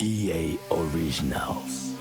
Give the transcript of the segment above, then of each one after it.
EA Originals.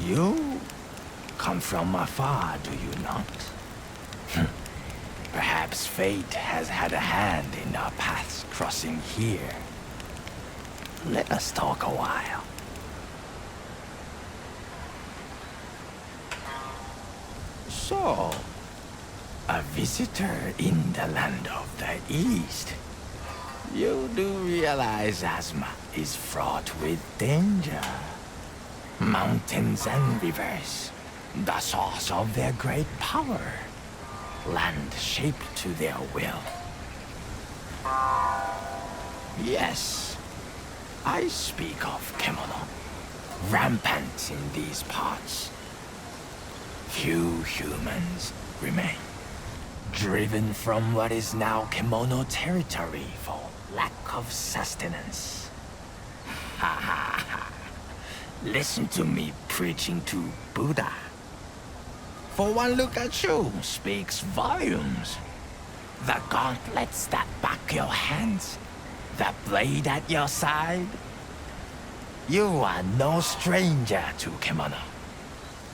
You come from afar, do you not? Perhaps fate has had a hand in our paths crossing here. Let us talk a while. So, a visitor in the land of the East. You do realize Asma is fraught with danger. Mountains and rivers, the source of their great power. Land shaped to their will. Yes, I speak of Kemono, rampant in these parts. Few humans remain, driven from what is now Kemono territory for lack of sustenance. Ha ha ha. Listen to me preaching to Buddha. For one look at you speaks volumes. The gauntlets that back your hands, the blade at your side. You are no stranger to Kemono.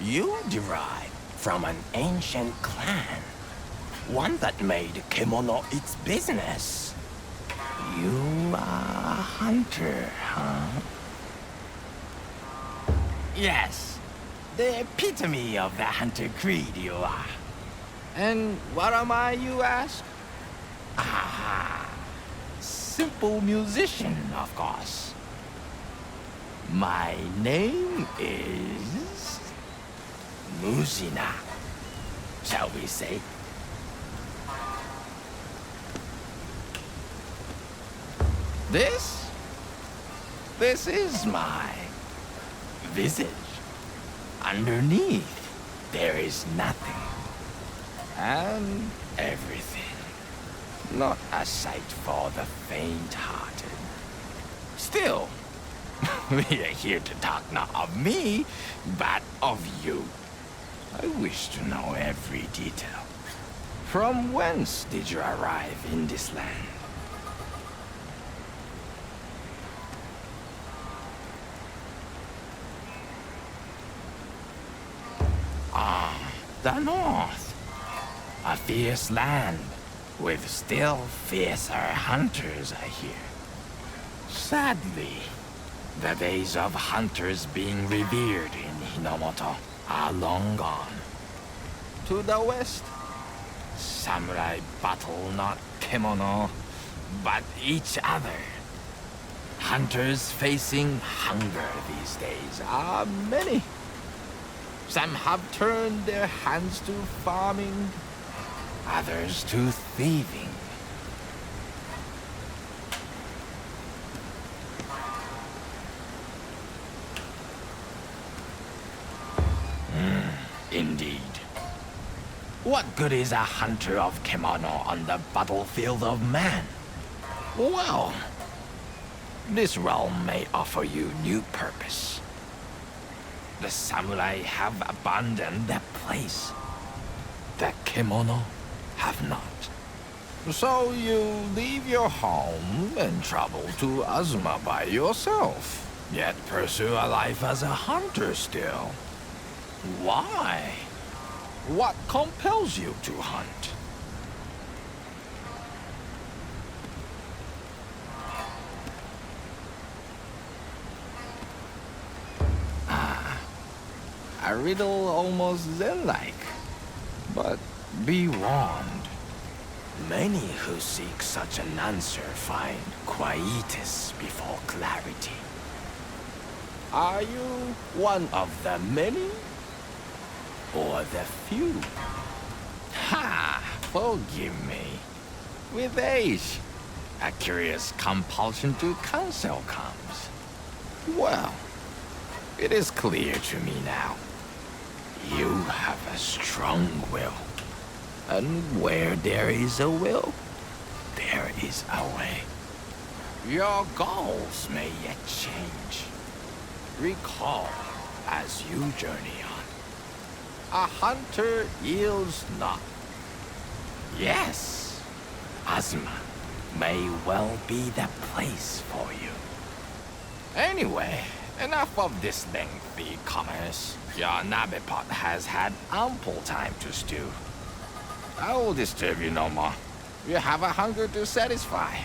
You derive from an ancient clan, one that made Kemono its business. You are a hunter, huh? Yes, the epitome of the hunter creed you are. And what am I, you ask? Ah, simple musician, of course. My name is Musina, shall we say? This is my visage. Underneath, there is nothing. And everything. Not a sight for the faint-hearted. Still, we are here to talk not of me, but of you. I wish to know every detail. From whence did you arrive in this land? The North. A fierce land with still fiercer hunters, I hear. Sadly, the days of hunters being revered in Hinomoto are long gone. To the west, samurai battle not Kemono, but each other. Hunters facing hunger these days are many. Some have turned their hands to farming, others to thieving. Indeed. What good is a hunter of Kemono on the battlefield of man? Well, this realm may offer you new purpose. The samurai have abandoned that place. The Kemono have not. So you leave your home and travel to Azuma by yourself, yet pursue a life as a hunter still. Why? What compels you to hunt? A riddle almost Zen-like. But be warned. Many who seek such an answer find quietus before clarity. Are you one of the many? Or the few? Ha! Forgive me. With age, a curious compulsion to counsel comes. Well, it is clear to me now. You have a strong will. And where there is a will, there is a way. Your goals may yet change. Recall as you journey on. A hunter yields not. Yes, Azuma may well be the place for you. Anyway, Enough of this lengthy commerce. Your Nabipot has had ample time to stew. I will disturb you no more. You have a hunger to satisfy.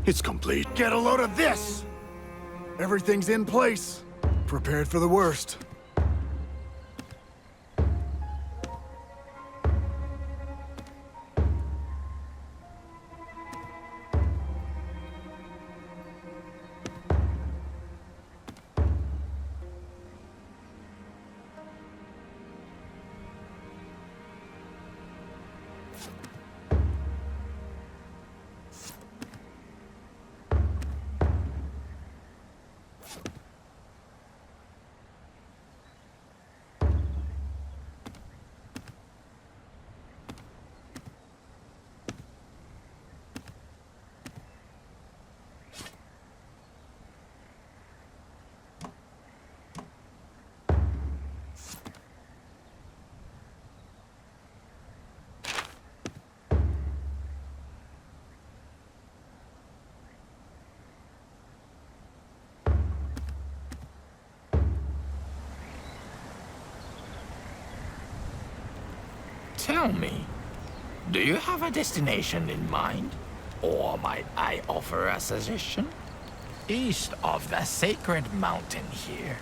It's complete. Get a load of this! Everything's in place. Prepared for the worst. Tell me, do you have a destination in mind? Or might I offer a suggestion? East of the sacred mountain here,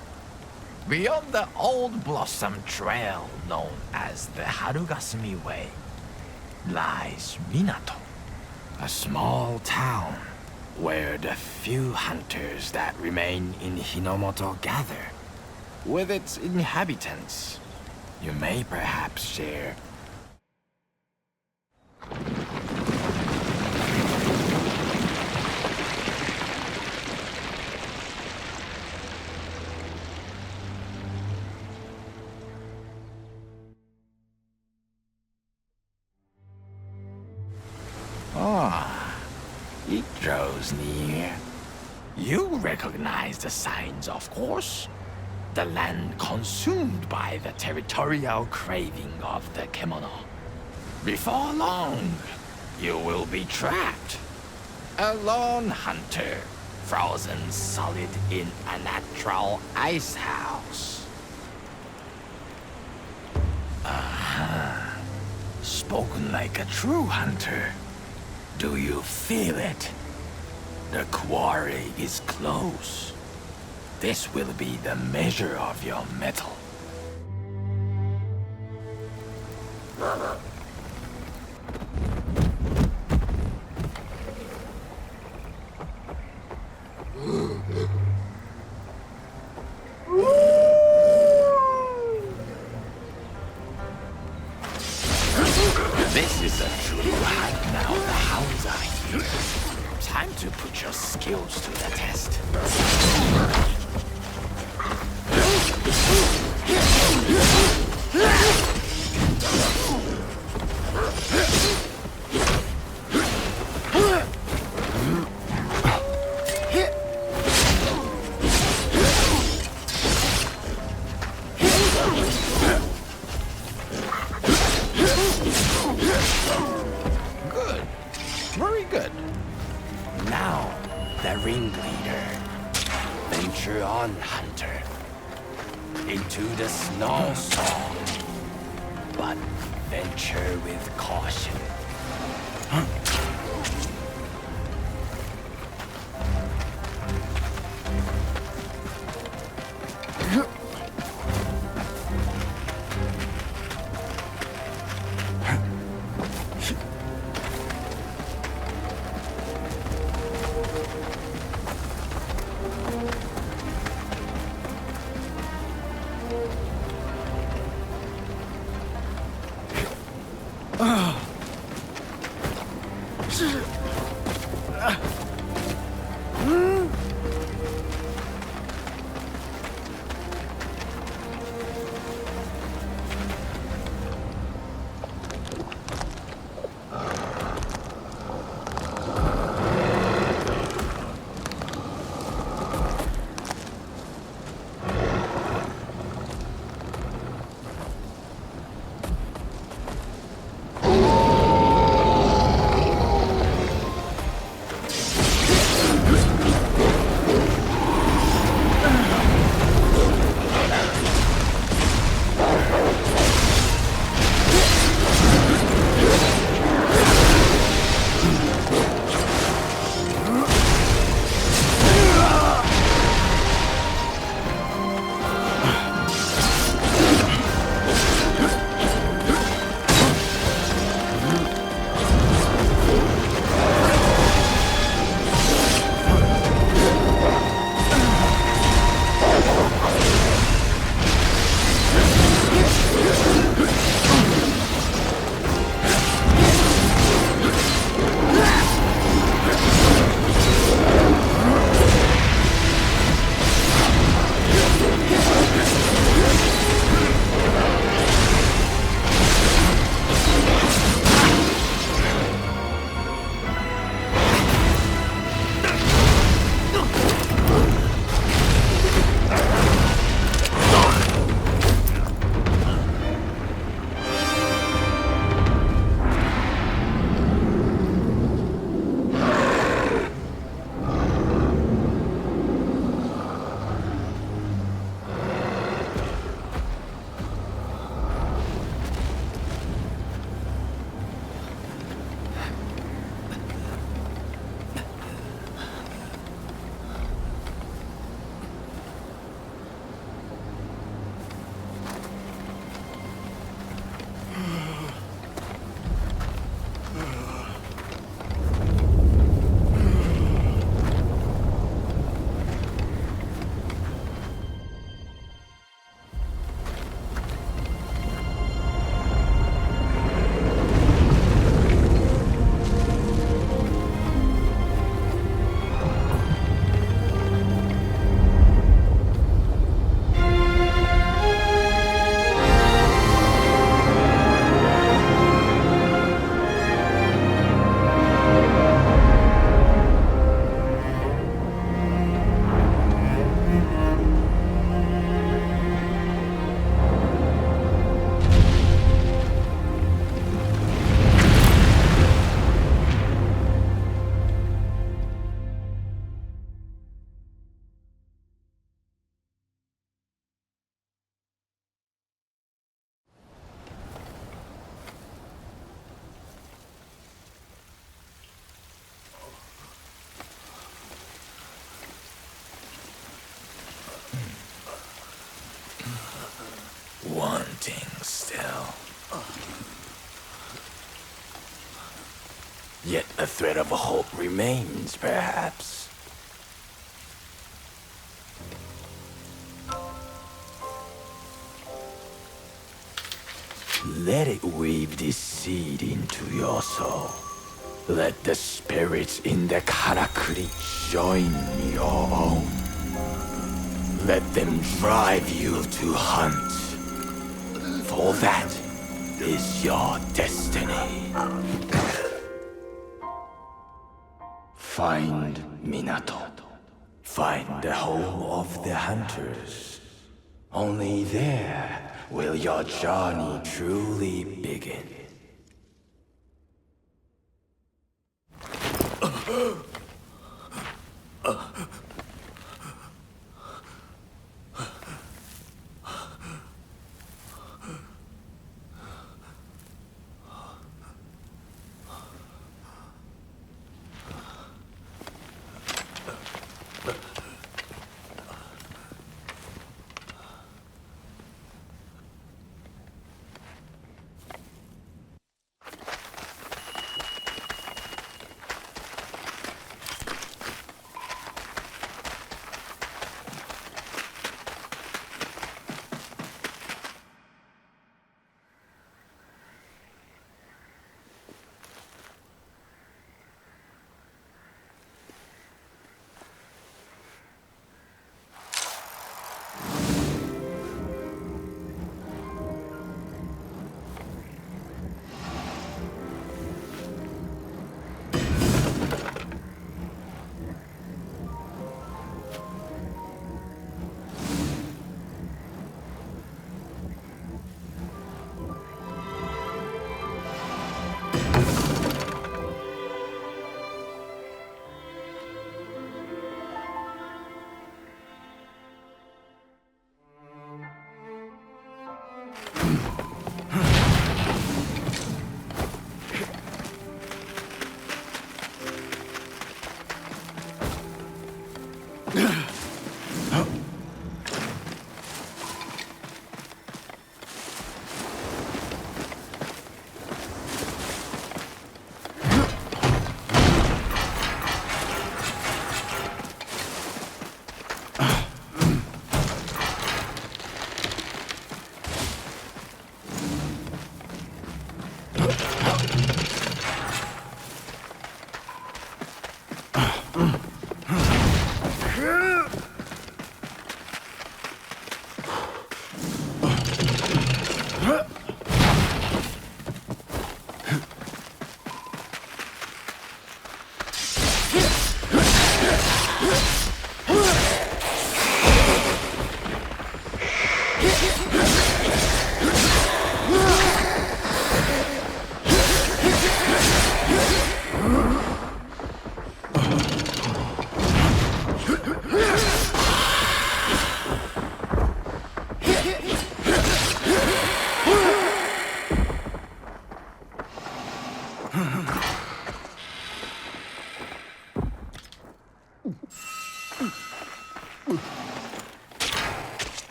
beyond the old blossom trail known as the Harugasumi Way, lies Minato, a small town where the few hunters that remain in Hinomoto gather. With its inhabitants, you may perhaps share it draws near. You recognize the signs, of course. The land consumed by the territorial craving of the Kemono. Before long, you will be trapped. A lone hunter, frozen solid in a natural ice house. Spoken like a true hunter. Do you feel it? The quarry is close. This will be the measure of your mettle. This is a true hunt now. The hounds are here. Time to put your skills to the test. Good. Very good. Now, the ringleader. Venture on, hunter. Into the snowstorm. But venture with caution. Wanting still. Yet a thread of hope remains, perhaps. Let it weave this seed into your soul. Let the spirits in the karakuri join your own. Let them drive you to hunt. For that is your destiny. Find Minato. Find the home of the hunters. Only there will your journey truly begin.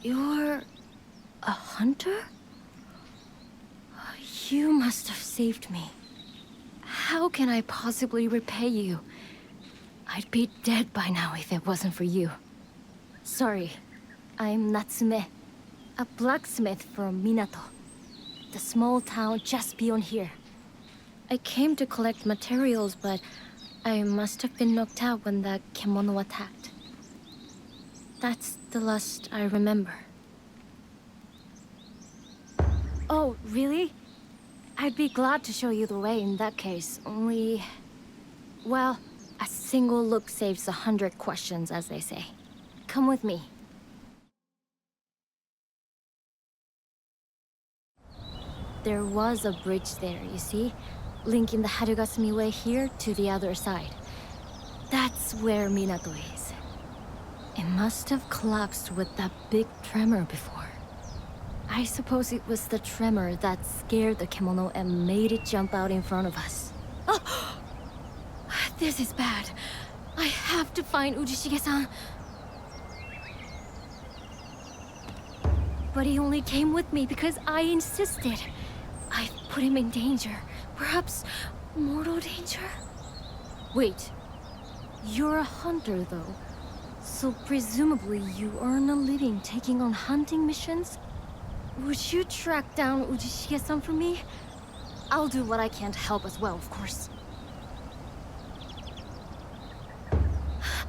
You're a hunter? You must have saved me. How can I possibly repay you? I'd be dead by now if it wasn't for you. Sorry, I'm Natsume, a blacksmith from Minato, the small town just beyond here. I came to collect materials, but I must have been knocked out when the kemono attacked. That's the last I remember. Oh, really? I'd be glad to show you the way in that case, only... Well, a single look saves 100 questions, as they say. Come with me. There was a bridge there, you see? Linking the Harugasumi Way here to the other side. That's where Minato is. It must have collapsed with that big tremor before. I suppose it was the tremor that scared the kemono and made it jump out in front of us. Oh! This is bad. I have to find Ujishige-san. But he only came with me because I insisted. I've put him in danger. Perhaps mortal danger? Wait. You're a hunter, though. So presumably you earn a living taking on hunting missions? Would you track down Ujishige-san for me? I'll do what I can to help as well, of course.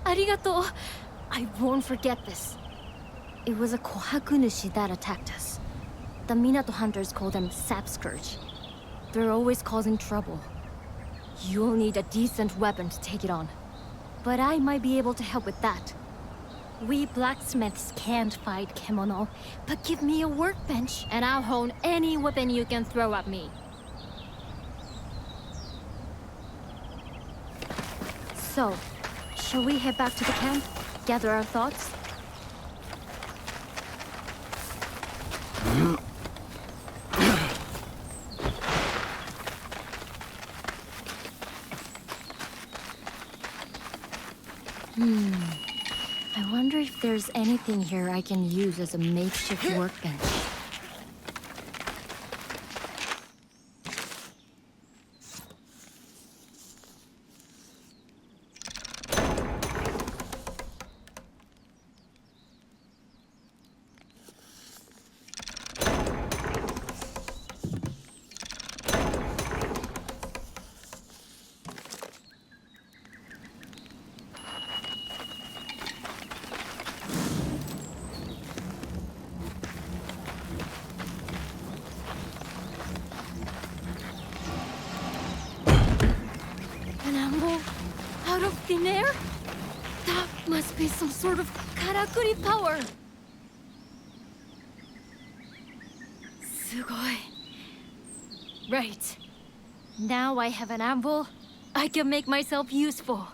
Arigato! I won't forget this. It was a Kohakunushi that attacked us. The Minato hunters call them sap scourge. They're always causing trouble. You'll need a decent weapon to take it on. But I might be able to help with that. We blacksmiths can't fight kemono, but give me a workbench and I'll hone any weapon you can throw at me. So, shall we head back to the camp? Gather our thoughts? I wonder if there's anything here I can use as a makeshift workbench. Out of thin air? That must be some sort of karakuri power. Sugoi. Right. Now I have an anvil. I can make myself useful.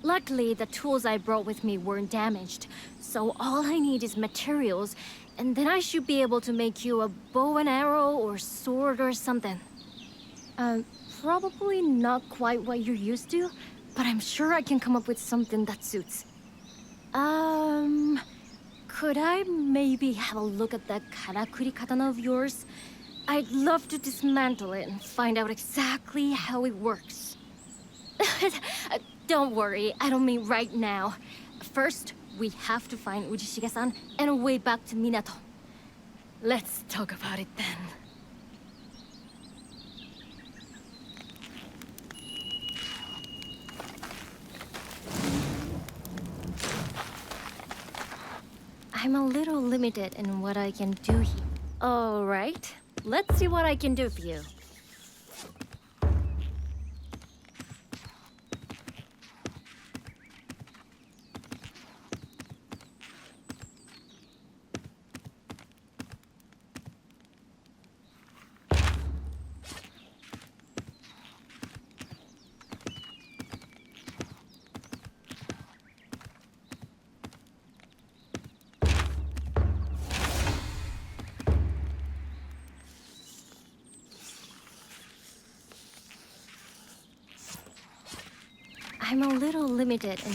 Luckily, the tools I brought with me weren't damaged, so all I need is materials, and then I should be able to make you a bow and arrow or sword or something. Probably not quite what you're used to, but I'm sure I can come up with something that suits. Could I maybe have a look at that karakuri katana of yours? I'd love to dismantle it and find out exactly how it works. Don't worry, I don't mean right now. First, we have to find Ujishige-san and a way back to Minato. Let's talk about it then. I'm a little limited in what I can do here. All right, let's see what I can do for you. I'm a little limited in...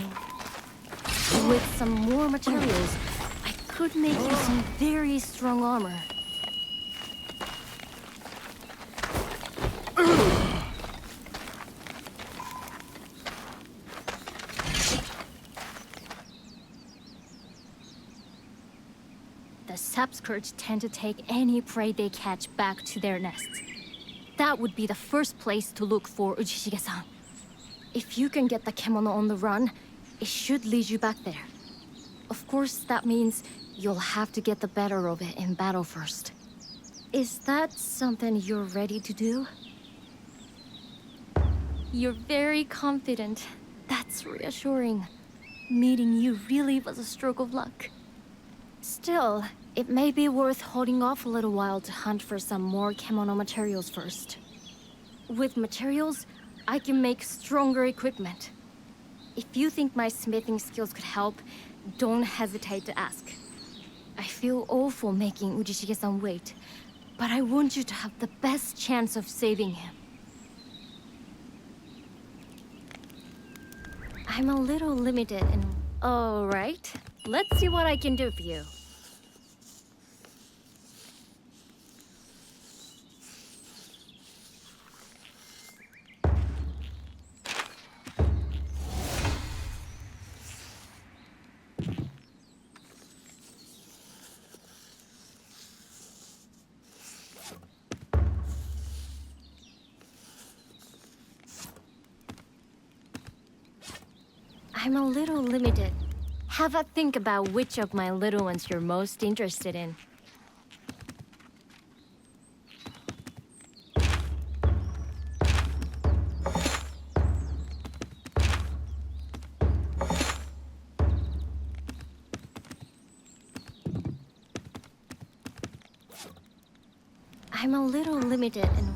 With some more materials, I could make you some very strong armor. The sapskirts tend to take any prey they catch back to their nests. That would be the first place to look for Uchishige-san. If you can get the kemono on the run, it should lead you back there. Of course, that means you'll have to get the better of it in battle first. Is that something you're ready to do? You're very confident. That's reassuring. Meeting you really was a stroke of luck. Still, it may be worth holding off a little while to hunt for some more kemono materials first. With materials, I can make stronger equipment. If you think my smithing skills could help, don't hesitate to ask. I feel awful making Uchishige-san wait, but I want you to have the best chance of saving him. I'm a little limited in... All right, let's see what I can do for you. I'm a little limited. Have a think about which of my little ones you're most interested in. I'm a little limited in...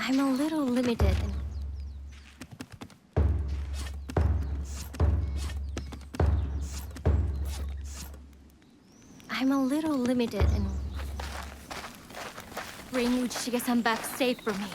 I'm a little limited in... I'm a little limited in... Bring Uchishige-san back safe for me.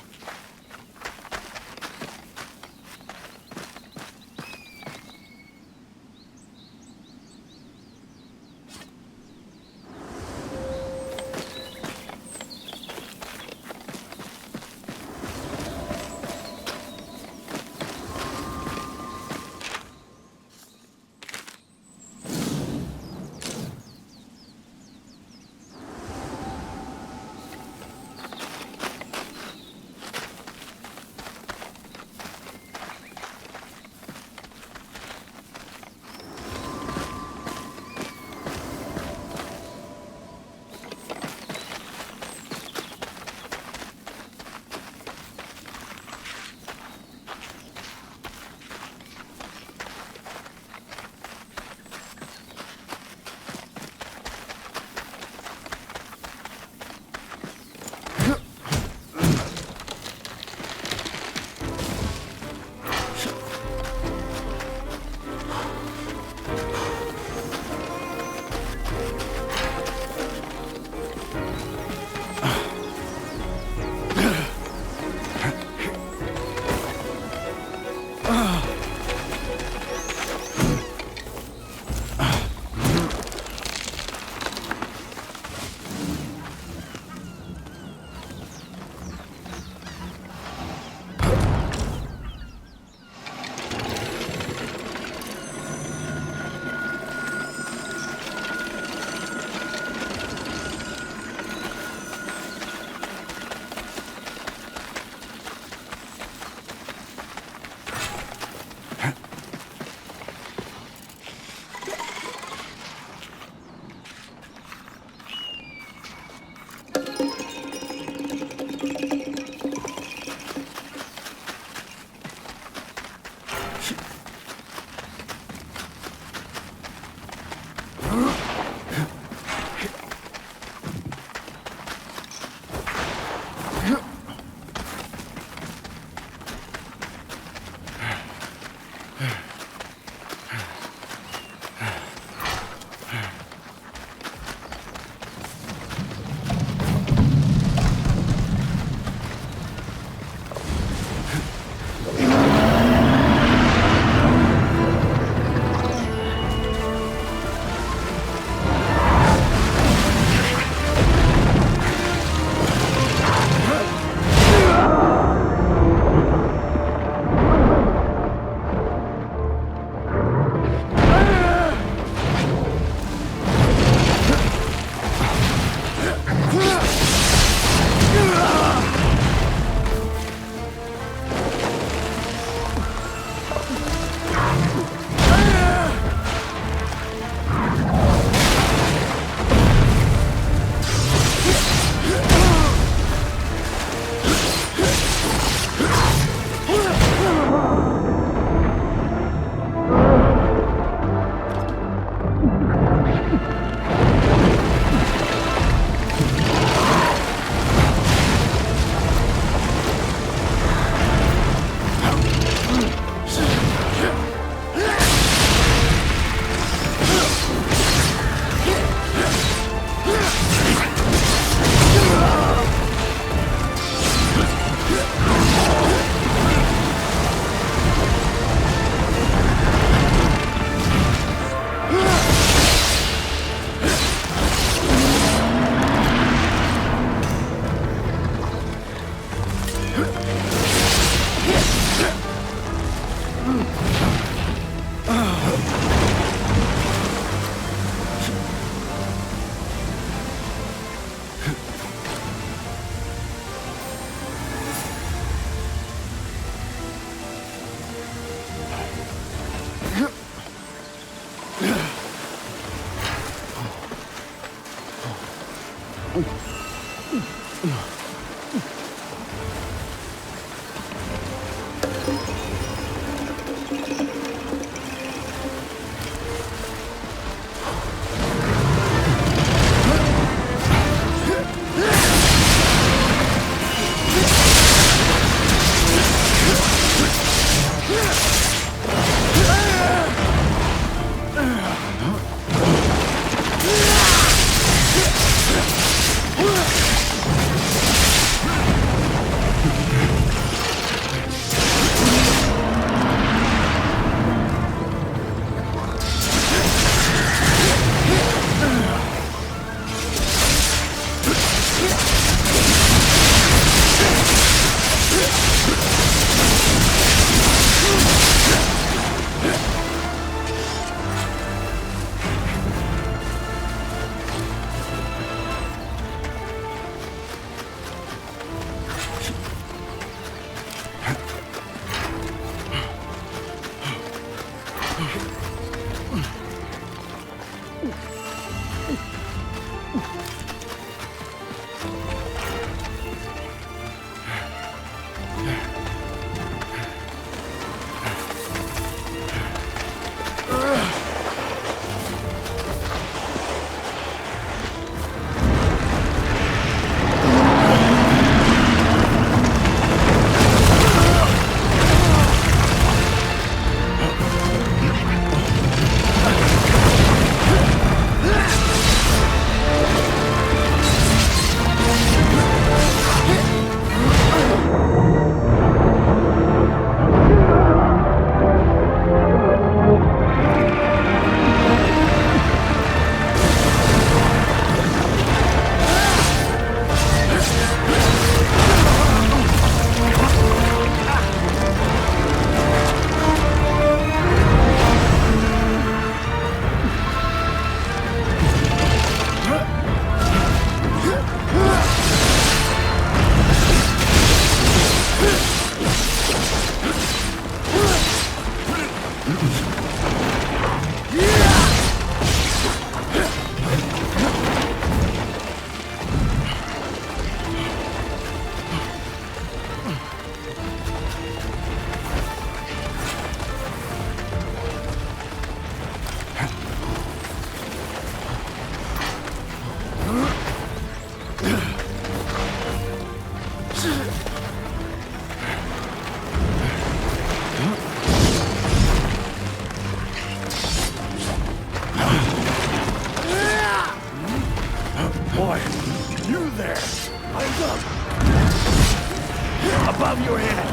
above your head.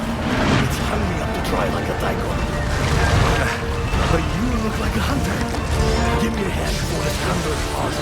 It's hung me up to dry like a daikon. But you look like a hunter. Give me a hand before this hunter's paws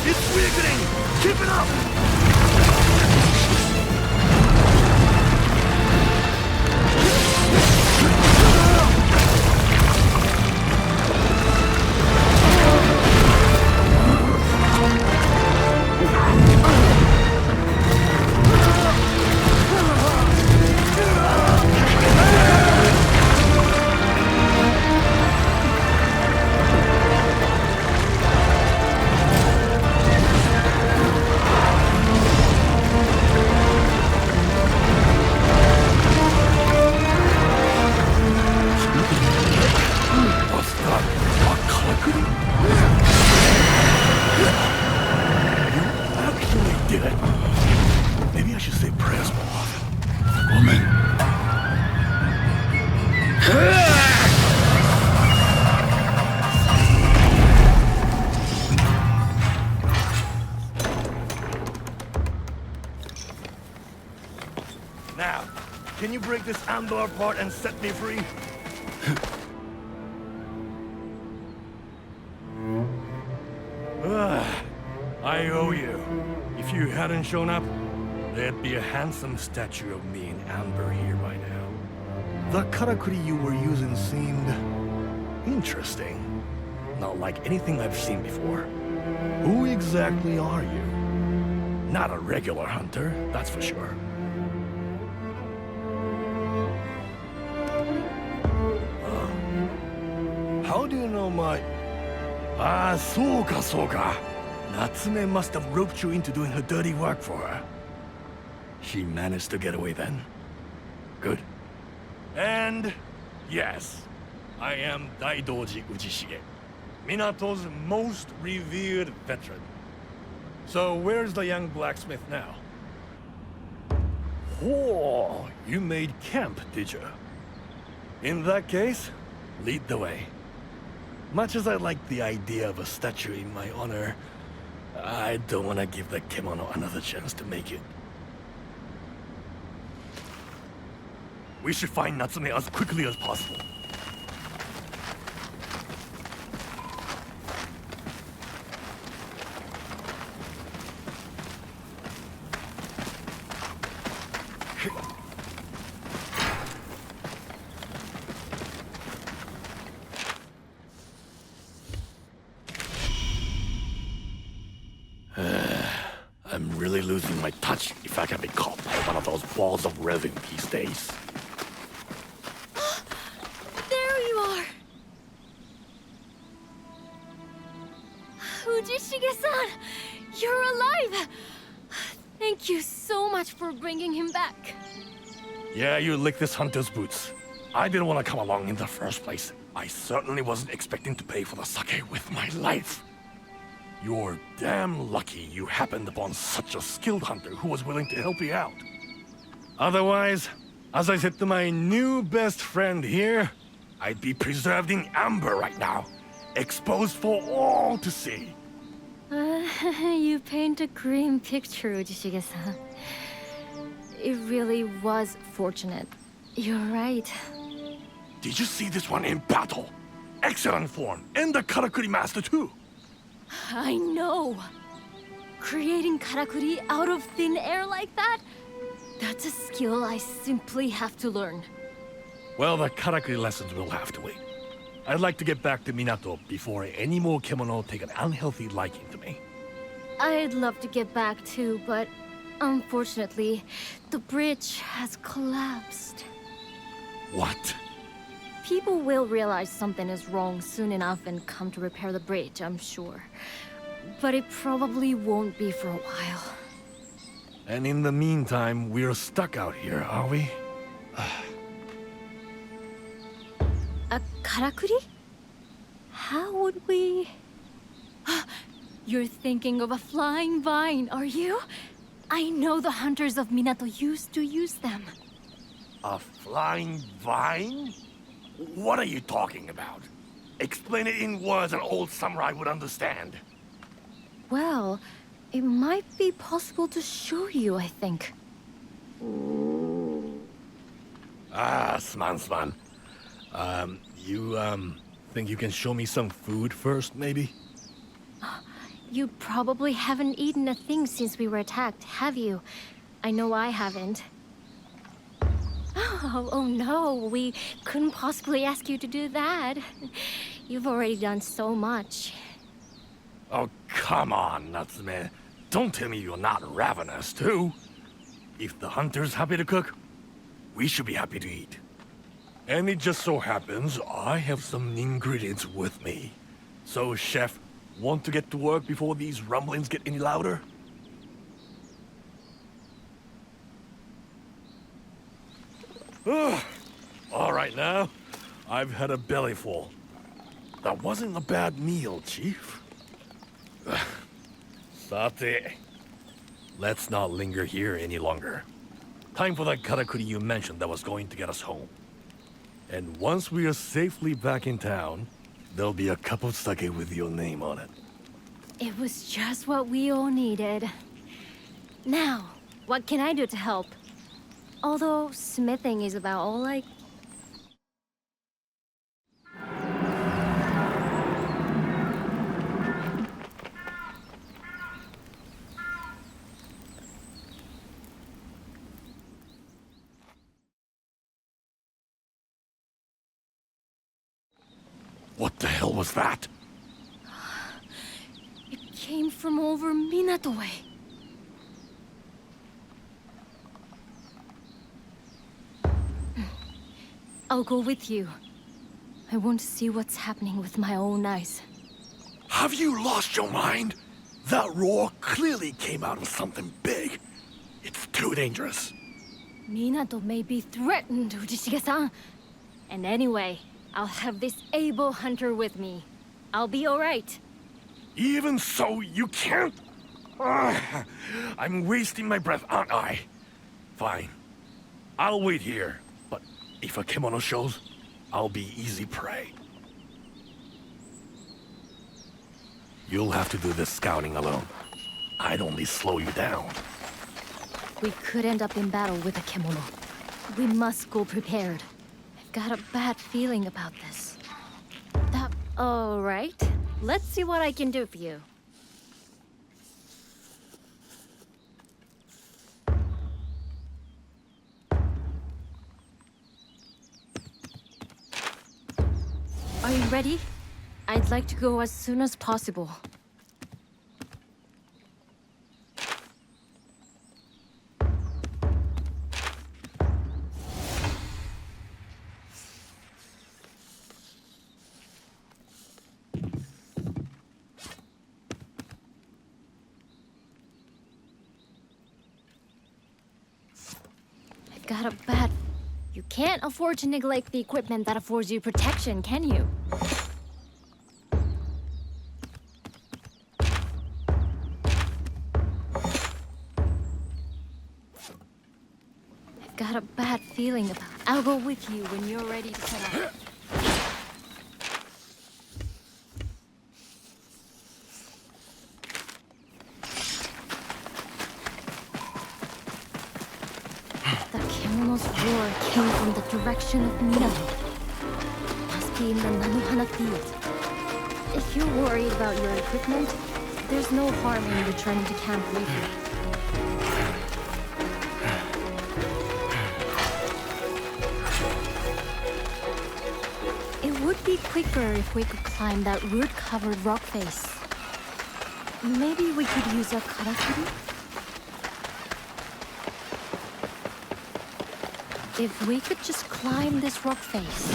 It's weakening! Keep it up! Now, can you break this Andor apart and set me free? I owe you. If you hadn't shown up, there'd be a handsome statue of me in amber here by now. The karakuri you were using seemed interesting. Not like anything I've seen before. Who exactly are you? Not a regular hunter, that's for sure. How do you know my... Ah, so ka. Natsume must have roped you into doing her dirty work for her. She managed to get away then. Good. And yes, I am Daidoji Ujishige, Minato's most revered veteran. So where's the young blacksmith now? Oh, you made camp, did you? In that case, lead the way. Much as I like the idea of a statue in my honor, I don't want to give the kimono another chance to make it. We should find Natsume as quickly as possible. I'm really losing my touch if I can be caught by one of those balls of resin these days. There you are! Ujishige-san! You're alive! Thank you so much for bringing him back. Yeah, you licked this hunter's boots. I didn't want to come along in the first place. I certainly wasn't expecting to pay for the sake with my life. You're damn lucky you happened upon such a skilled hunter who was willing to help you out. Otherwise, as I said to my new best friend here, I'd be preserved in amber right now, exposed for all to see. You paint a grim picture, Ujishige-san. It really was fortunate. You're right. Did you see this one in battle? Excellent form, and the karakuri master too. I know. Creating karakuri out of thin air like that? That's a skill I simply have to learn. Well, the karakuri lessons will have to wait. I'd like to get back to Minato before any more kimono take an unhealthy liking to me. I'd love to get back too, but unfortunately, the bridge has collapsed. What? People will realize something is wrong soon enough and come to repair the bridge, I'm sure. But it probably won't be for a while. And in the meantime, we're stuck out here, are we? A karakuri? How would we... You're thinking of a flying vine, are you? I know the hunters of Minato used to use them. A flying vine? What are you talking about? Explain it in words an old samurai would understand. Well, it might be possible to show you, I think. Ah, sman. You think you can show me some food first, maybe? You probably haven't eaten a thing since we were attacked, have you? I know I haven't. Oh no, we couldn't possibly ask you to do that. You've already done so much. Oh, come on, Natsume. Don't tell me you're not ravenous, too. If the hunter's happy to cook, we should be happy to eat. And it just so happens I have some ingredients with me. So, chef, want to get to work before these rumblings get any louder? All right now, I've had a bellyful. That wasn't a bad meal, Chief. Sate. Let's not linger here any longer. Time for that karakuri you mentioned that was going to get us home. And once we are safely back in town, there'll be a cup of sake with your name on it. It was just what we all needed. Now, what can I do to help? Although smithing is about all I... What the hell was that? It came from over Minato way. I'll go with you. I want to see what's happening with my own eyes. Have you lost your mind? That roar clearly came out of something big. It's too dangerous. Minato may be threatened, Ujishige-san. And anyway, I'll have this able hunter with me. I'll be alright. Even so, you can't... Ugh, I'm wasting my breath, aren't I? Fine. I'll wait here. But if a kimono shows, I'll be easy prey. You'll have to do this scouting alone. I'd only slow you down. We could end up in battle with a kimono. We must go prepared. I've got a bad feeling about this. All right. Let's see what I can do for you. Are you ready? I'd like to go as soon as possible. I've got a bad... You can't afford to neglect the equipment that affords you protection, can you? I've got a bad feeling about it. I'll go with you when you're ready to set off. The kimono's roar came from the direction of Minato. Must be in the Nanohana field. If you're worried about your equipment, there's no harm in returning to camp with me. It would be quicker if we could climb that root-covered rock face. Maybe we could use a karakuri? If we could just climb this rock face.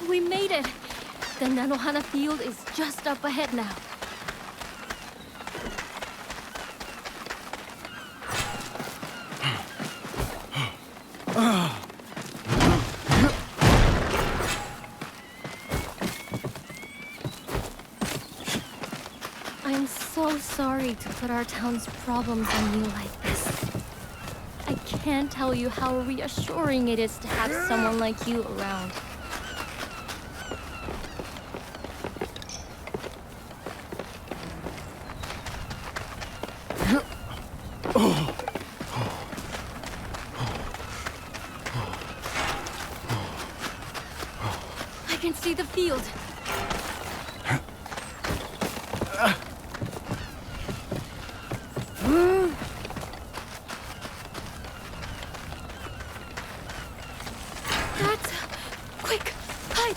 We made it! The Nanohana field is just up ahead now. I'm so sorry to put our town's problems on you like this. I can't tell you how reassuring it is to have someone like you around. I can see the field. That's... Quick! Hide!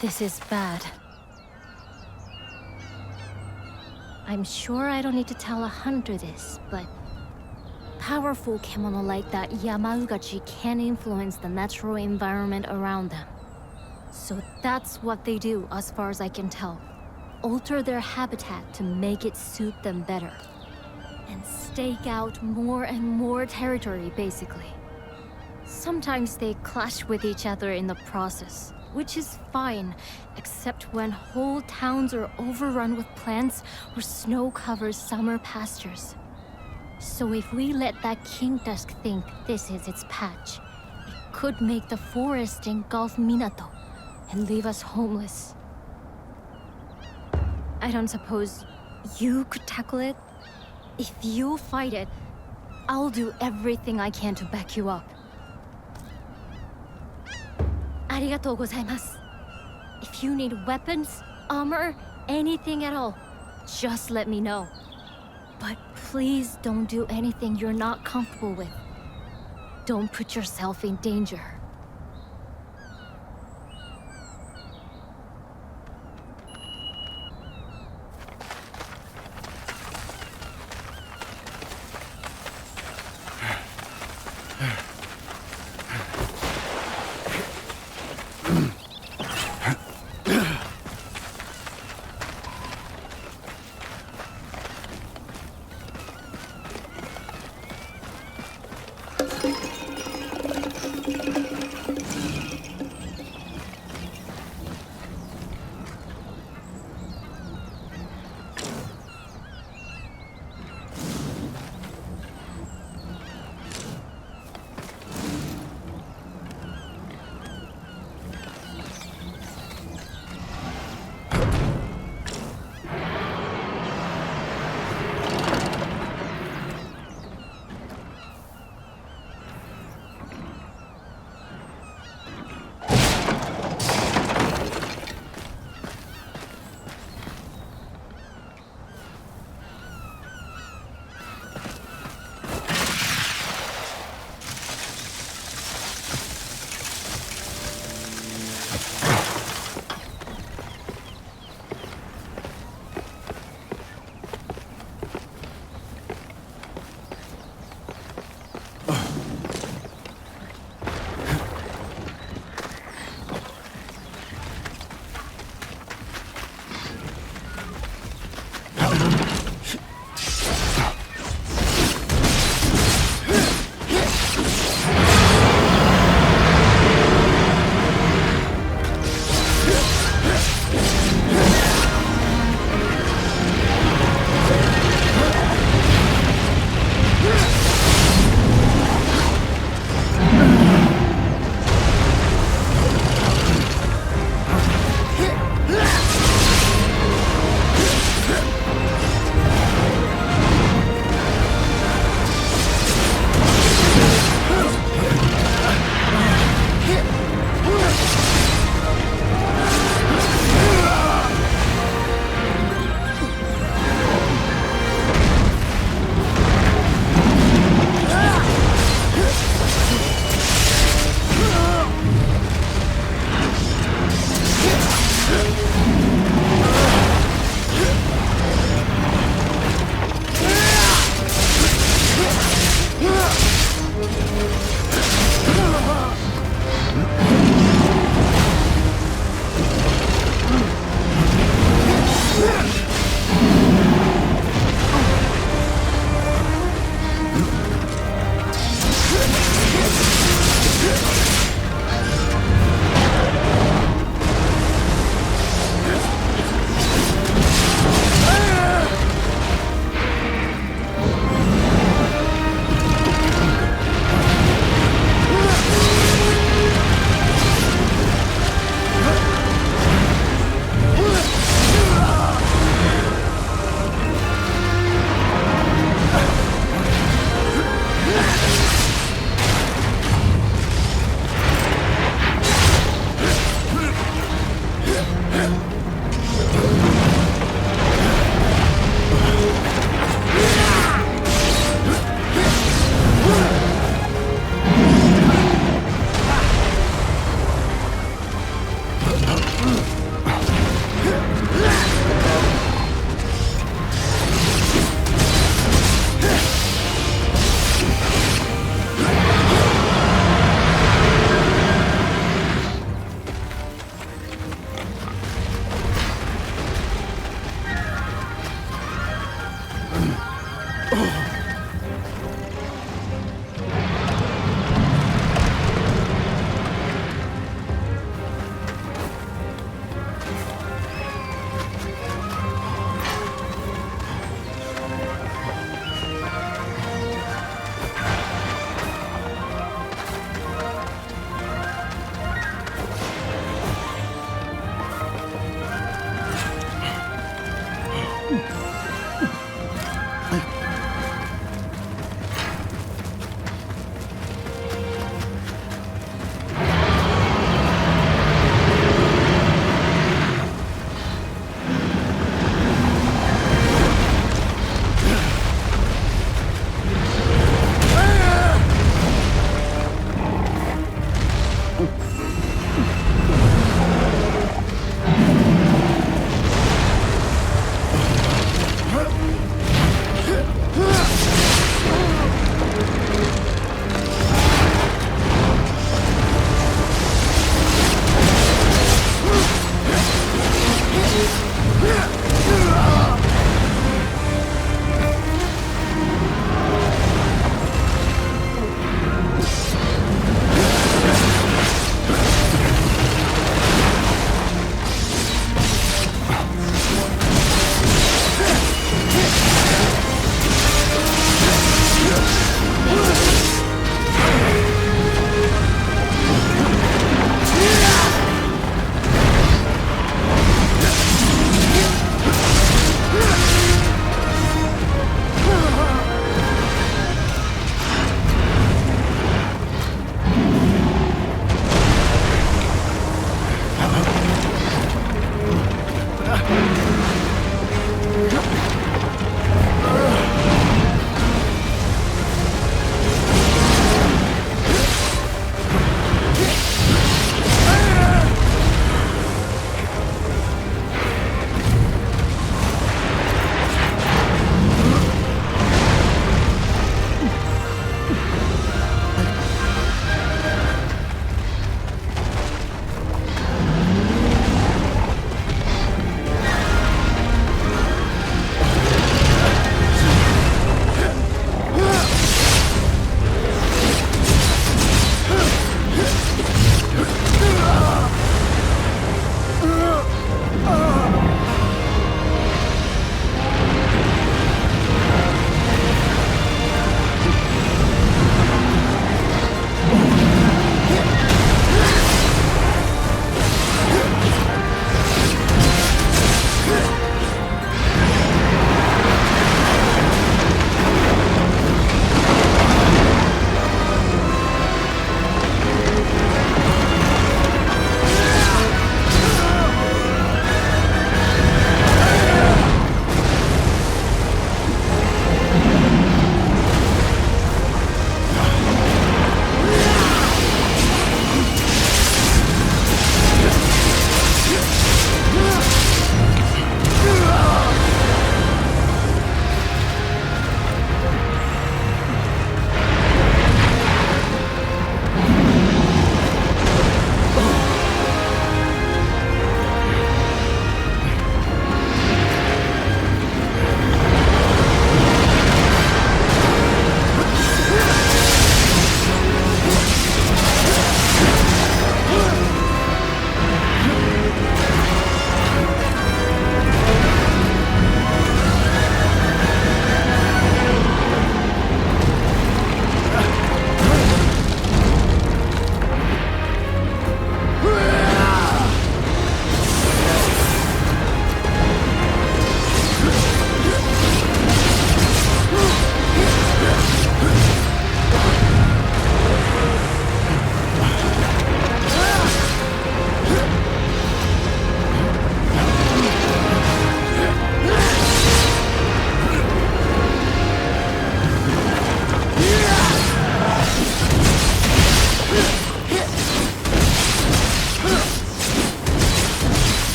This is bad. I'm sure I don't need to tell a hunter this, but powerful kemono like that Yamaugachi can influence the natural environment around them. So that's what they do, as far as I can tell. Alter their habitat to make it suit them better. And stake out more and more territory, basically. Sometimes they clash with each other in the process, which is fine, except when whole towns are overrun with plants or snow covers summer pastures. So if we let that Kingtusk think this is its patch, it could make the forest engulf Minato and leave us homeless. I don't suppose you could tackle it? If you fight it, I'll do everything I can to back you up. Arigatou gozaimasu. If you need weapons, armor, anything at all, just let me know. But please don't do anything you're not comfortable with. Don't put yourself in danger.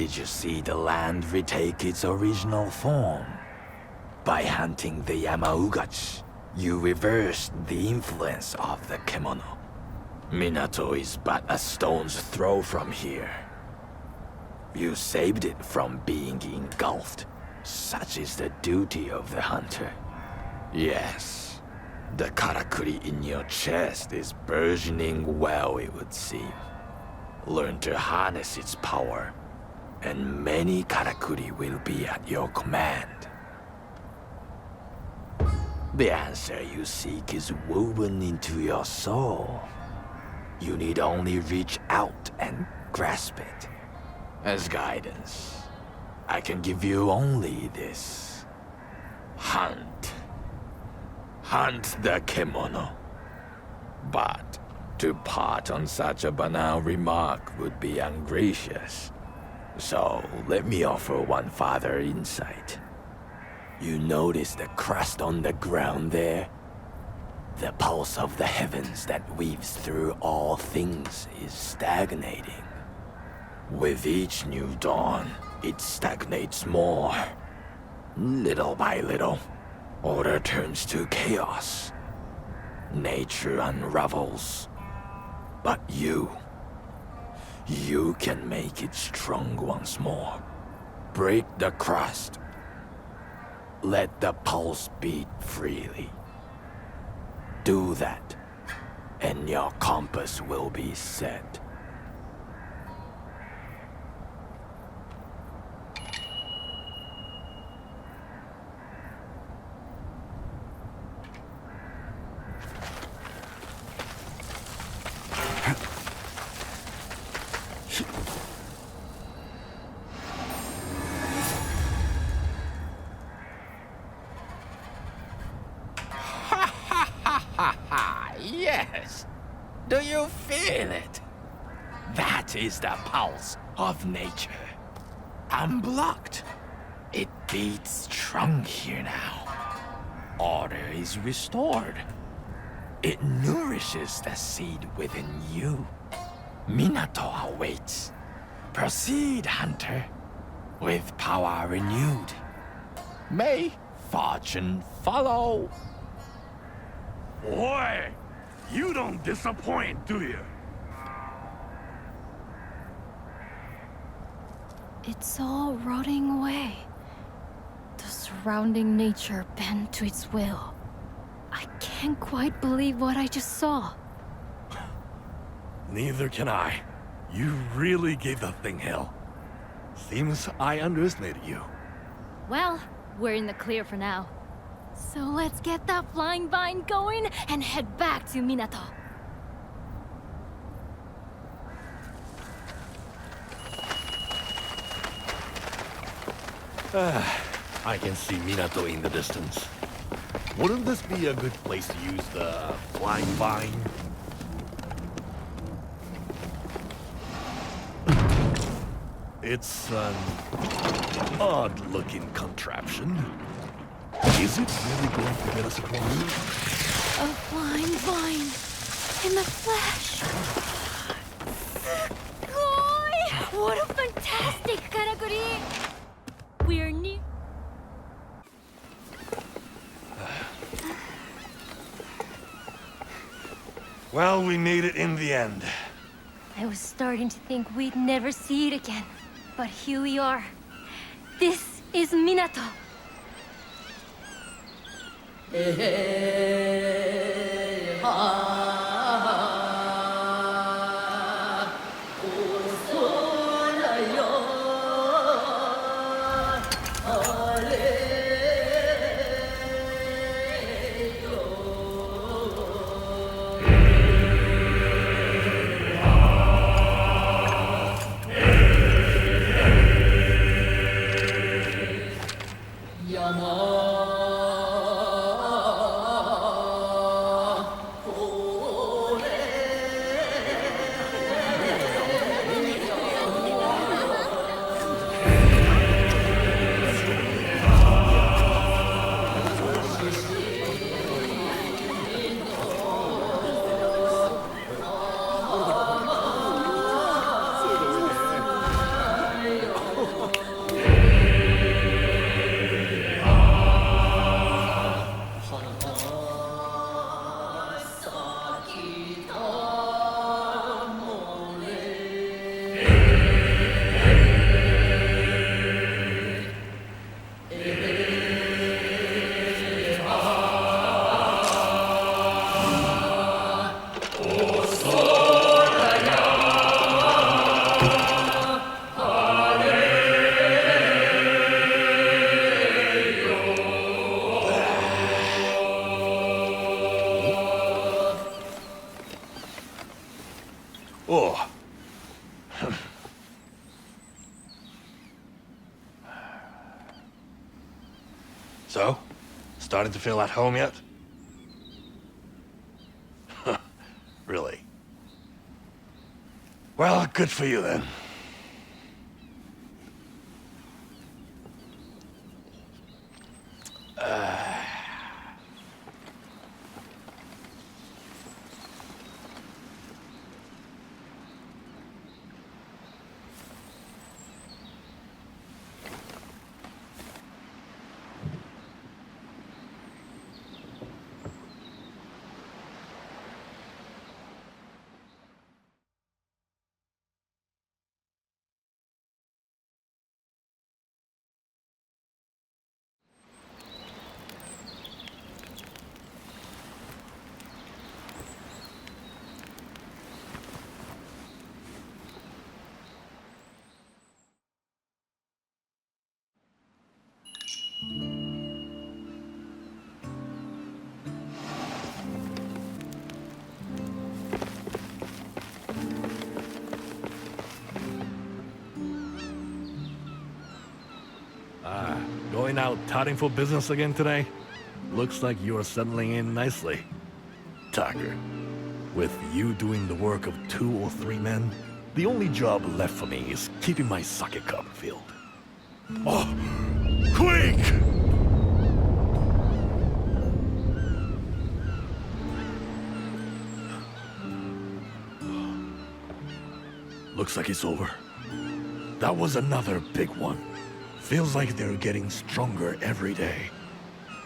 did you see the land retake its original form? By hunting the Yamaugachi, you reversed the influence of the Kemono. Minato is but a stone's throw from here. You saved it from being engulfed. Such is the duty of the hunter. Yes, the karakuri in your chest is burgeoning well, it would seem. Learn to harness its power, and many karakuri will be at your command. The answer you seek is woven into your soul. You need only reach out and grasp it. As guidance, I can give you only this. Hunt. Hunt the Kemono. But to part on such a banal remark would be ungracious. So let me offer one further insight. You notice the crust on the ground there? The pulse of the heavens that weaves through all things is stagnating. With each new dawn, it stagnates more. Little by little, order turns to chaos. Nature unravels. But you can make it strong once more. Break the crust. Let the pulse beat freely. Do that, and your compass will be set. Yes. Do you feel it? That is the pulse of nature. Unblocked. It beats strong here now. Order is restored. It nourishes the seed within you. Minato awaits. Proceed, hunter. With power renewed. May fortune follow. Boy, you don't disappoint, do you? It's all rotting away. The surrounding nature bent to its will. I can't quite believe what I just saw. Neither can I. You really gave the thing hell. Seems I underestimated you. Well, we're in the clear for now. So let's get that flying vine going and head back to Minato. I can see Minato in the distance. Wouldn't this be a good place to use the flying vine? It's an odd-looking contraption. Is it really going to get us across? A flying vine in the flesh. Sugoi! What a fantastic karakuri! We're near. Well, we made it in the end. I was starting to think we'd never see it again. But here we are. This is Minato. So? Starting to feel at home yet? Really? Well, good for you then. Going out touting for business again today? Looks like you're settling in nicely. Tucker, with you doing the work of 2 or 3 men, the only job left for me is keeping my sake cup filled. Oh, quick! Looks like it's over. That was another big one. Feels like they're getting stronger every day.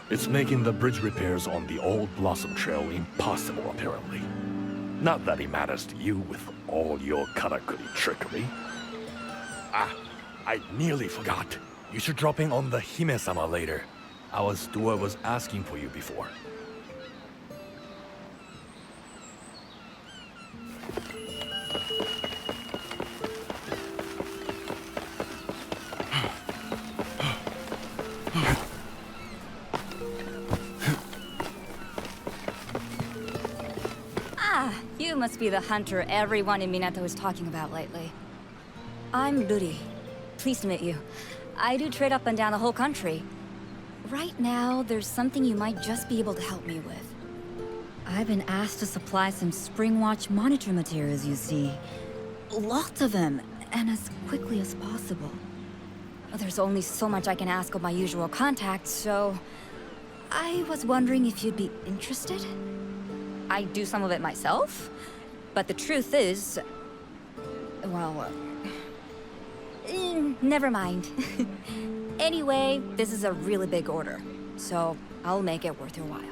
It's making the bridge repairs on the old Blossom Trail impossible, apparently. Not that it matters to you with all your karakuri trickery. Ah, I nearly forgot. You should drop in on the Hime-sama later. Our steward was asking for you before. You must be the hunter everyone in Minato is talking about lately. I'm Ruri. Pleased to meet you. I do trade up and down the whole country. Right now, there's something you might just be able to help me with. I've been asked to supply some Spring Watch monitor materials, you see. Lots of them, and as quickly as possible. There's only so much I can ask of my usual contacts, so... I was wondering if you'd be interested? I do some of it myself, but the truth is... well... never mind. Anyway, this is a really big order, so I'll make it worth your while.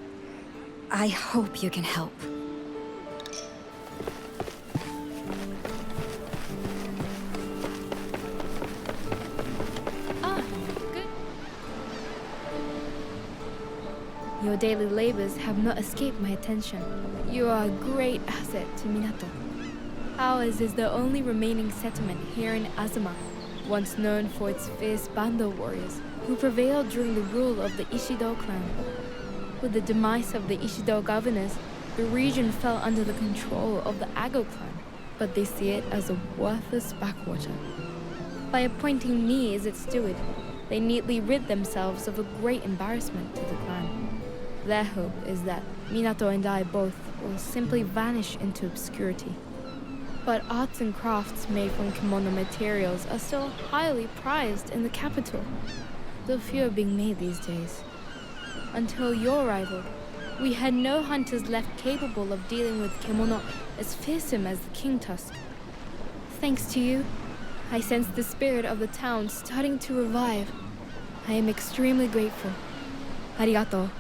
I hope you can help. Good. Your daily labors have not escaped my attention. You are a great asset to Minato. Ours is the only remaining settlement here in Azuma, once known for its fierce Bando warriors, who prevailed during the rule of the Ishido clan. With the demise of the Ishido governors, the region fell under the control of the Ago clan, but they see it as a worthless backwater. By appointing me as its steward, they neatly rid themselves of a great embarrassment to the clan. Their hope is that Minato and I both will simply vanish into obscurity. But arts and crafts made from kimono materials are still highly prized in the capital, though few are being made these days. Until your arrival, we had no hunters left capable of dealing with kimono as fearsome as the Kingtusk. Thanks to you, I sense the spirit of the town starting to revive. I am extremely grateful. Arigato.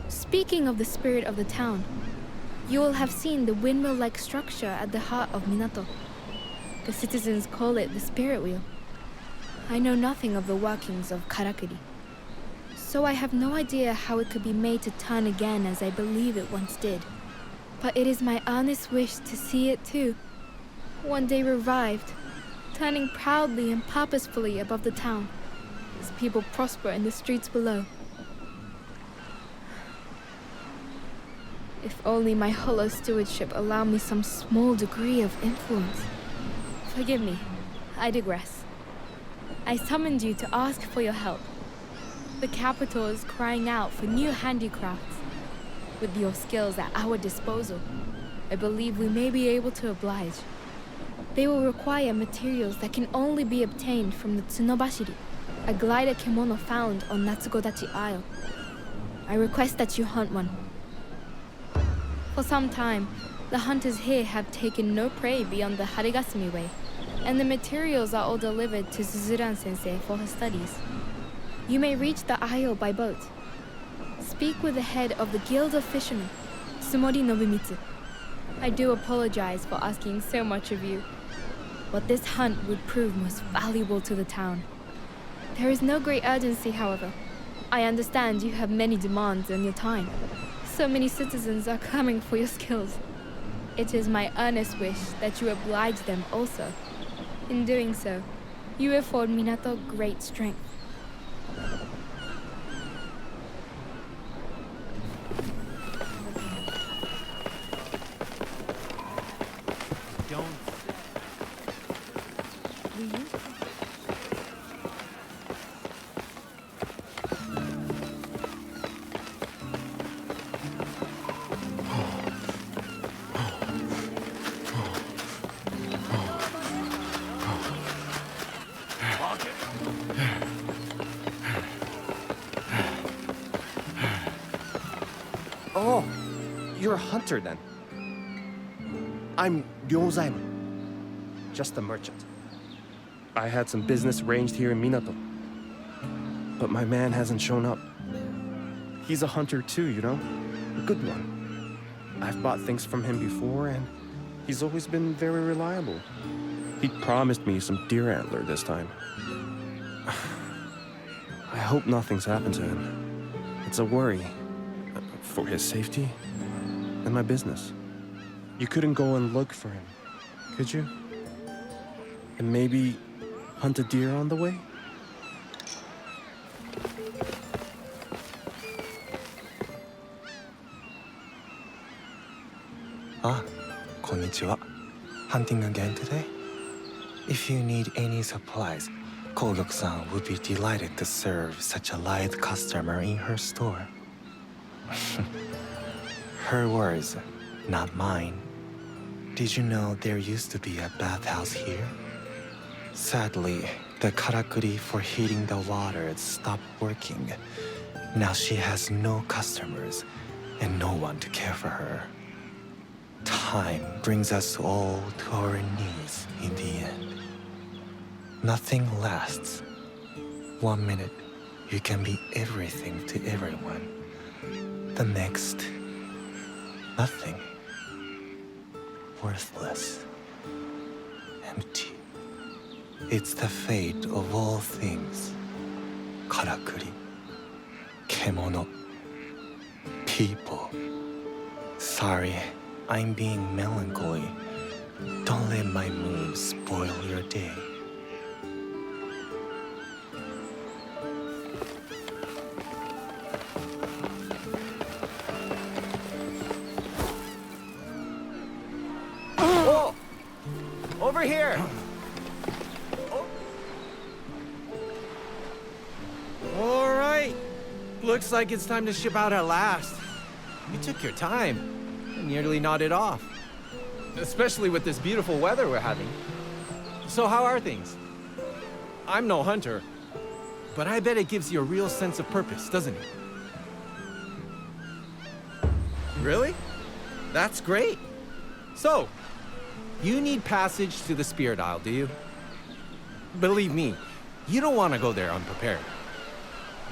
Speaking of the spirit of the town, you will have seen the windmill-like structure at the heart of Minato. The citizens call it the spirit wheel. I know nothing of the workings of karakuri, so I have no idea how it could be made to turn again as I believe it once did. But it is my earnest wish to see it too, one day revived, turning proudly and purposefully above the town, as people prosper in the streets below. If only my hollow stewardship allowed me some small degree of influence. Forgive me, I digress. I summoned you to ask for your help. The capital is crying out for new handicrafts. With your skills at our disposal, I believe we may be able to oblige. They will require materials that can only be obtained from the Tsunobashiri, a glider kimono found on Natsugodachi Isle. I request that you hunt one. For some time, the hunters here have taken no prey beyond the Harigasumi Way, and the materials are all delivered to Suzuran-sensei for her studies. You may reach the isle by boat. Speak with the head of the Guild of Fishermen, Tsumori Nobumitsu. I do apologize for asking so much of you, but this hunt would prove most valuable to the town. There is no great urgency, however. I understand you have many demands on your time. So many citizens are coming for your skills. It is my earnest wish that you oblige them also. In doing so, you afford Minato great strength. Oh, you're a hunter then. I'm Ryozaemon, just a merchant. I had some business arranged here in Minato, but my man hasn't shown up. He's a hunter too, you know? A good one. I've bought things from him before, and he's always been very reliable. He promised me some deer antler this time. I hope nothing's happened to him. It's a worry. For his safety and my business. You couldn't go and look for him, could you? And maybe hunt a deer on the way? Ah, konnichiwa. Hunting again today? If you need any supplies, Kogok-san would be delighted to serve such a light customer in her store. Her words, not mine. Did you know there used to be a bathhouse here? Sadly, the karakuri for heating the water stopped working. Now she has no customers and no one to care for her. Time brings us all to our knees in the end. Nothing lasts. 1 minute, you can be everything to everyone. The next, nothing. Worthless. Empty. It's the fate of all things. Karakuri. Kemono. People. Sorry, I'm being melancholy. Don't let my mood spoil your day. Over here! All right. Looks like it's time to ship out at last. You took your time and nearly nodded off. Especially with this beautiful weather we're having. So how are things? I'm no hunter, but I bet it gives you a real sense of purpose, doesn't it? Really? That's great. So, you need passage to the Spirit Isle, do you? Believe me, you don't want to go there unprepared.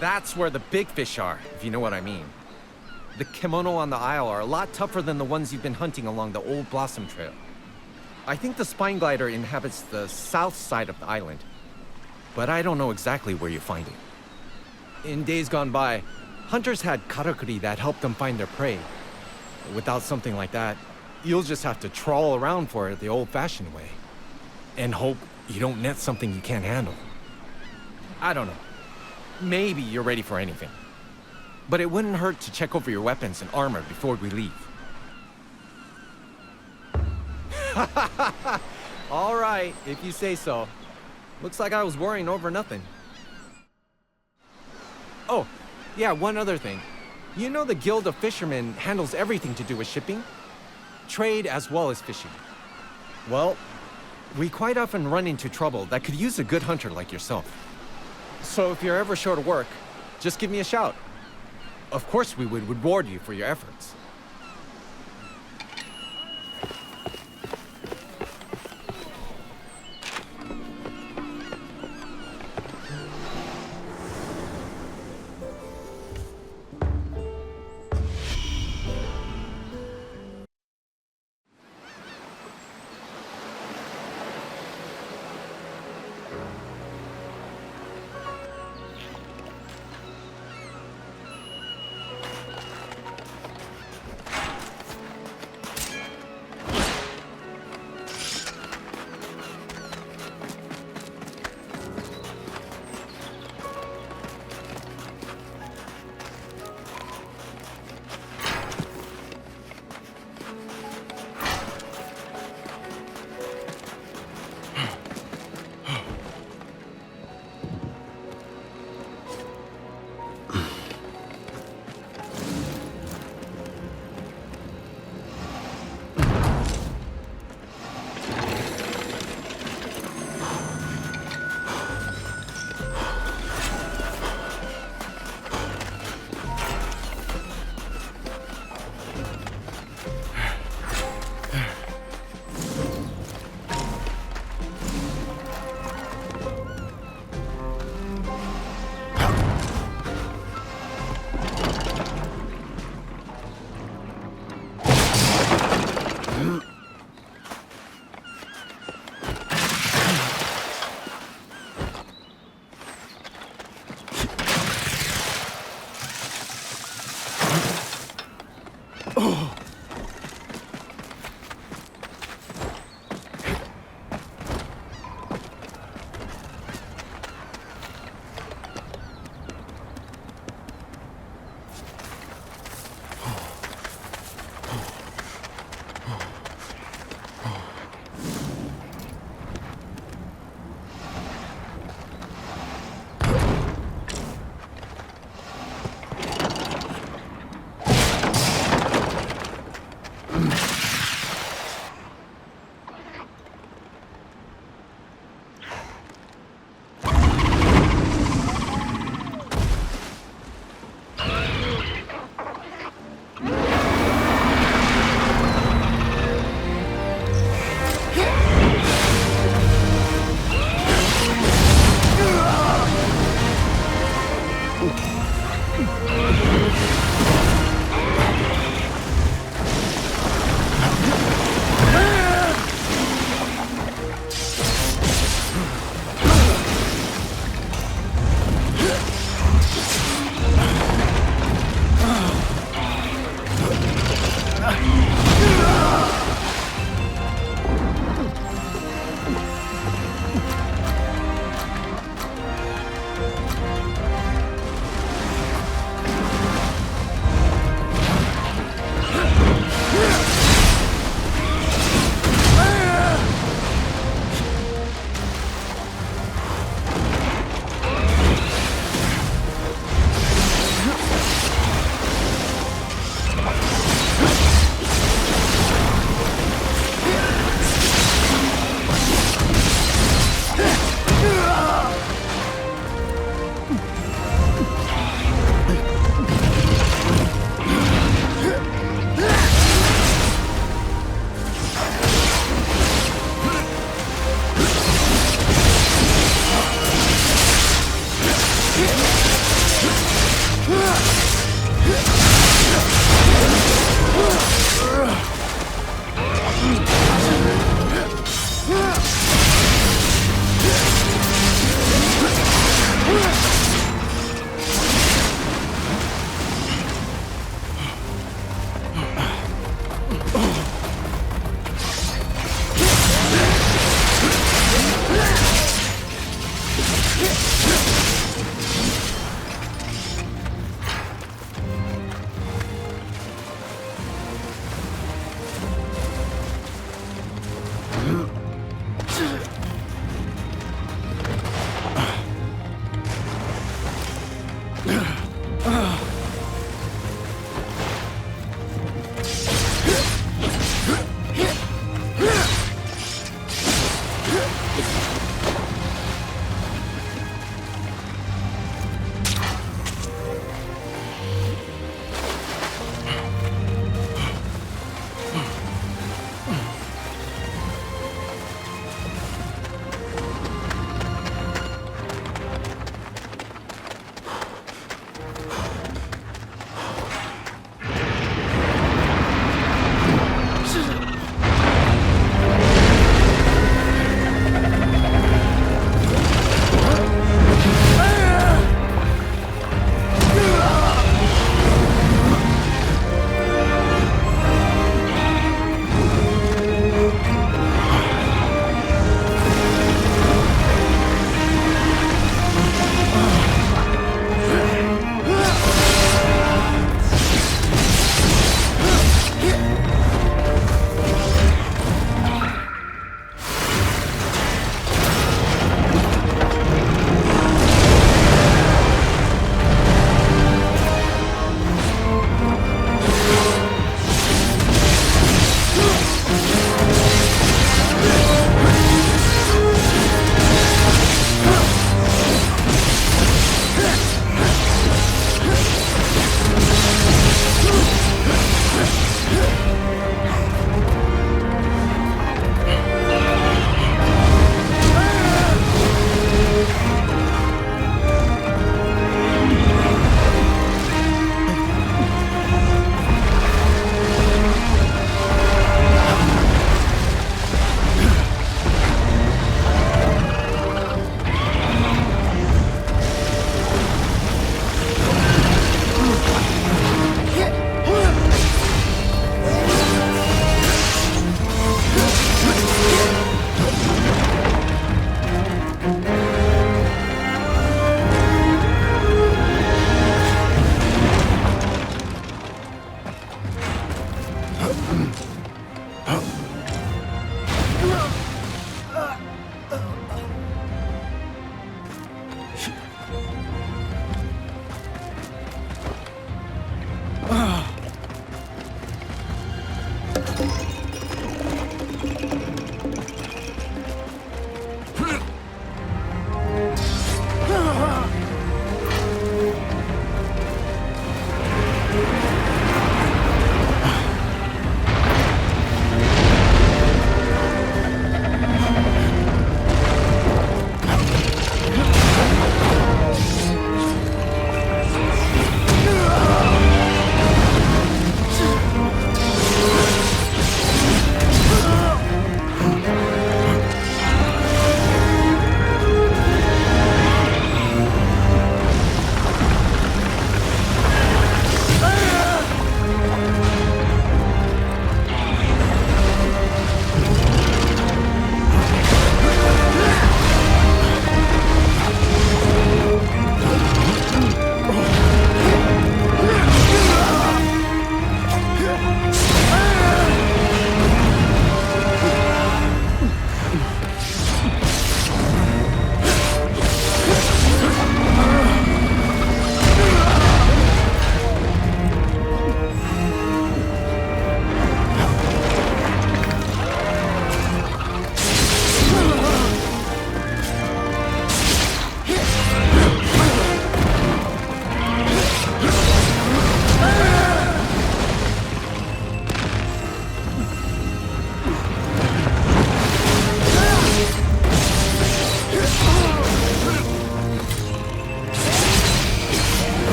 That's where the big fish are, if you know what I mean. The kimono on the Isle are a lot tougher than the ones you've been hunting along the Old Blossom Trail. I think the spine glider inhabits the south side of the island, but I don't know exactly where you find it. In days gone by, hunters had karakuri that helped them find their prey. Without something like that, you'll just have to trawl around for it the old-fashioned way. And hope you don't net something you can't handle. I don't know. Maybe you're ready for anything. But it wouldn't hurt to check over your weapons and armor before we leave. All right, if you say so. Looks like I was worrying over nothing. Oh, yeah, one other thing. You know the Guild of Fishermen handles everything to do with shipping? Trade as well as fishing. Well, we quite often run into trouble that could use a good hunter like yourself. So if you're ever short of work, just give me a shout. Of course we would reward you for your efforts.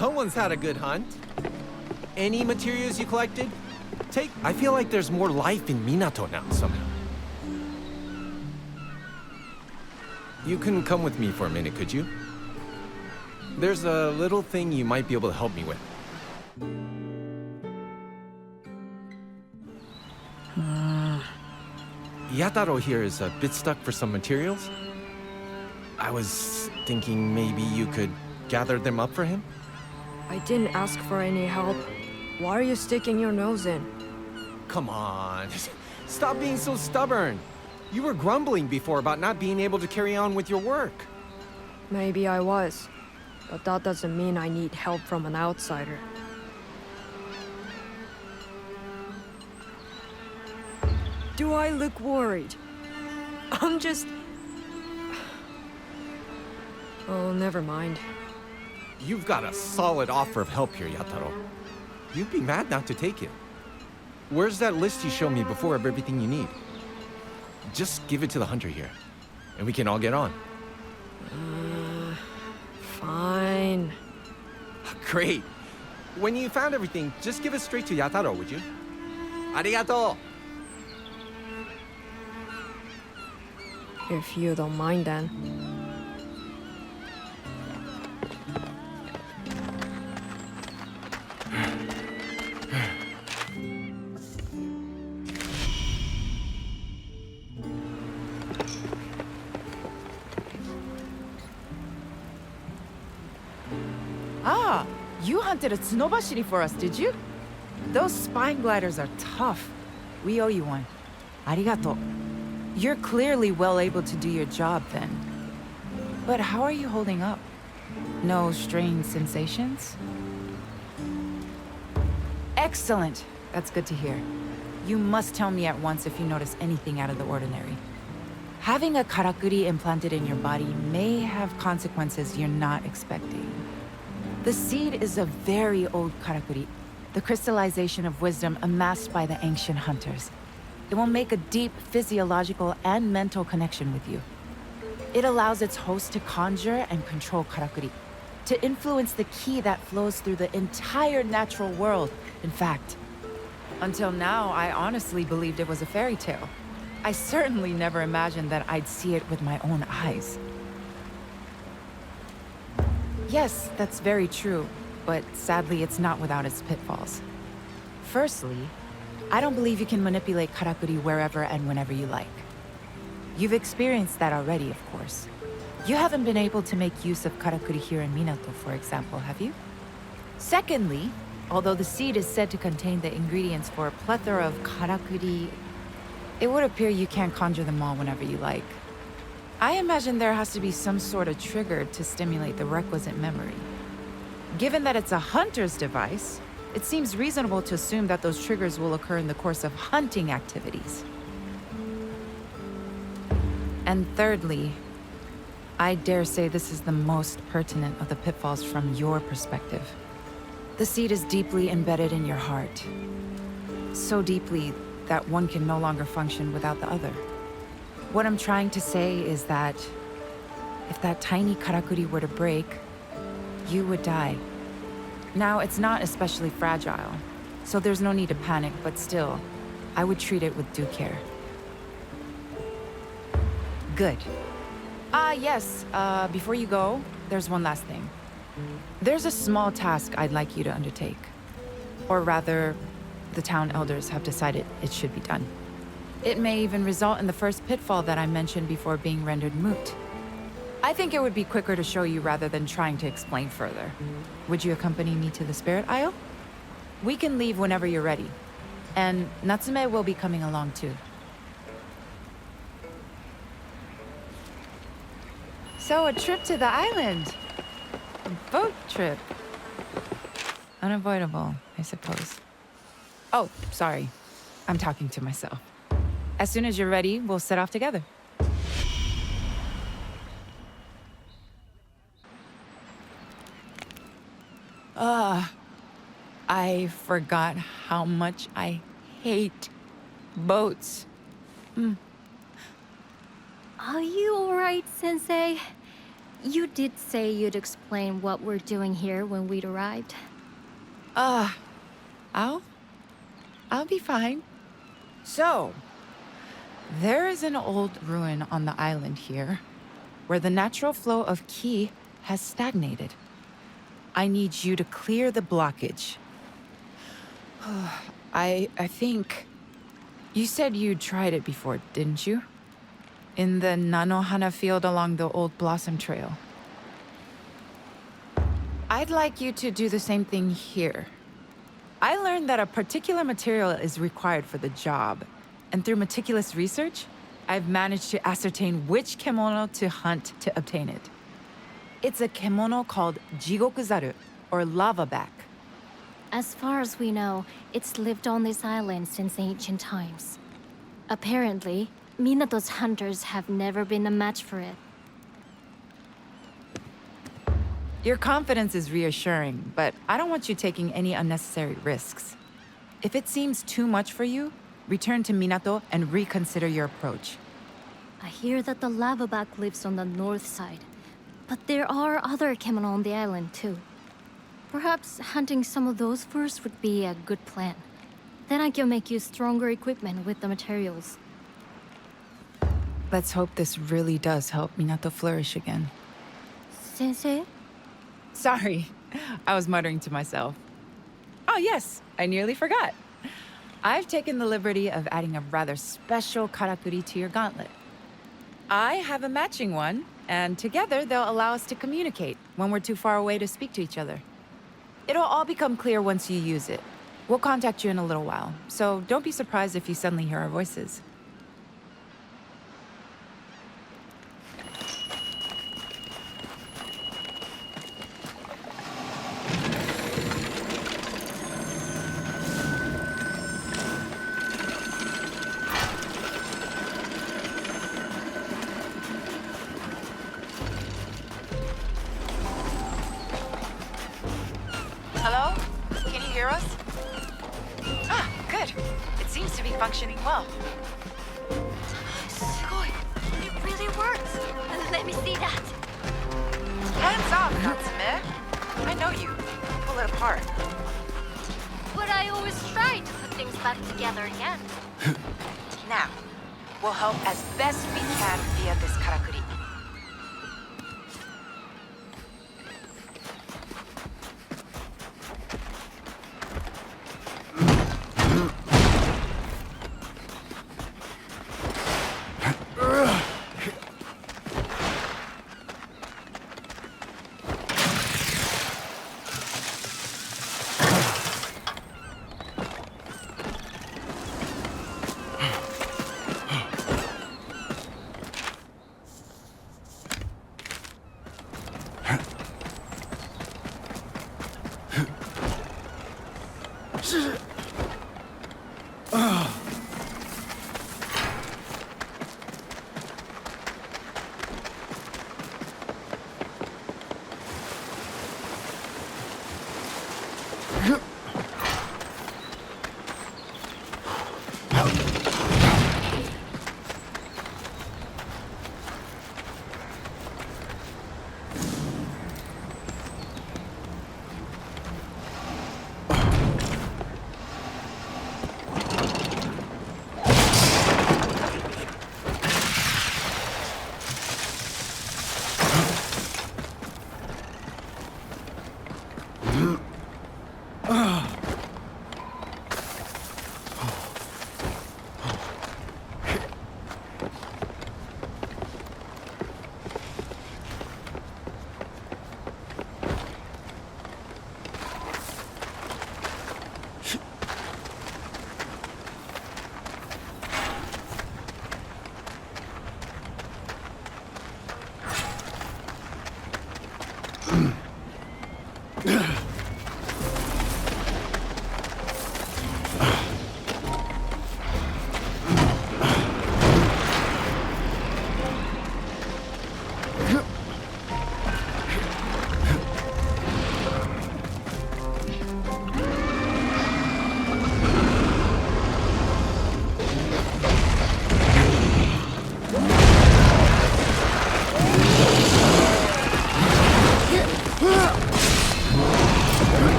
Someone's had a good hunt. Any materials you collected? Take. I feel like there's more life in Minato now, somehow. You can come with me for a minute, could you? There's a little thing you might be able to help me with. Yataro here is a bit stuck for some materials. I was thinking maybe you could gather them up for him? I didn't ask for any help. Why are you sticking your nose in? Come on. Stop being so stubborn. You were grumbling before about not being able to carry on with your work. Maybe I was. But that doesn't mean I need help from an outsider. Do I look worried? I'm just... Oh, never mind. You've got a solid offer of help here, Yataro. You'd be mad not to take it. Where's that list you showed me before of everything you need? Just give it to the hunter here, and we can all get on. Fine. Great. When you found everything, just give it straight to Yataro, would you? Arigato! If you don't mind then. Ah, you hunted a Tsunobashiri for us, did you? Those spine gliders are tough. We owe you one. Arigato. You're clearly well able to do your job then. But how are you holding up? No strange sensations? Excellent. That's good to hear. You must tell me at once if you notice anything out of the ordinary. Having a karakuri implanted in your body may have consequences you're not expecting. The seed is a very old karakuri, the crystallization of wisdom amassed by the ancient hunters. It will make a deep physiological and mental connection with you. It allows its host to conjure and control karakuri, to influence the ki that flows through the entire natural world. In fact, until now, I honestly believed it was a fairy tale. I certainly never imagined that I'd see it with my own eyes. Yes, that's very true, but sadly it's not without its pitfalls. Firstly, I don't believe you can manipulate karakuri wherever and whenever you like. You've experienced that already, of course. You haven't been able to make use of karakuri here in Minato, for example, have you? Secondly, although the seed is said to contain the ingredients for a plethora of karakuri, it would appear you can't conjure them all whenever you like. I imagine there has to be some sort of trigger to stimulate the requisite memory. Given that it's a hunter's device, it seems reasonable to assume that those triggers will occur in the course of hunting activities. And thirdly, I dare say this is the most pertinent of the pitfalls from your perspective. The seed is deeply embedded in your heart. So deeply that one can no longer function without the other. What I'm trying to say is that if that tiny karakuri were to break, you would die. Now, it's not especially fragile, so there's no need to panic, but still, I would treat it with due care. Good. Yes, before you go, there's one last thing. There's a small task I'd like you to undertake. Or rather, the town elders have decided it should be done. It may even result in the first pitfall that I mentioned before being rendered moot. I think it would be quicker to show you rather than trying to explain further. Would you accompany me to the Spirit Isle? We can leave whenever you're ready. And Natsume will be coming along too. So a trip to the island. A boat trip. Unavoidable, I suppose. Oh, sorry. I'm talking to myself. As soon as you're ready, we'll set off together. I forgot how much I hate boats. Are you alright, Sensei? You did say you'd explain what we're doing here when we'd arrived. I'll be fine. So, there is an old ruin on the island here, where the natural flow of ki has stagnated. I need you to clear the blockage. I think... You said you tried it before, didn't you? In the Nanohana field along the old Blossom Trail. I'd like you to do the same thing here. I learned that a particular material is required for the job, and through meticulous research, I've managed to ascertain which kemono to hunt to obtain it. It's a kemono called Jigokuzaru, or lava back. As far as we know, it's lived on this island since ancient times. Apparently, Minato's hunters have never been a match for it. Your confidence is reassuring, but I don't want you taking any unnecessary risks. If it seems too much for you, return to Minato and reconsider your approach. I hear that the lavaback lives on the north side, but there are other kemono on the island too. Perhaps hunting some of those first would be a good plan. Then I can make you stronger equipment with the materials. Let's hope this really does help Minato flourish again. Sensei? Sorry, I was muttering to myself. Oh yes, I nearly forgot. I've taken the liberty of adding a rather special karakuri to your gauntlet. I have a matching one, and together they'll allow us to communicate when we're too far away to speak to each other. It'll all become clear once you use it. We'll contact you in a little while, so don't be surprised if you suddenly hear our voices. Hello? Can you hear us? Ah, good. It seems to be functioning well. It really works! Let me see that! Hands off, Natsume. I know you. Pull it apart. But I always try to put things back together again. Now, we'll help as best we can via this karakuri.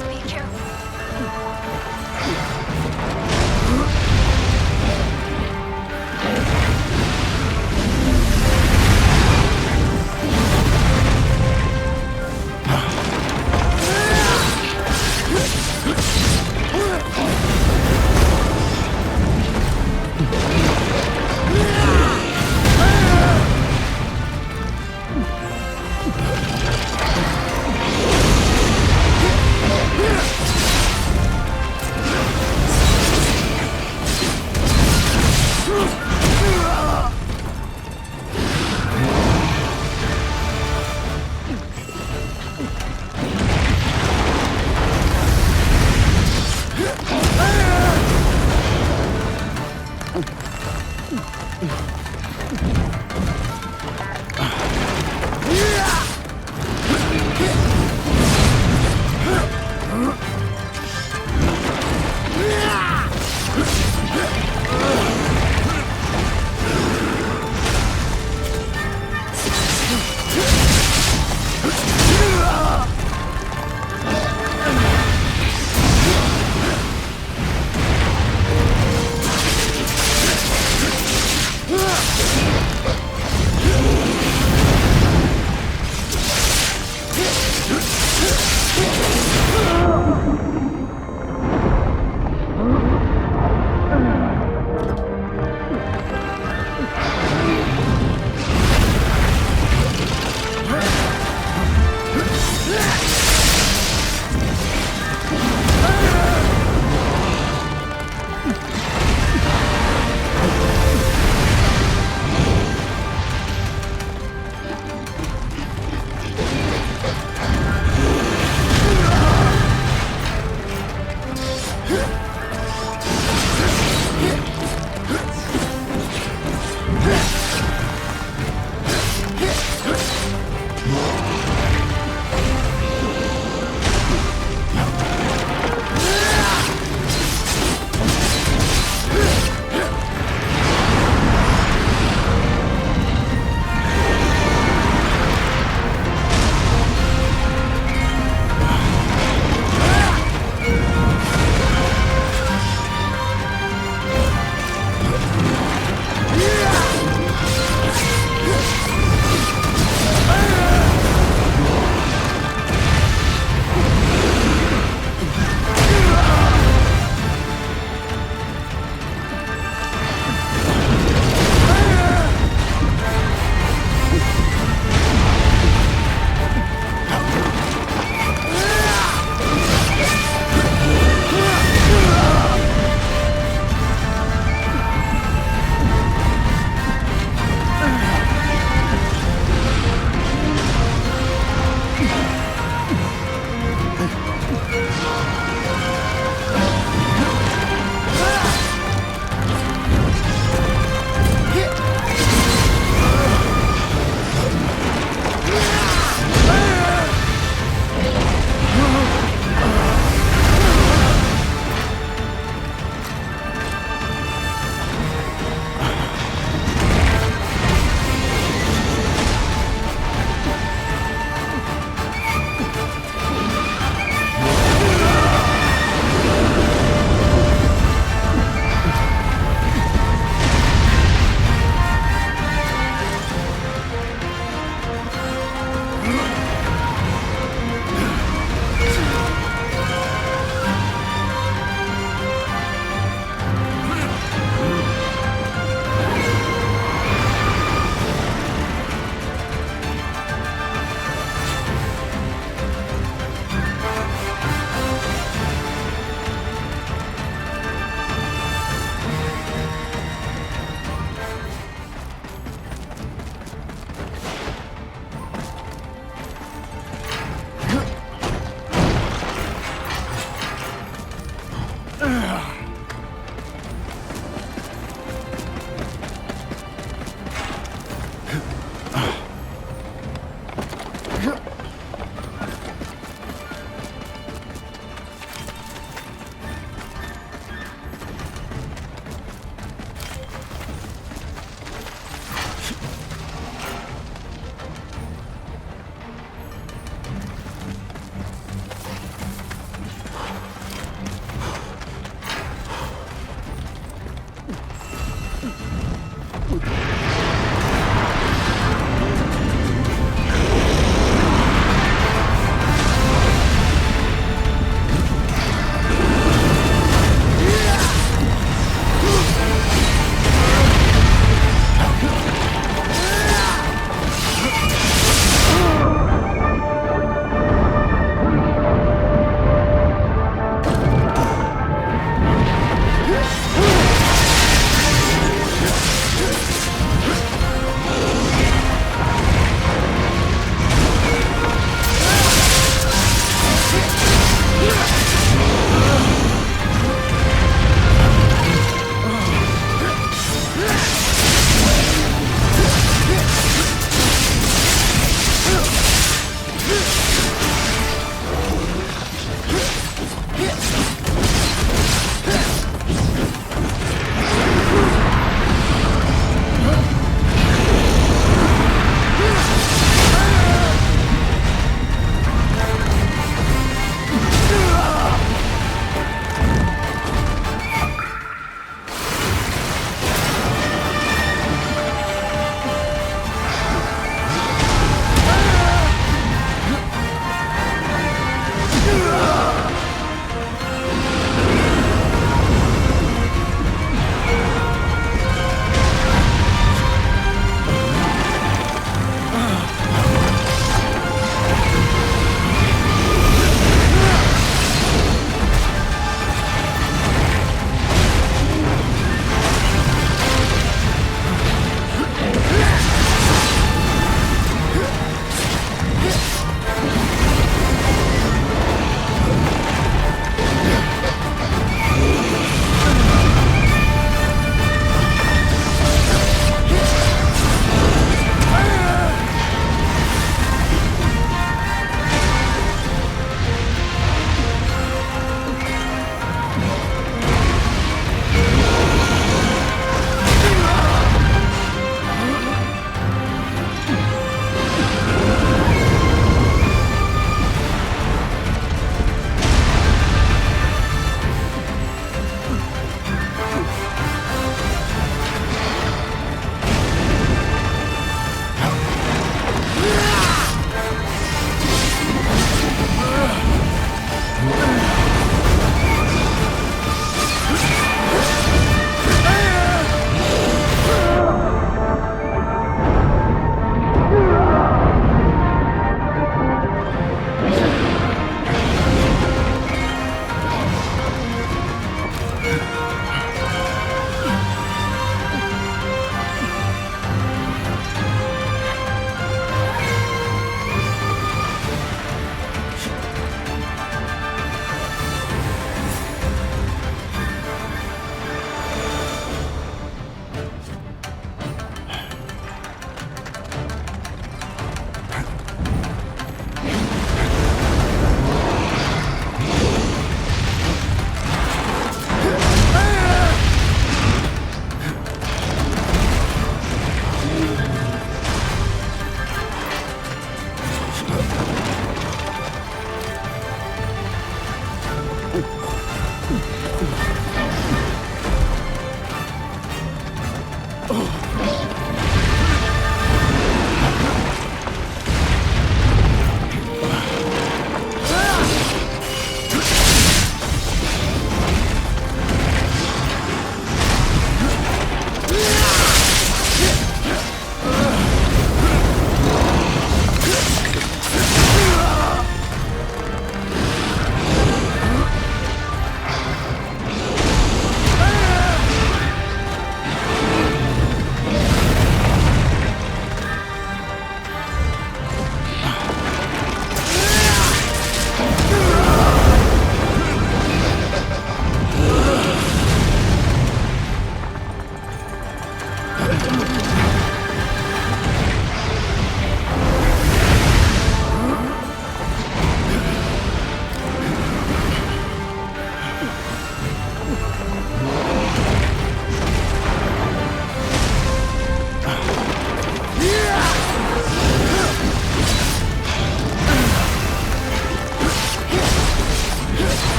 Just be careful.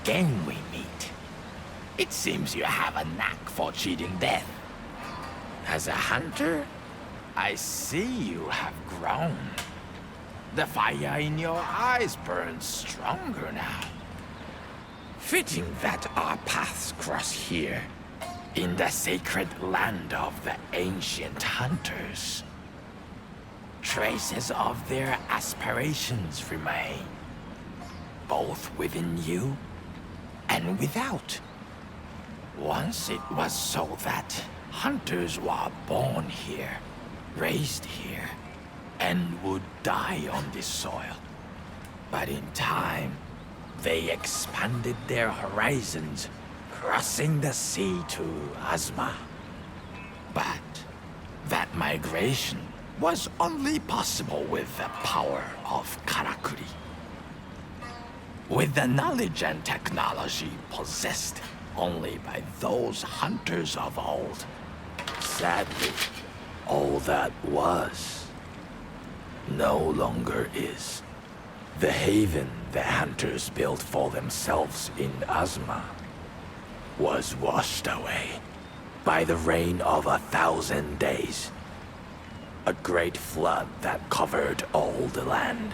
again we meet. It seems you have a knack for cheating death. As a hunter, I see you have grown. The fire in your eyes burns stronger now. Fitting that our paths cross here, in the sacred land of the ancient hunters. Traces of their aspirations remain, both within you and without. Once it was so that hunters were born here, raised here, and would die on this soil. But in time, they expanded their horizons, crossing the sea to Azuma. But that migration was only possible with the power of Karakuri. With the knowledge and technology possessed only by those hunters of old, sadly, all that was no longer is. The haven the hunters built for themselves in Azuma was washed away by the rain of 1,000 days. A great flood that covered all the land.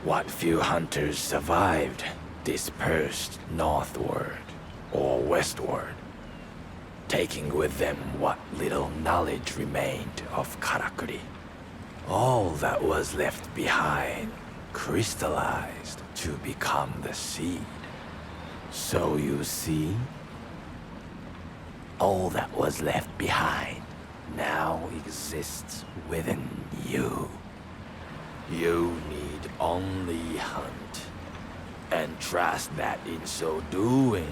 What few hunters survived dispersed northward or westward, taking with them what little knowledge remained of Karakuri. All that was left behind crystallized to become the seed. So you see, all that was left behind now exists within you. You need only hunt, and trust that in so doing,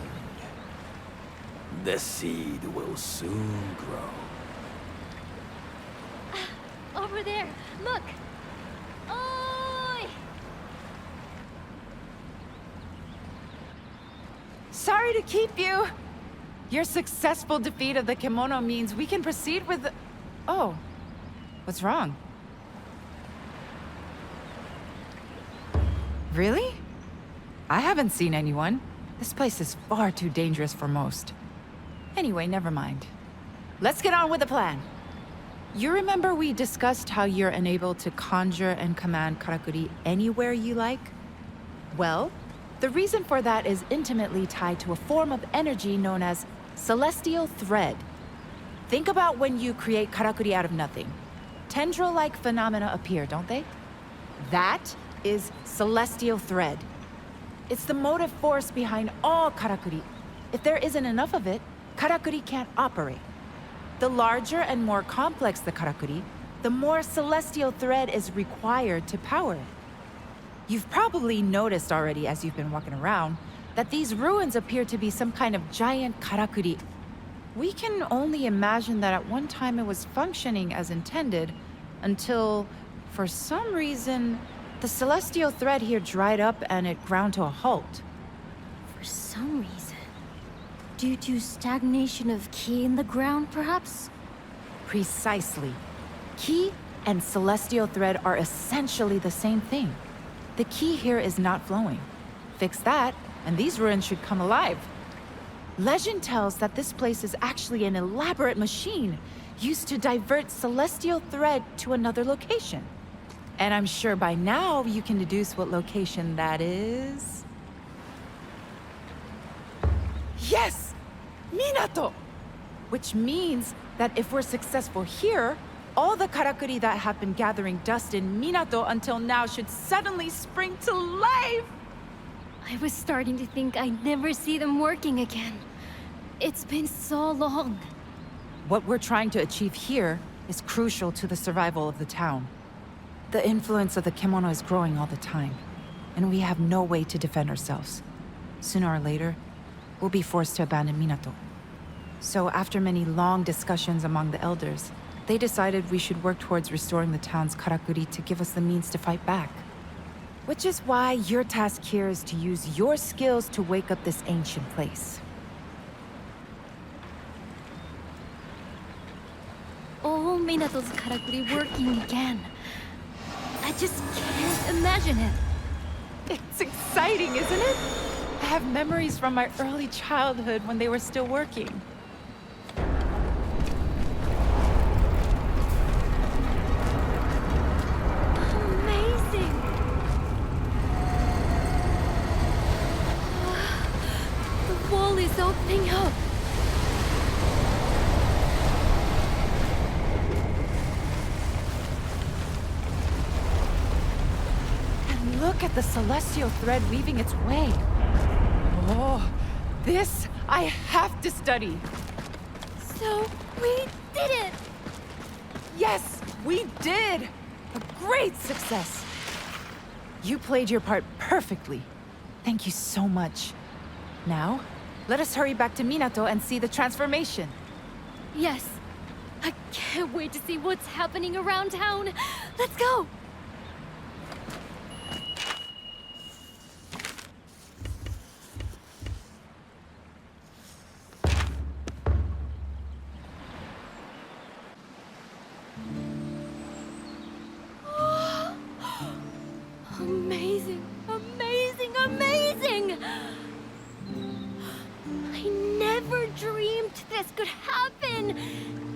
the seed will soon grow. Over there, look! Oi! Sorry to keep you. Your successful defeat of the kimono means we can proceed with the... Oh, what's wrong? Really? I haven't seen anyone. This place is far too dangerous for most. Anyway, never mind. Let's get on with the plan. You remember we discussed how you're enabled to conjure and command Karakuri anywhere you like? Well, the reason for that is intimately tied to a form of energy known as celestial thread. Think about when you create Karakuri out of nothing. Tendril-like phenomena appear, don't they? That is celestial thread. It's the motive force behind all Karakuri. If there isn't enough of it, Karakuri can't operate. The larger and more complex the Karakuri, the more celestial thread is required to power it. You've probably noticed already as you've been walking around that these ruins appear to be some kind of giant Karakuri. We can only imagine that at one time it was functioning as intended until, for some reason, the celestial thread here dried up and it ground to a halt. For some reason. Due to stagnation of ki in the ground, perhaps? Precisely. Ki and celestial thread are essentially the same thing. The ki here is not flowing. Fix that, and these ruins should come alive. Legend tells that this place is actually an elaborate machine used to divert celestial thread to another location. And I'm sure by now you can deduce what location that is. Yes! Minato! Which means that if we're successful here, all the Karakuri that have been gathering dust in Minato until now should suddenly spring to life! I was starting to think I'd never see them working again. It's been so long. What we're trying to achieve here is crucial to the survival of the town. The influence of the kimono is growing all the time, and we have no way to defend ourselves. Sooner or later, we'll be forced to abandon Minato. So after many long discussions among the elders, they decided we should work towards restoring the town's Karakuri to give us the means to fight back. Which is why your task here is to use your skills to wake up this ancient place. All Minato's Karakuri working again. I just can't imagine it. It's exciting, isn't it? I have memories from my early childhood when they were still working. Amazing! The wall is opening up. And look at the celestial thread weaving its way. Oh, this I have to study. So, we did it! Yes, we did! A great success! You played your part perfectly. Thank you so much. Now, let us hurry back to Minato and see the transformation. Yes. I can't wait to see what's happening around town. Let's go! Amazing, amazing, amazing! I never dreamed this could happen!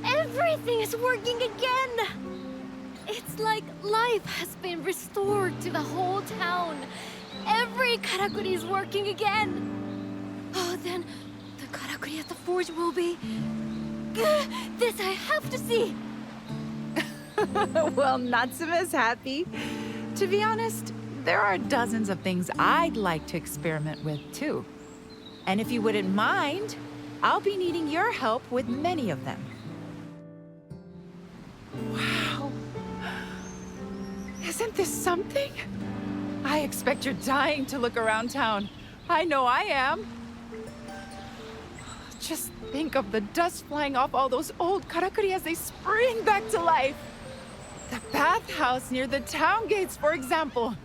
Everything is working again! It's like life has been restored to the whole town. Every karakuri is working again! Oh, then the karakuri at the forge will be... This I have to see! Well, Natsume's happy. To be honest, there are dozens of things I'd like to experiment with, too. And if you wouldn't mind, I'll be needing your help with many of them. Wow. Isn't this something? I expect you're dying to look around town. I know I am. Just think of the dust flying off all those old karakuri as they spring back to life. The bathhouse near the town gates, for example.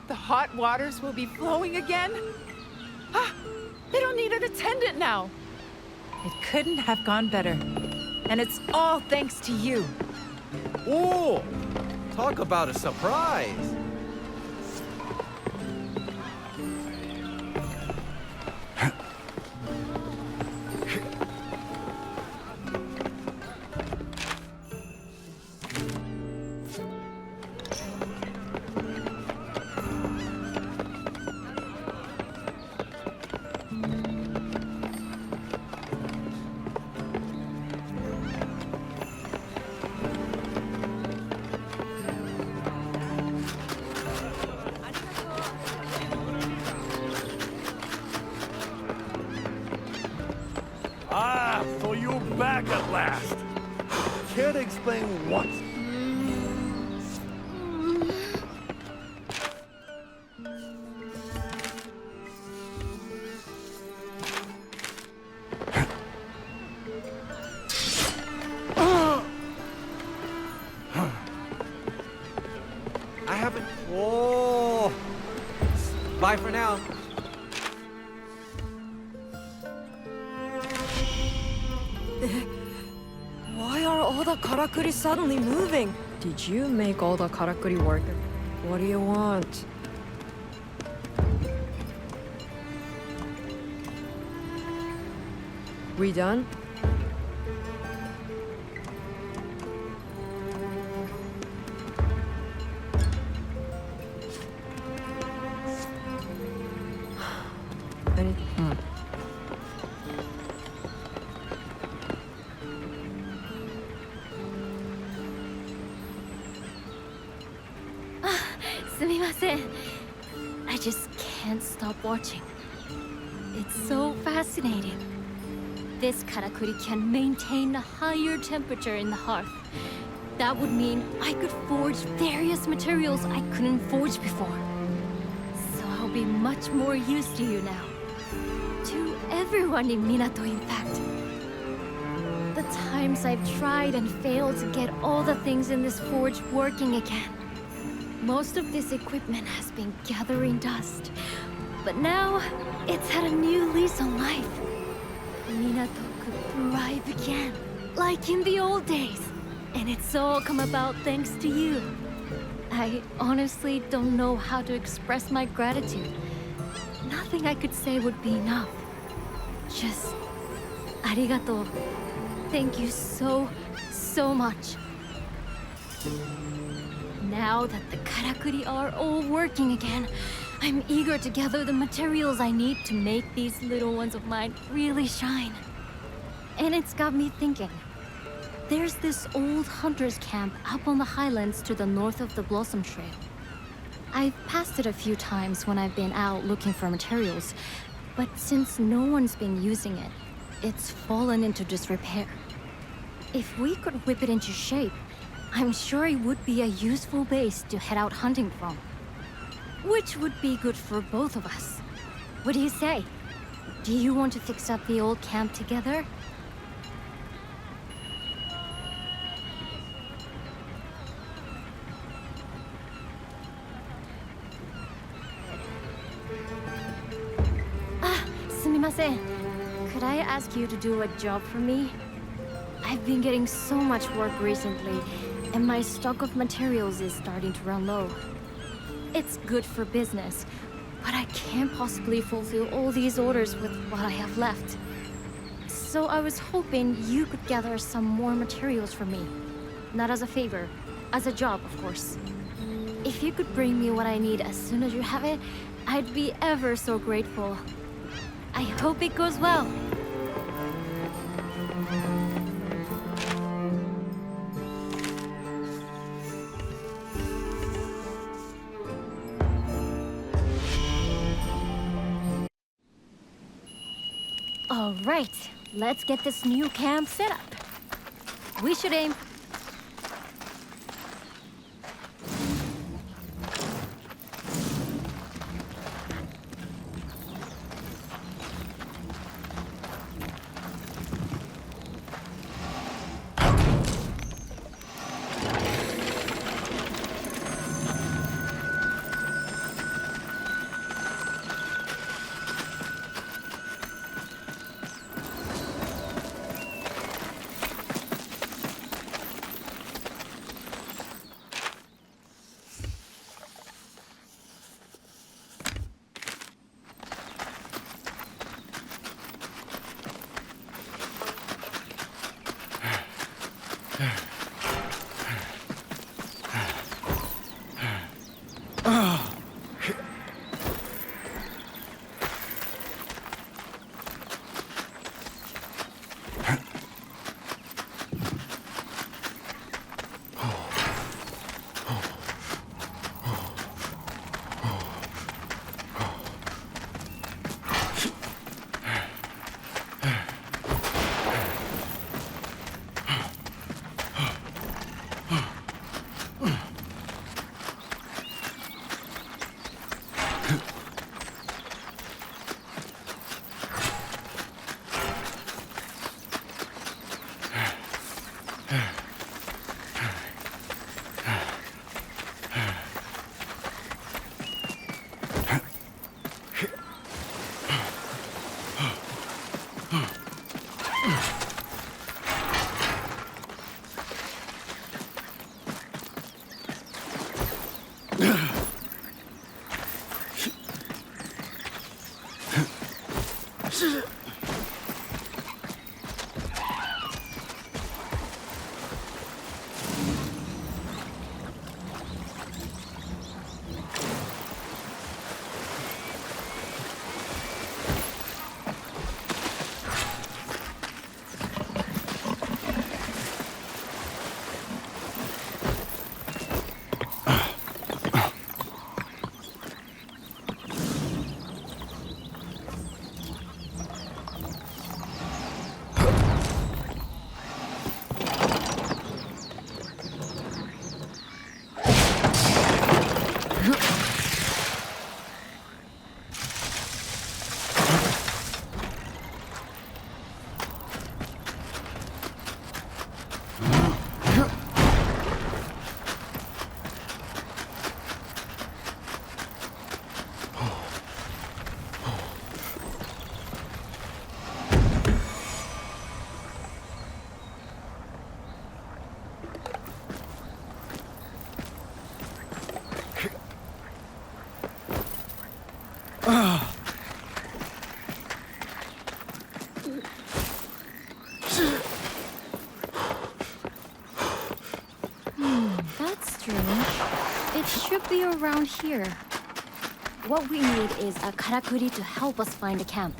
The hot waters will be flowing again. Ah, they don't need an attendant now. It couldn't have gone better. And it's all thanks to you. Oh, talk about a surprise. Ah, so you're back at last. Care to explain what? I haven't... Oh. Bye for now. Why are all the karakuri suddenly moving? Did you make all the karakuri work? What do you want? We done? Anything? すみません. I just can't stop watching. It's so fascinating. This karakuri can maintain a higher temperature in the hearth. That would mean I could forge various materials I couldn't forge before. So I'll be much more used to you now. To everyone in Minato, in fact. The times I've tried and failed to get all the things in this forge working again. Most of this equipment has been gathering dust. But now, it's had a new lease on life. Minato could thrive again, like in the old days. And it's all come about thanks to you. I honestly don't know how to express my gratitude. Not nothing I could say would be enough. Just... arigato. Thank you so, so much. Now that the karakuri are all working again, I'm eager to gather the materials I need to make these little ones of mine really shine. And it's got me thinking. There's this old hunter's camp up on the highlands to the north of the Blossom Trail. I've passed it a few times when I've been out looking for materials, but since no one's been using it, it's fallen into disrepair. If we could whip it into shape, I'm sure it would be a useful base to head out hunting from. Which would be good for both of us. What do you say? Do you want to fix up the old camp together? Sumimasen. Could I ask you to do a job for me? I've been getting so much work recently, and my stock of materials is starting to run low. It's good for business, but I can't possibly fulfill all these orders with what I have left. So I was hoping you could gather some more materials for me. Not as a favor, as a job, of course. If you could bring me what I need as soon as you have it, I'd be ever so grateful. I hope it goes well. All right, let's get this new camp set up. We should aim... should be around here. What we need is a karakuri to help us find a camp.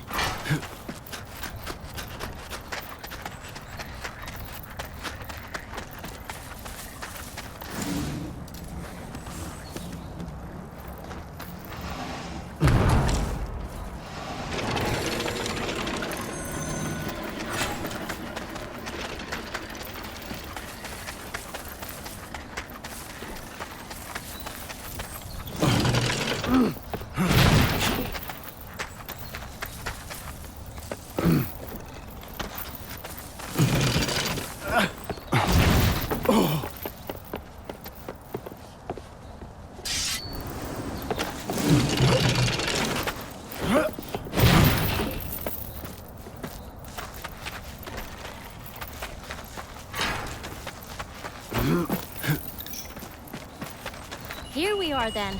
Here we are then.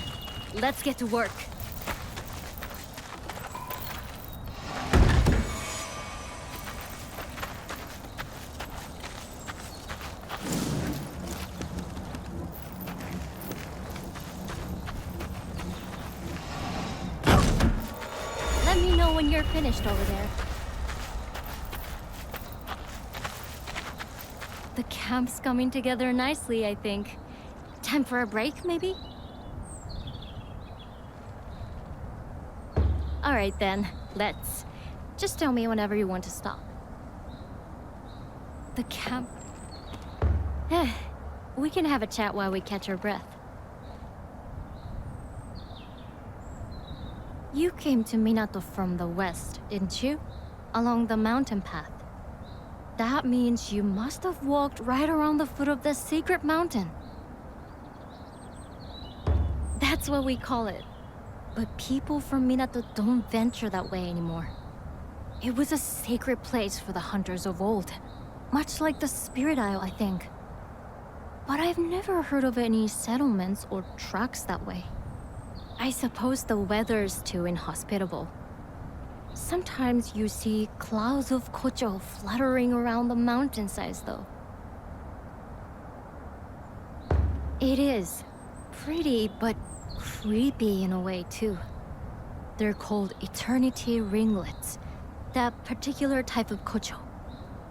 Let's get to work. Let me know when you're finished over there. The camp's coming together nicely, I think. Time for a break, maybe? Alright then, let's. Just tell me whenever you want to stop. The camp... we can have a chat while we catch our breath. You came to Minato from the west, didn't you? Along the mountain path. That means you must have walked right around the foot of the secret mountain. That's what we call it. But people from Minato don't venture that way anymore. It was a sacred place for the hunters of old. Much like the Spirit Isle, I think. But I've never heard of any settlements or tracks that way. I suppose the weather's too inhospitable. Sometimes you see clouds of kocho fluttering around the mountainsides, though. It is pretty, but creepy in a way, too. They're called eternity ringlets, that particular type of kocho.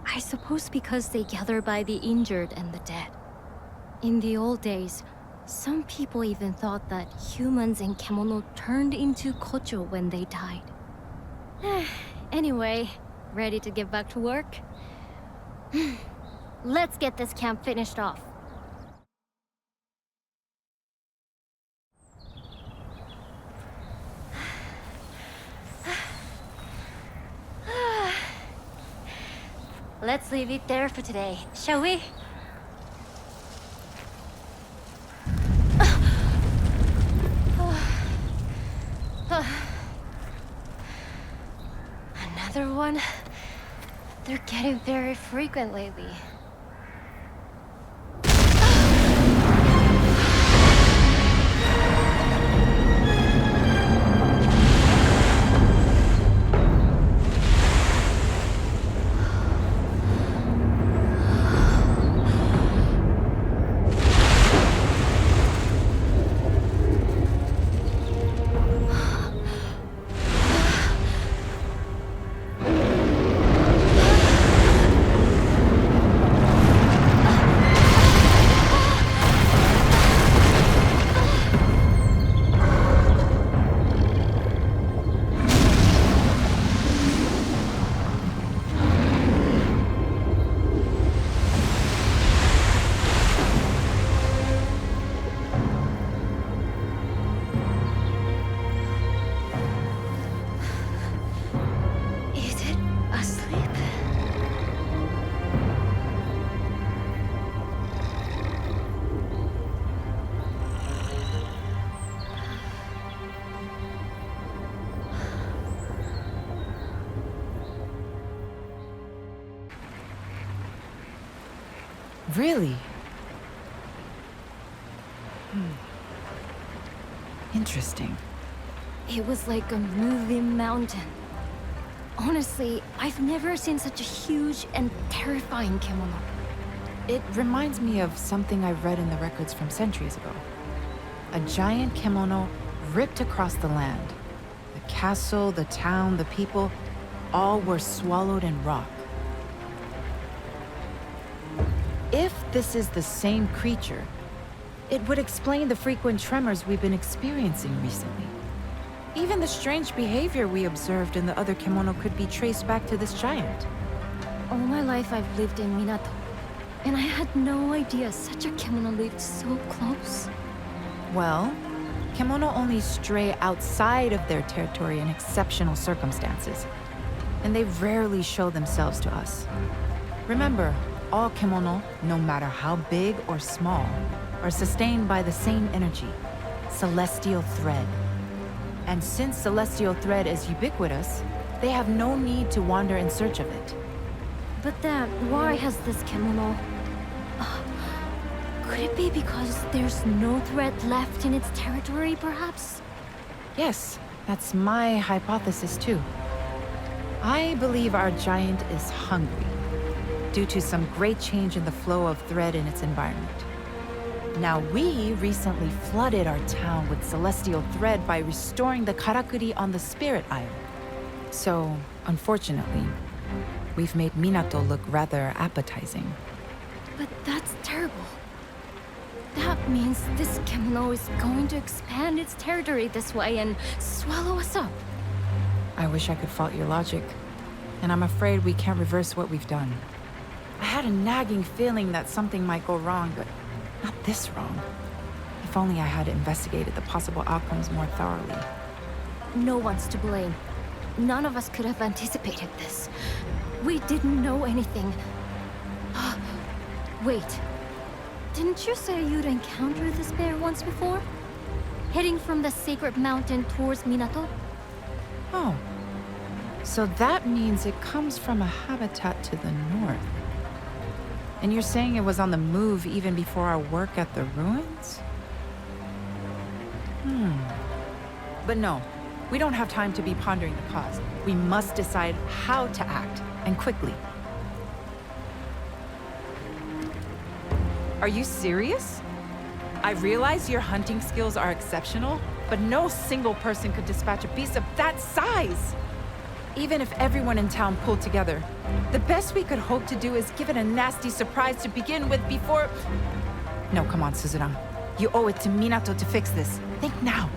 I suppose because they gather by the injured and the dead. In the old days, some people even thought that humans in kemono turned into kocho when they died. Anyway, ready to get back to work? Let's get this camp finished off. Let's leave it there for today, shall we? Another one? They're getting very frequent lately. Really? Interesting. It was like a moving mountain. Honestly, I've never seen such a huge and terrifying kemono. It reminds me of something I read in the records from centuries ago. A giant kimono ripped across the land. The castle, the town, the people, all were swallowed in rock. If this is the same creature, it would explain the frequent tremors we've been experiencing recently. Even the strange behavior we observed in the other kimono could be traced back to this giant. All my life I've lived in Minato, and I had no idea such a kimono lived so close. Well, kimono only stray outside of their territory in exceptional circumstances, and they rarely show themselves to us. Remember, all kimono, no matter how big or small, are sustained by the same energy, celestial thread. And since celestial thread is ubiquitous, they have no need to wander in search of it. But then, why has this kimono... could it be because there's no thread left in its territory, perhaps? Yes, that's my hypothesis too. I believe our giant is hungry, due to some great change in the flow of thread in its environment. Now, we recently flooded our town with celestial thread by restoring the karakuri on the Spirit Isle. So, unfortunately, we've made Minato look rather appetizing. But that's terrible. That means this kimono is going to expand its territory this way and swallow us up. I wish I could fault your logic, and I'm afraid we can't reverse what we've done. I had a nagging feeling that something might go wrong, but not this wrong. If only I had investigated the possible outcomes more thoroughly. No one's to blame. None of us could have anticipated this. We didn't know anything. Wait. Didn't you say you'd encountered this bear once before? Heading from the sacred mountain towards Minato? Oh. So that means it comes from a habitat to the north. And you're saying it was on the move even before our work at the ruins? But no, we don't have time to be pondering the cause. We must decide how to act, and quickly. Are you serious? I realize your hunting skills are exceptional, but no single person could dispatch a beast of that size! Even if everyone in town pulled together, the best we could hope to do is give it a nasty surprise to begin with before... No, come on, Suzuran. You owe it to Minato to fix this. Think now.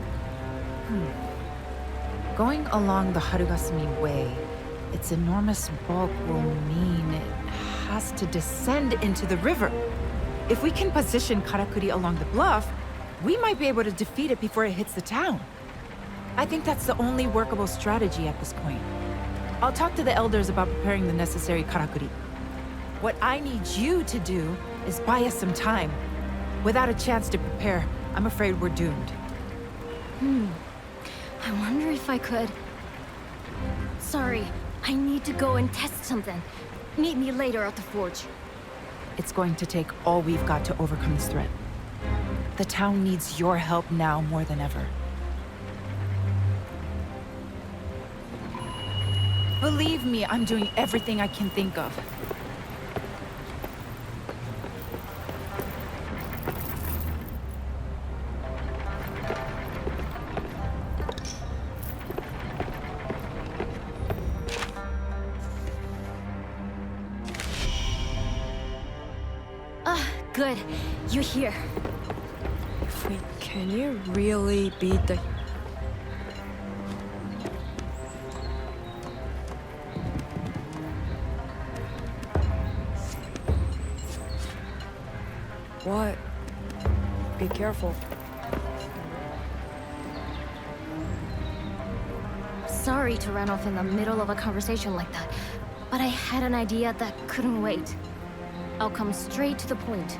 Going along the Harugasumi Way, its enormous bulk will mean it has to descend into the river. If we can position Karakuri along the bluff, we might be able to defeat it before it hits the town. I think that's the only workable strategy at this point. I'll talk to the elders about preparing the necessary karakuri. What I need you to do is buy us some time. Without a chance to prepare, I'm afraid we're doomed. I wonder if I could... Sorry, I need to go and test something. Meet me later at the forge. It's going to take all we've got to overcome this threat. The town needs your help now more than ever. Believe me, I'm doing everything I can think of. Good. You're here. Wait, can you really beat the... What? Be careful. Sorry to run off in the middle of a conversation like that, but I had an idea that couldn't wait. I'll come straight to the point.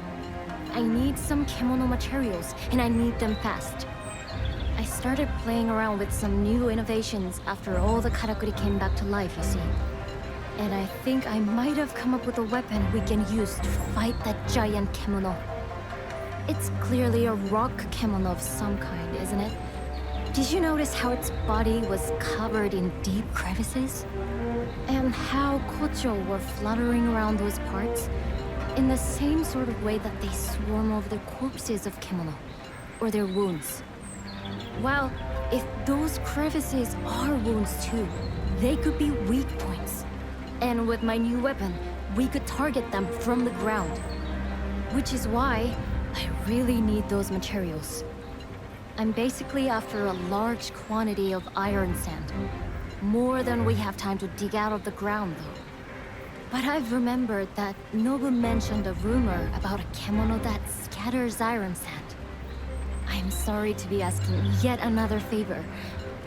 I need some kimono materials, and I need them fast. I started playing around with some new innovations after all the karakuri came back to life, you see. And I think I might have come up with a weapon we can use to fight that giant kimono. It's clearly a rock kimono of some kind, isn't it? Did you notice how its body was covered in deep crevices? And how kocho were fluttering around those parts? In the same sort of way that they swarm over the corpses of kimono. or their wounds. Well, if those crevices are wounds too, they could be weak points. And with my new weapon, we could target them from the ground. Which is why I really need those materials. I'm basically after a large quantity of iron sand. More than we have time to dig out of the ground, though. But I've remembered that Nobu mentioned a rumor about a kemono that scatters iron sand. I'm sorry to be asking yet another favor,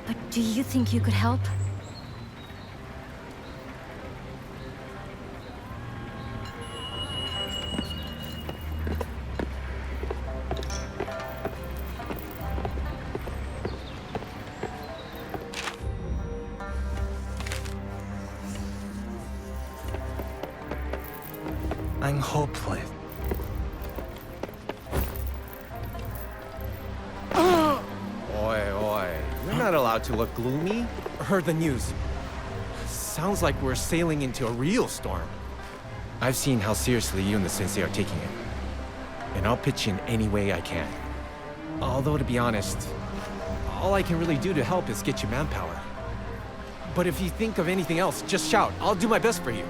but do you think you could help? I'm hopeless. Oi, you're not allowed to look gloomy. Heard the news. Sounds like we're sailing into a real storm. I've seen how seriously you and the sensei are taking it. And I'll pitch in any way I can. Although, to be honest, all I can really do to help is get you manpower. But if you think of anything else, just shout. I'll do my best for you.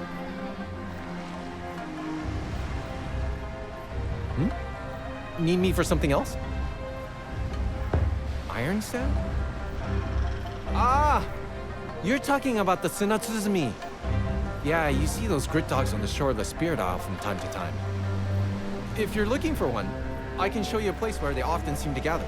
Need me for something else? Iron sand? Ah! You're talking about the Tsunatsuzumi. Yeah, you see those grit dogs on the shore of the Spirit Isle from time to time. If you're looking for one, I can show you a place where they often seem to gather.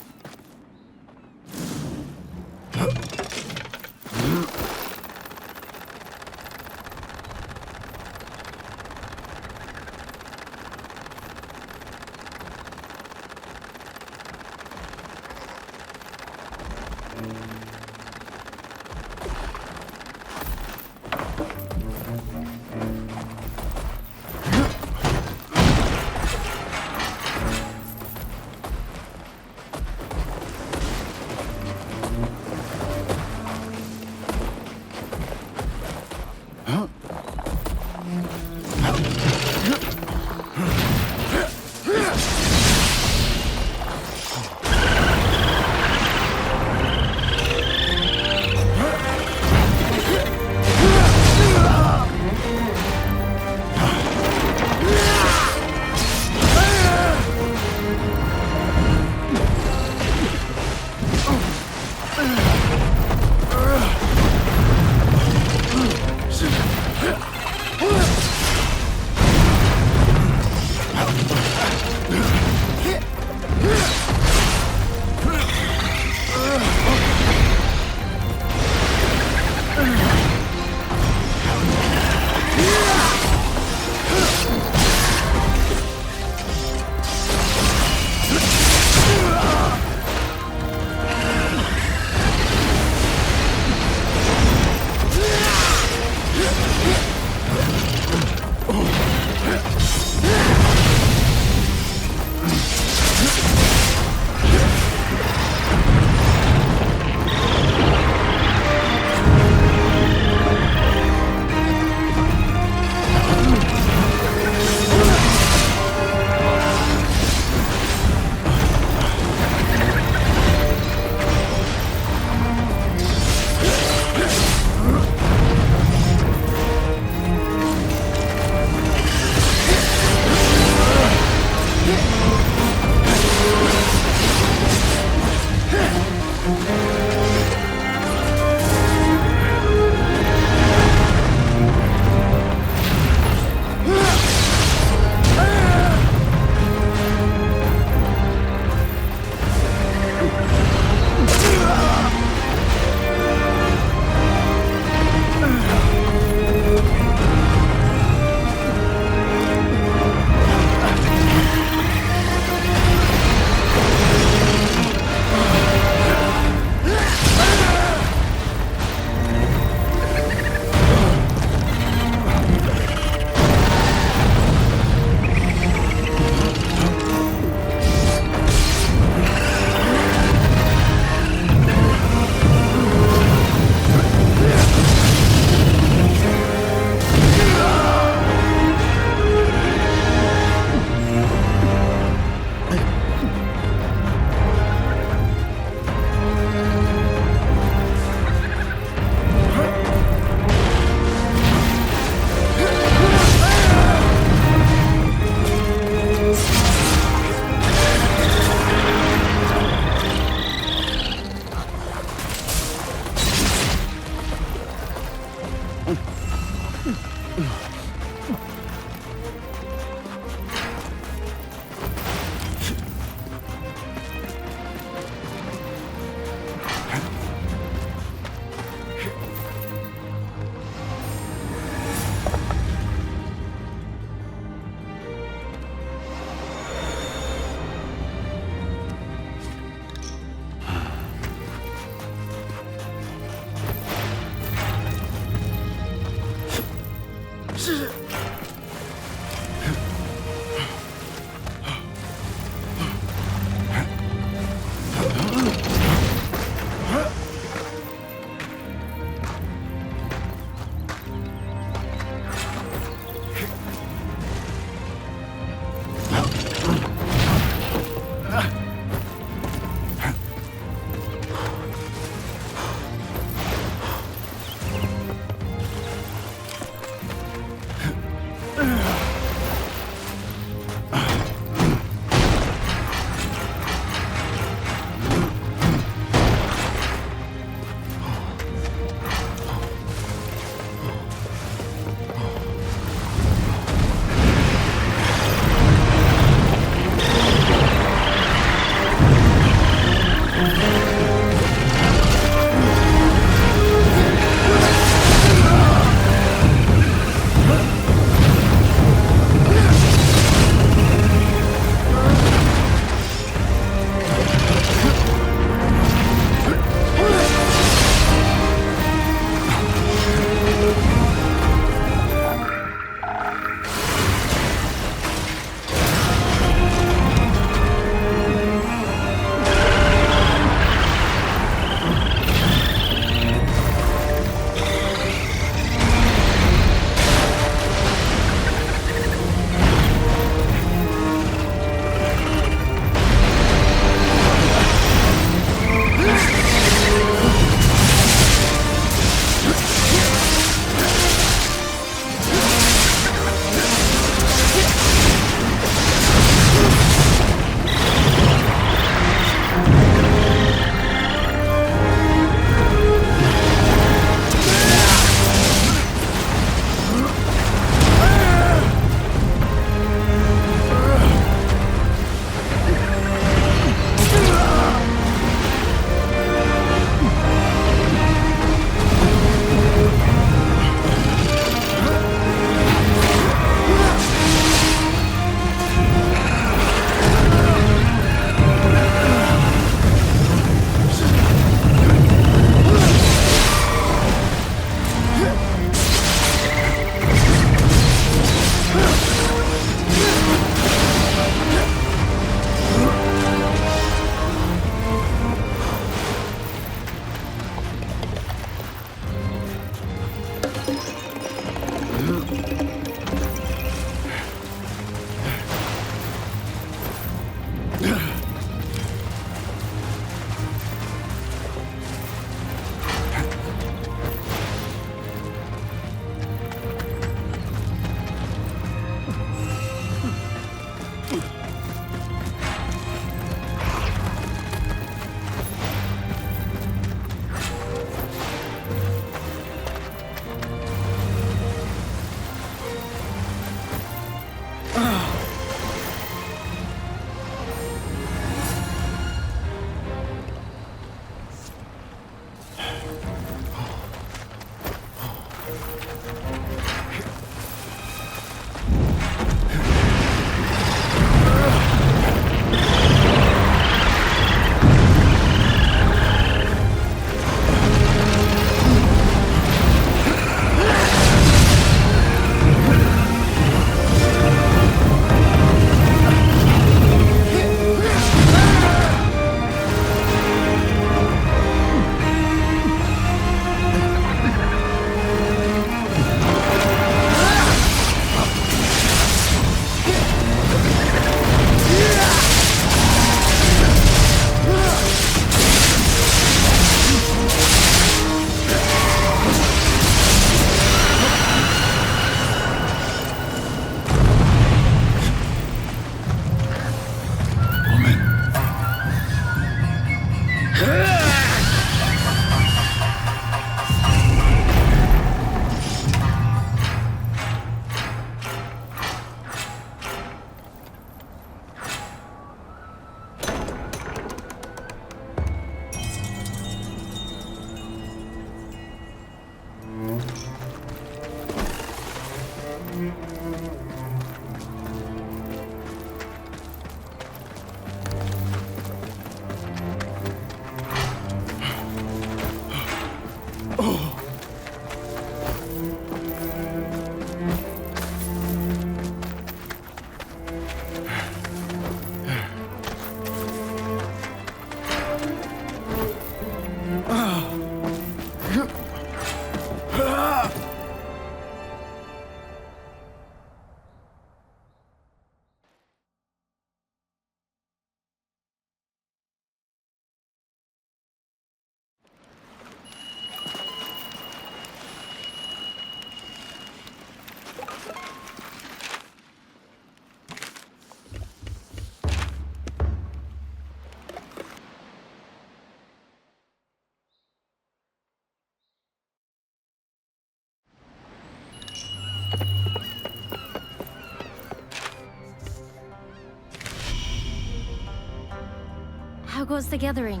How goes the gathering?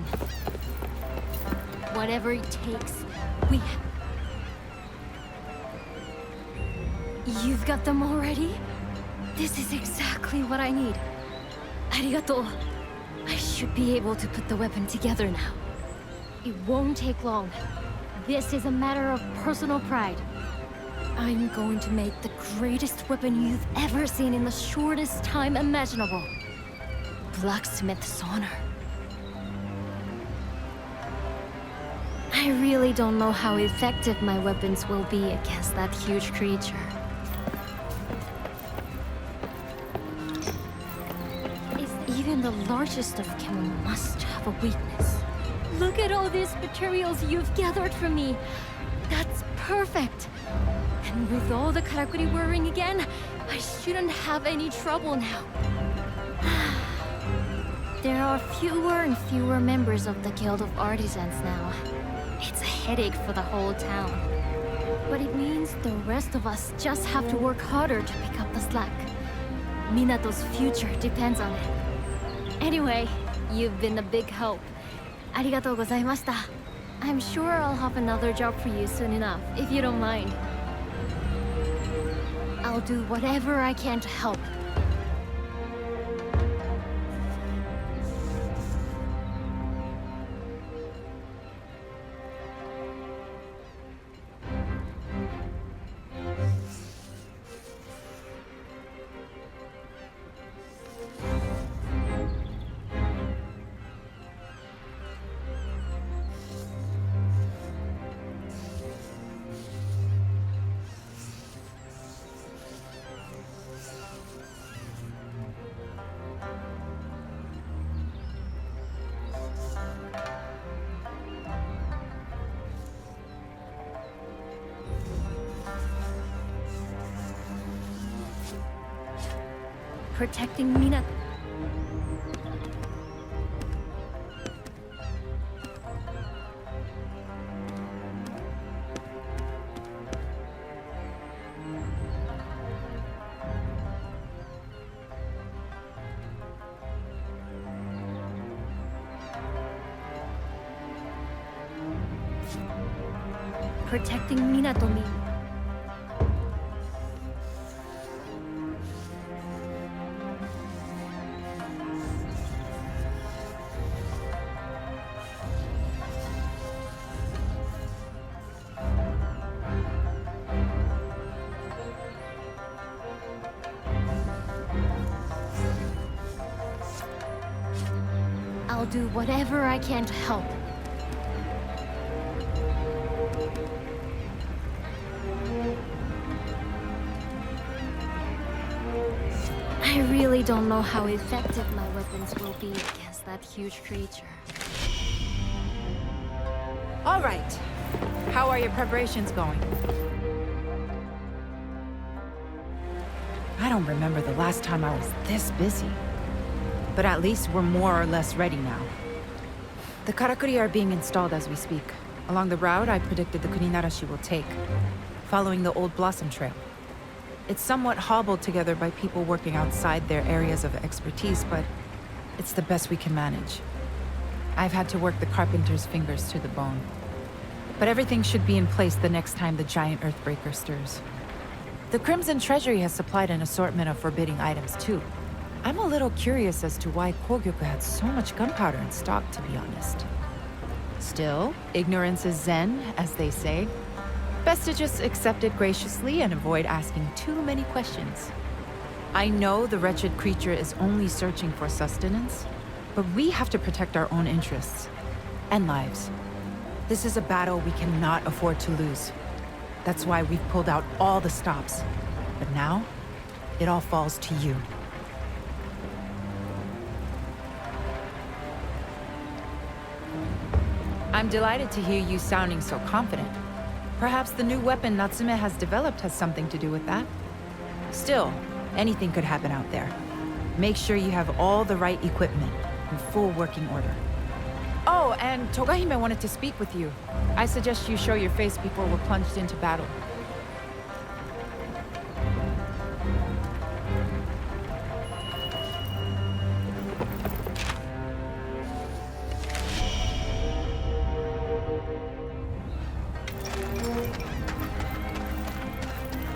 Whatever it takes, we... You've got them already? This is exactly what I need. Arigato. I should be able to put the weapon together now. It won't take long. This is a matter of personal pride. I'm going to make the greatest weapon you've ever seen in the shortest time imaginable. Blacksmith's honor. I really don't know how effective my weapons will be against that huge creature. Even the largest of them must have a weakness. Look at all these materials you've gathered for me. That's perfect. And with all the karakuri whirring again, I shouldn't have any trouble now. There are fewer and fewer members of the Guild of Artisans now. It's a headache for the whole town. But it means the rest of us just have to work harder to pick up the slack. Minato's future depends on it. Anyway, you've been a big help. Arigatou gozaimashita. I'm sure I'll have another job for you soon enough, if you don't mind. I'll do whatever I can to help. Protecting Minato. Protecting Minato means I'll do whatever I can to help. I really don't know how effective my weapons will be against that huge creature. All right. How are your preparations going? I don't remember the last time I was this busy. But at least we're more or less ready now. The karakuri are being installed as we speak. Along the route I predicted the Kuninarashi will take, following the old Blossom Trail. It's somewhat hobbled together by people working outside their areas of expertise, but it's the best we can manage. I've had to work the carpenter's fingers to the bone. But everything should be in place the next time the giant Earthbreaker stirs. The Crimson Treasury has supplied an assortment of forbidding items too. I'm a little curious as to why Kogyoku had so much gunpowder in stock, to be honest. Still, ignorance is zen, as they say. Best to just accept it graciously and avoid asking too many questions. I know the wretched creature is only searching for sustenance, but we have to protect our own interests and lives. This is a battle we cannot afford to lose. That's why we've pulled out all the stops. But now, it all falls to you. I'm delighted to hear you sounding so confident. Perhaps the new weapon Natsume has developed has something to do with that. Still, anything could happen out there. Make sure you have all the right equipment in full working order. Oh, and Togahime wanted to speak with you. I suggest you show your face before we're plunged into battle.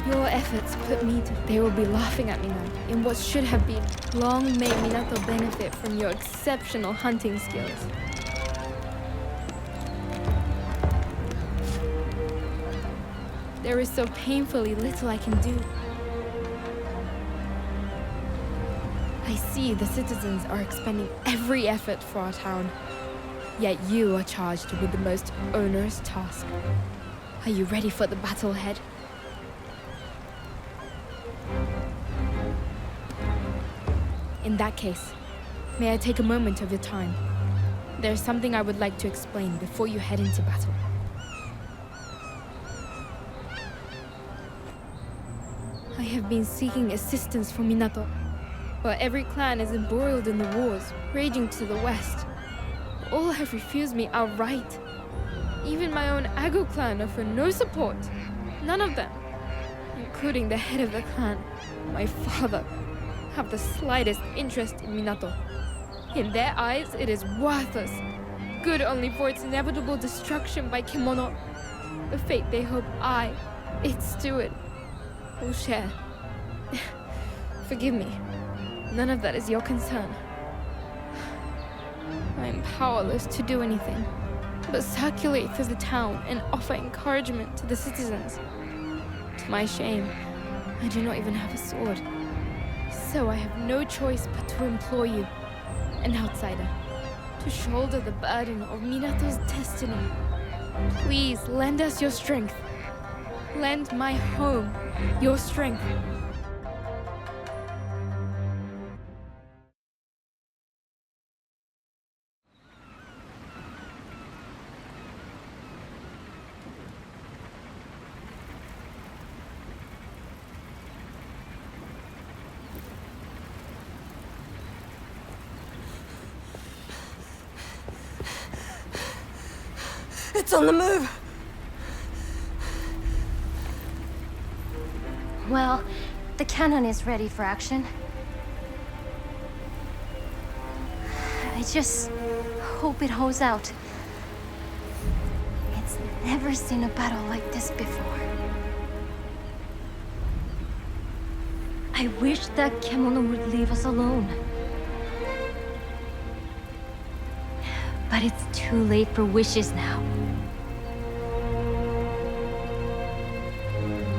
Your efforts put me to... They will be laughing at me now, in what should have been. Long may Minato benefit from your exceptional hunting skills. There is so painfully little I can do. I see the citizens are expending every effort for our town. Yet you are charged with the most onerous task. Are you ready for the battle ahead? In that case, may I take a moment of your time? There's something I would like to explain before you head into battle. I have been seeking assistance from Minato, but every clan is embroiled in the wars raging to the west. All have refused me outright. Even my own Ago clan offer no support. None of them, including the head of the clan, my father, have the slightest interest in Minato. In their eyes, it is worthless, good only for its inevitable destruction by Kemono, the fate they hope I, its steward, will share. Forgive me, none of that is your concern. I am powerless to do anything but circulate through the town and offer encouragement to the citizens. To my shame, I do not even have a sword. So I have no choice but to implore you, an outsider, to shoulder the burden of Minato's destiny. Please lend us your strength. Lend my home your strength. It's on the move! Well, the cannon is ready for action. I just hope it holds out. It's never seen a battle like this before. I wish that Kemono would leave us alone. But it's too late for wishes now.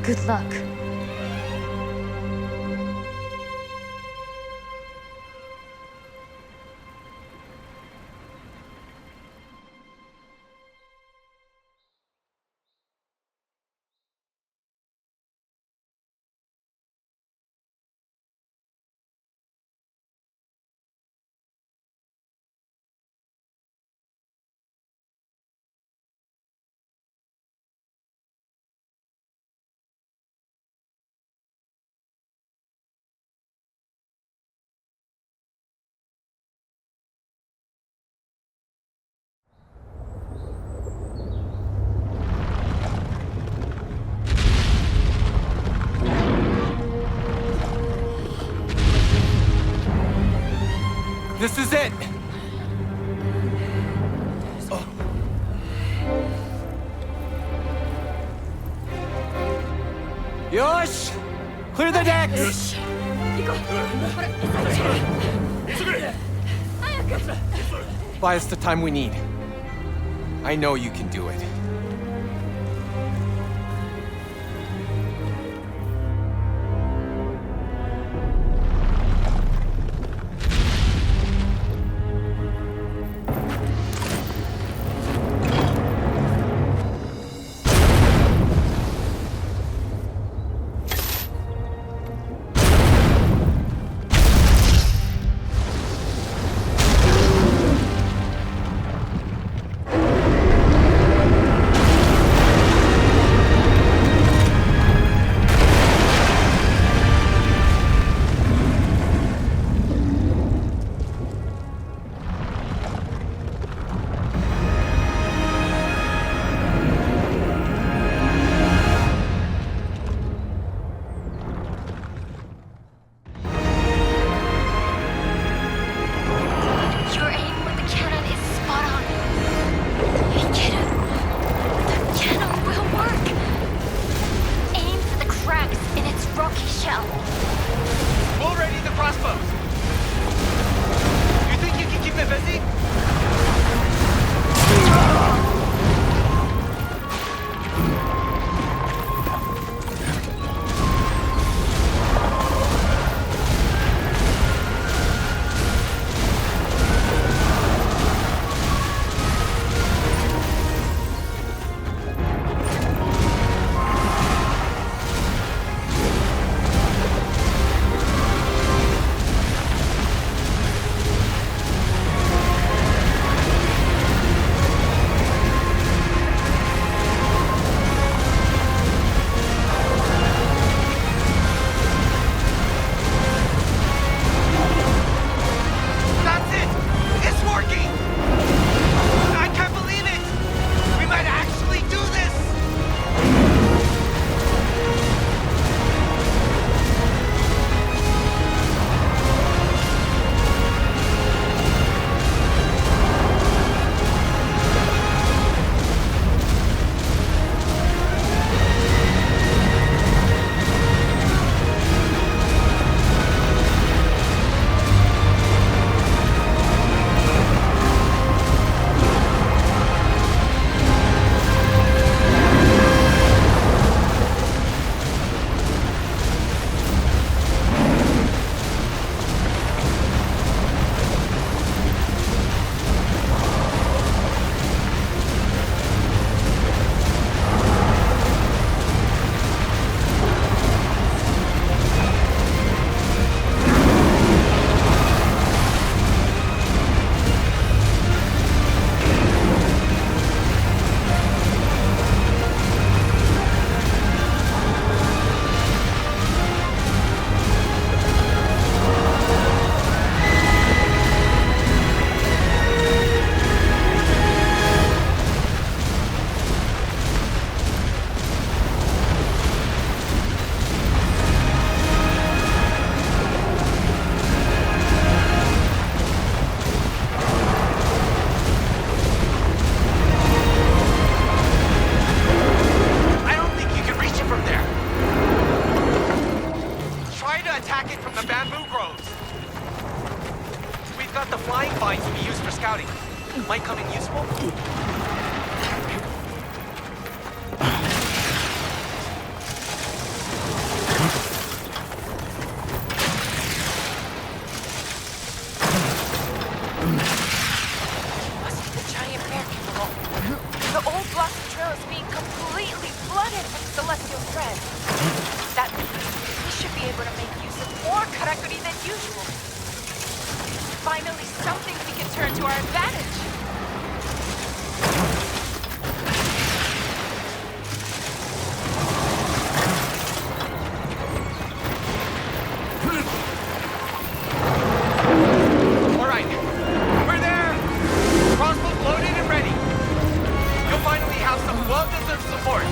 Good luck. This is it! Yosh! Clear the decks! Buy us the time we need. I know you can do it. Minato's being completely flooded with celestial thread. That means we should be able to make use of more karakuri than usual. Finally, something we can turn to our advantage. All right, we're there. Crossbow loaded and ready. You'll finally have some well-deserved support.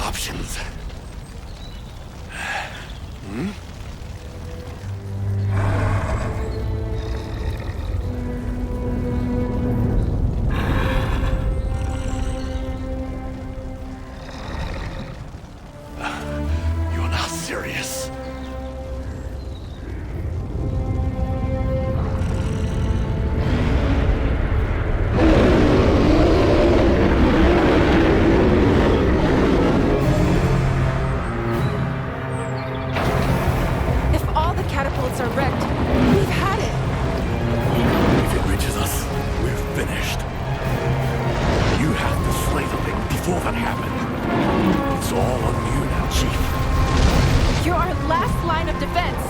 options. You're not serious. If all the catapults are wrecked, we've had it. If it reaches us, we're finished. You have to slay the thing before that happened. It's all on you now, Chief. You're our last line of defense.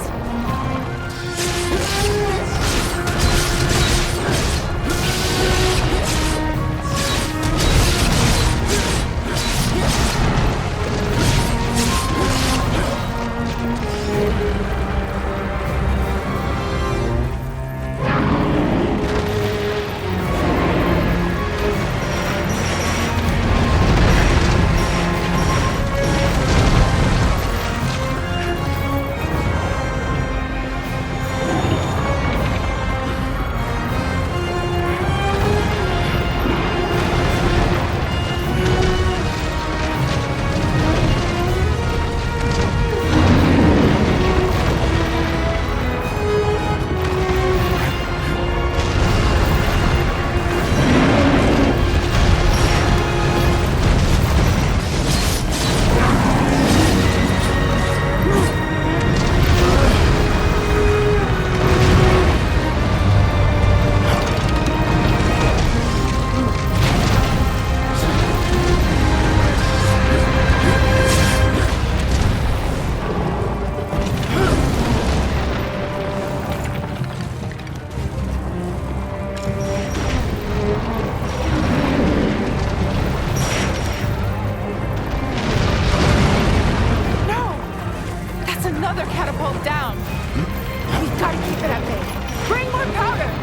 Another catapult down. We've got to keep it at bay. Bring more powder.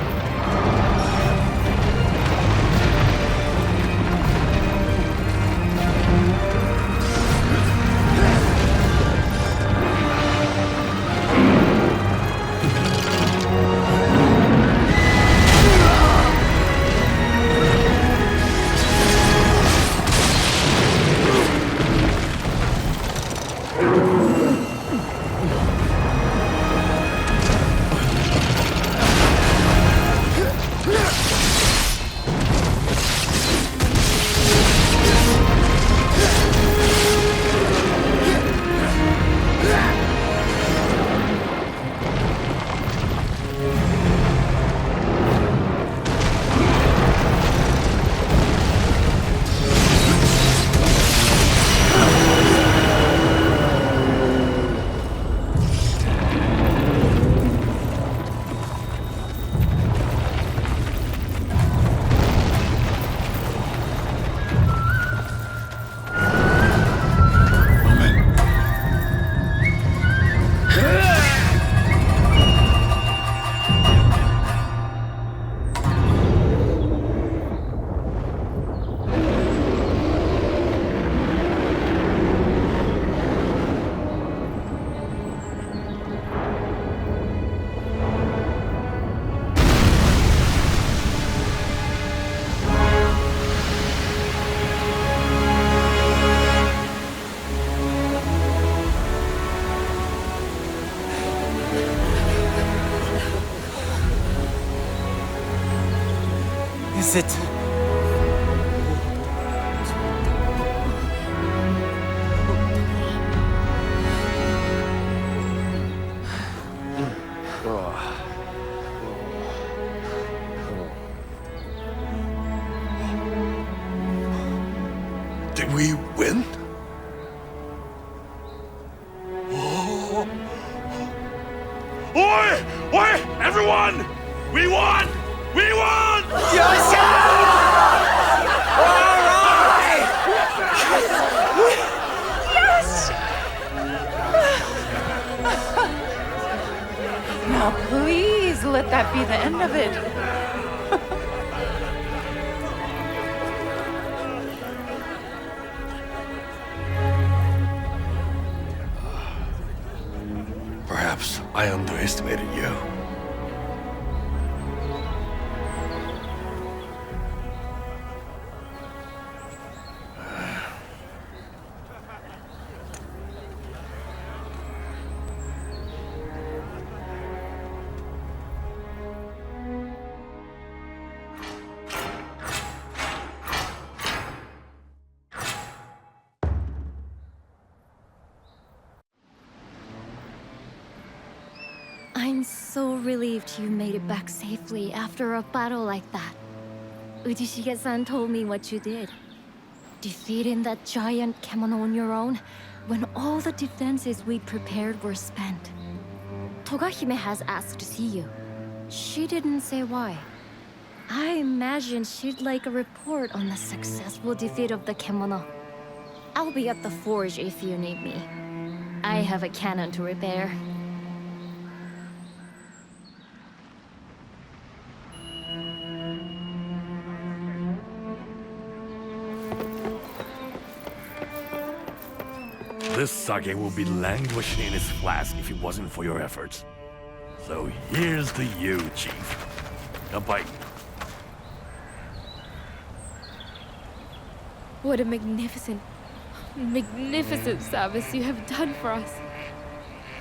Is it? Did we win? Oh. Oi! Oi! Everyone! We won! We won! Now please let that be the end of it. I underestimated you. I'm so relieved you made it back safely after a battle like that. Ujishige-san told me what you did. Defeating that giant kemono on your own, when all the defenses we'd prepared were spent. Togahime has asked to see you. She didn't say why. I imagine she'd like a report on the successful defeat of the kemono. I'll be at the forge if you need me. I have a cannon to repair. This sake will be languishing in its flask if it wasn't for your efforts. So here's to you, Chief. Kanpai. What a magnificent service you have done for us.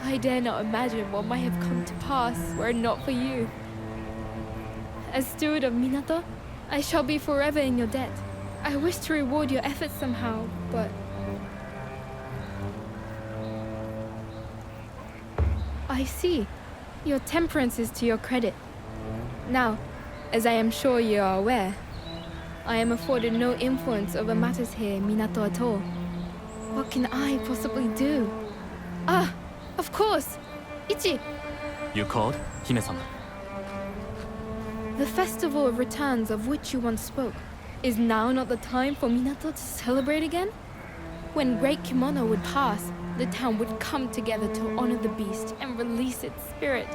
I dare not imagine what might have come to pass were it not for you. As steward of Minato, I shall be forever in your debt. I wish to reward your efforts somehow, but... I see. Your temperance is to your credit. Now, as I am sure you are aware, I am afforded no influence over matters here in Minato at all. What can I possibly do? Ah, of course! Ichi! You called, Hime-sama? The Festival of Returns of which you once spoke. Is now not the time for Minato to celebrate again? When Great Kimono would pass, the town would come together to honor the beast and release its spirit.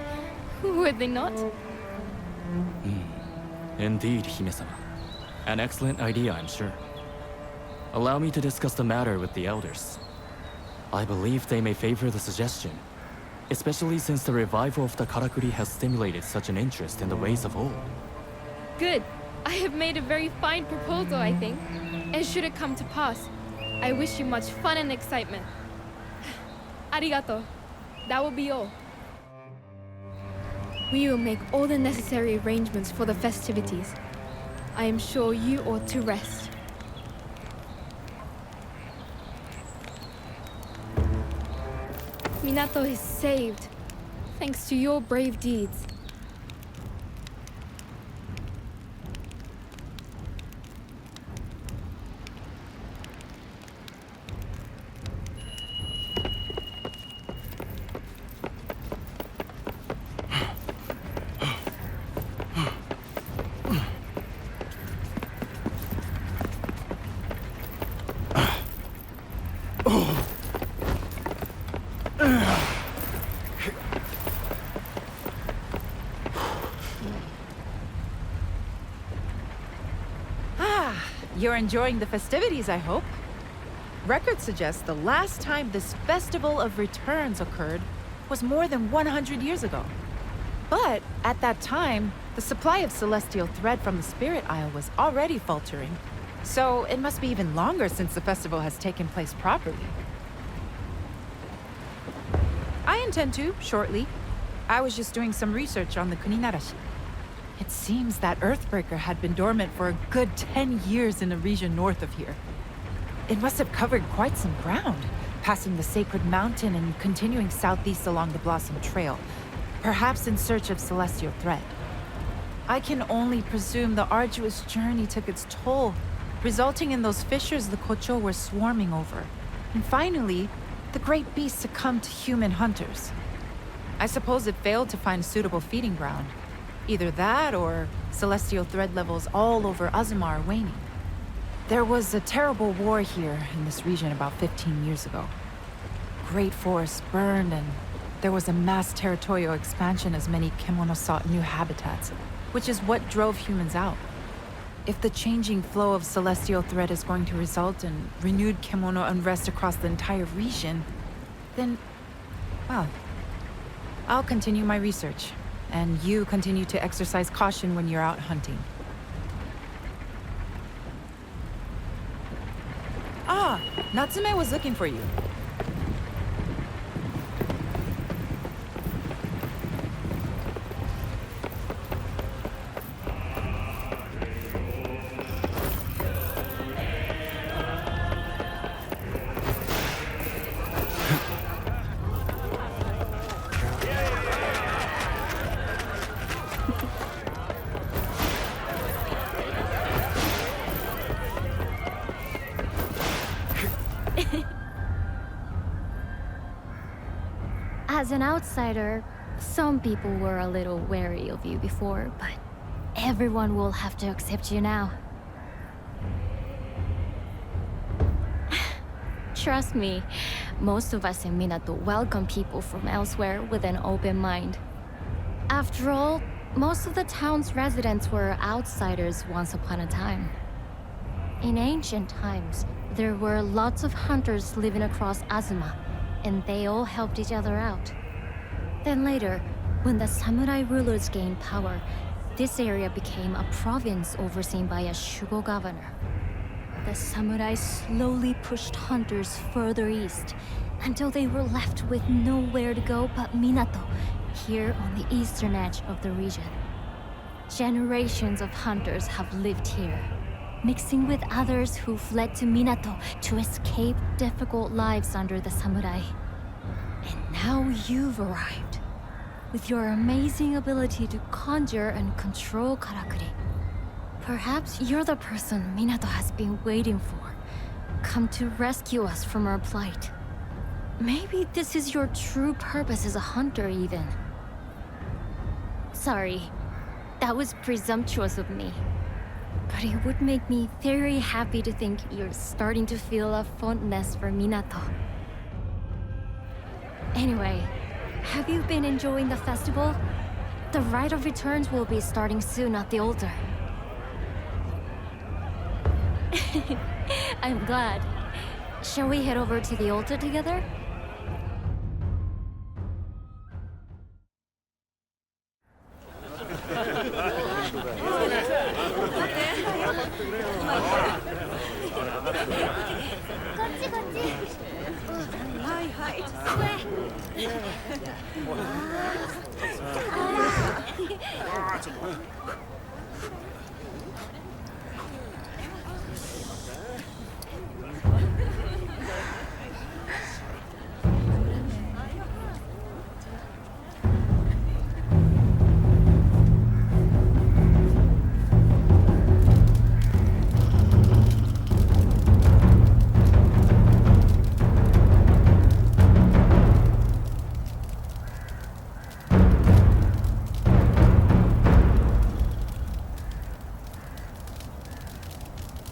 Would they not? Indeed, Hime-sama. An excellent idea, I'm sure. Allow me to discuss the matter with the elders. I believe they may favor the suggestion, especially since the revival of the karakuri has stimulated such an interest in the ways of old. Good. I have made a very fine proposal, I think. And should it come to pass, I wish you much fun and excitement. Arigato. That will be all. We will make all the necessary arrangements for the festivities. I am sure you ought to rest. Minato is saved, thanks to your brave deeds. You're enjoying the festivities, I hope. Records suggest the last time this Festival of Returns occurred was more than 100 years ago. But at that time, the supply of celestial thread from the Spirit Isle was already faltering. So it must be even longer since the festival has taken place properly. I intend to, shortly. I was just doing some research on the Kuninarashi. It seems that Earthbreaker had been dormant for a good 10 years in the region north of here. It must have covered quite some ground, passing the Sacred Mountain and continuing southeast along the Blossom Trail, perhaps in search of celestial thread. I can only presume the arduous journey took its toll, resulting in those fissures the Kocho were swarming over. And finally, the great beast succumbed to human hunters. I suppose it failed to find suitable feeding ground. Either that, or celestial thread levels all over Azuma are waning. There was a terrible war here in this region about 15 years ago. Great forests burned, and there was a mass territorial expansion as many kemono sought new habitats, which is what drove humans out. If the changing flow of celestial thread is going to result in renewed kemono unrest across the entire region, then, well, I'll continue my research, and you continue to exercise caution when you're out hunting. Ah, Natsume was looking for you. As an outsider, some people were a little wary of you before, but everyone will have to accept you now. Trust me, most of us in Minato welcome people from elsewhere with an open mind. After all, most of the town's residents were outsiders once upon a time. In ancient times, there were lots of hunters living across Azuma, and they all helped each other out. Then later, when the samurai rulers gained power, this area became a province overseen by a shugo governor. The samurai slowly pushed hunters further east, until they were left with nowhere to go but Minato, here on the eastern edge of the region. Generations of hunters have lived here, mixing with others who fled to Minato to escape difficult lives under the samurai. And now you've arrived, with your amazing ability to conjure and control karakuri. Perhaps you're the person Minato has been waiting for, come to rescue us from our plight. Maybe this is your true purpose as a hunter, even. Sorry, that was presumptuous of me. But it would make me very happy to think you're starting to feel a fondness for Minato. Anyway, have you been enjoying the festival? The Rite of Returns will be starting soon at the altar. I'm glad. Shall we head over to the altar together?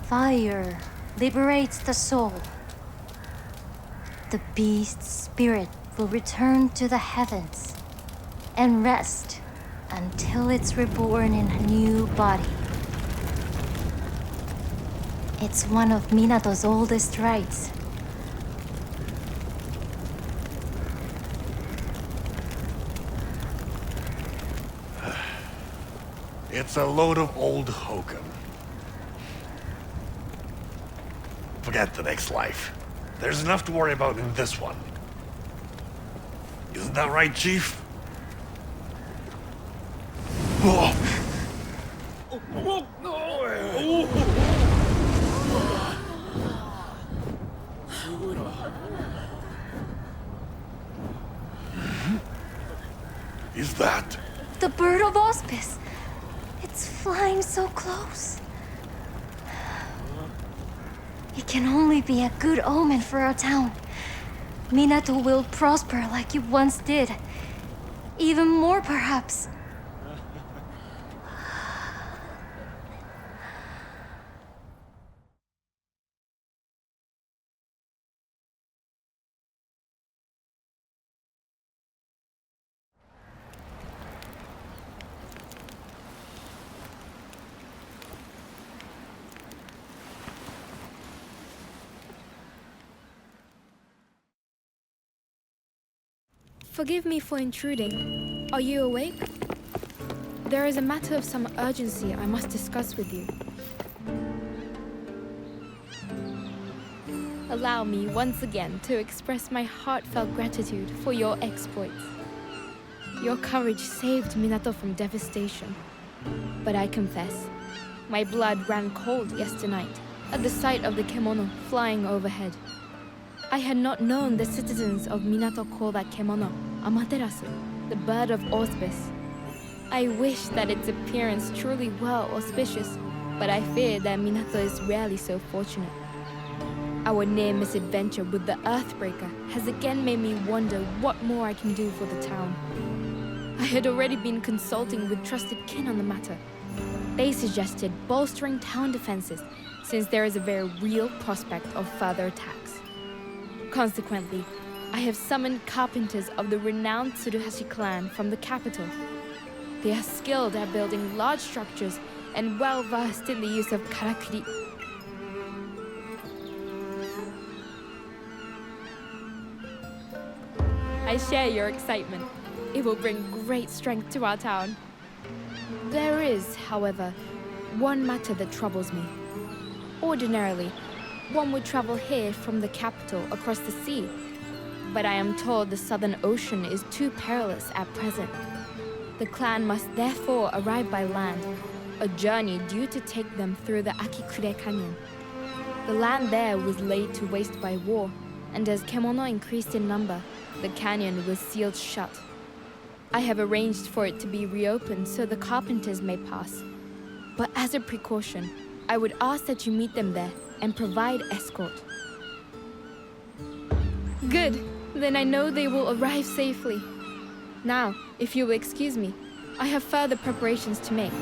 Fire liberates the soul. The beast's spirit will return to the heavens and rest until it's reborn in a new body. It's one of Minato's oldest rites. It's a load of old hokum. Forget the next life. There's enough to worry about in this one. Isn't that right, Chief? Is that? The bird of auspice. It's flying so close. It can only be a good omen for our town. Minato will prosper like you once did. Even more, perhaps. Forgive me for intruding. Are you awake? There is a matter of some urgency I must discuss with you. Allow me once again to express my heartfelt gratitude for your exploits. Your courage saved Minato from devastation. But I confess, my blood ran cold yesternight at the sight of the kemono flying overhead. I had not known the citizens of Minato call that kemono Amaterasu, the bird of auspice. I wish that its appearance truly were auspicious, but I fear that Minato is rarely so fortunate. Our near misadventure with the Earthbreaker has again made me wonder what more I can do for the town. I had already been consulting with trusted kin on the matter. They suggested bolstering town defenses since there is a very real prospect of further attacks. Consequently, I have summoned carpenters of the renowned Tsuruhashi clan from the capital. They are skilled at building large structures and well versed in the use of karakuri. I share your excitement. It will bring great strength to our town. There is, however, one matter that troubles me. Ordinarily, one would travel here from the capital across the sea, but I am told the Southern Ocean is too perilous at present. The clan must therefore arrive by land, a journey due to take them through the Akikure Canyon. The land there was laid to waste by war, and as kemono increased in number, the canyon was sealed shut. I have arranged for it to be reopened so the carpenters may pass. But as a precaution, I would ask that you meet them there and provide escort. Good. Then I know they will arrive safely. Now, if you will excuse me, I have further preparations to make.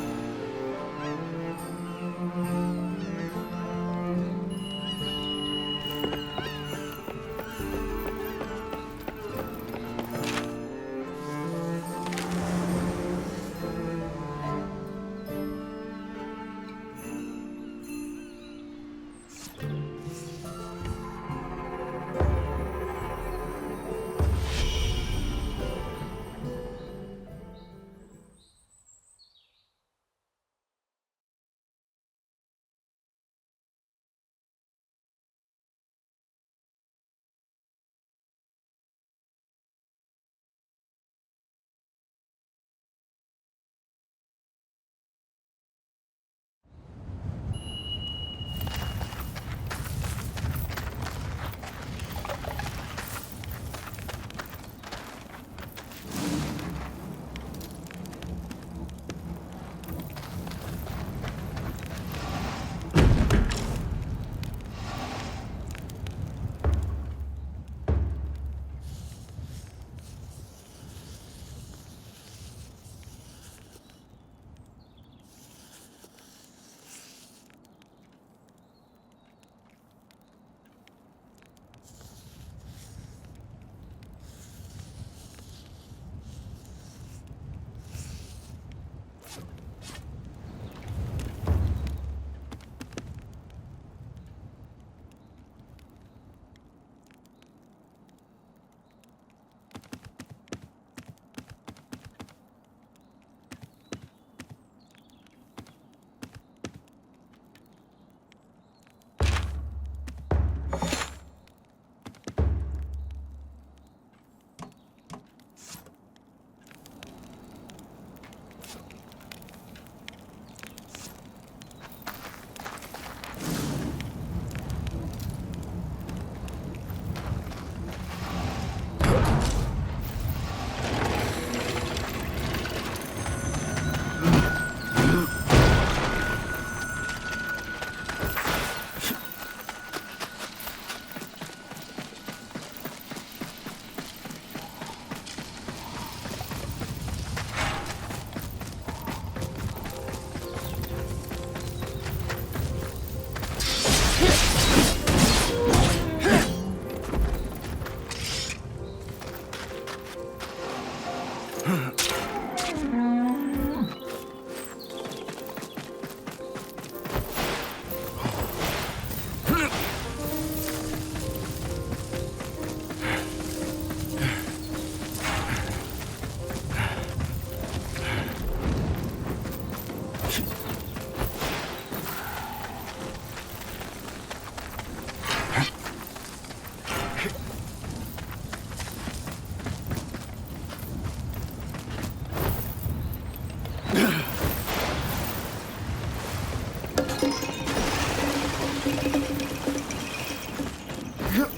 Leave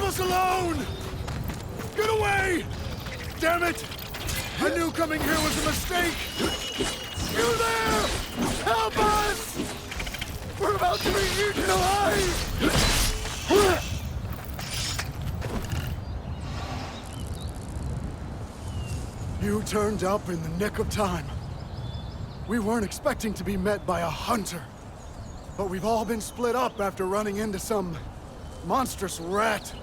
us alone! Get away! Damn it! I knew coming here was a mistake! You there! Help us! We're about to be eaten alive! You turned up in the nick of time. We weren't expecting to be met by a hunter. But we've all been split up after running into some monstrous rat.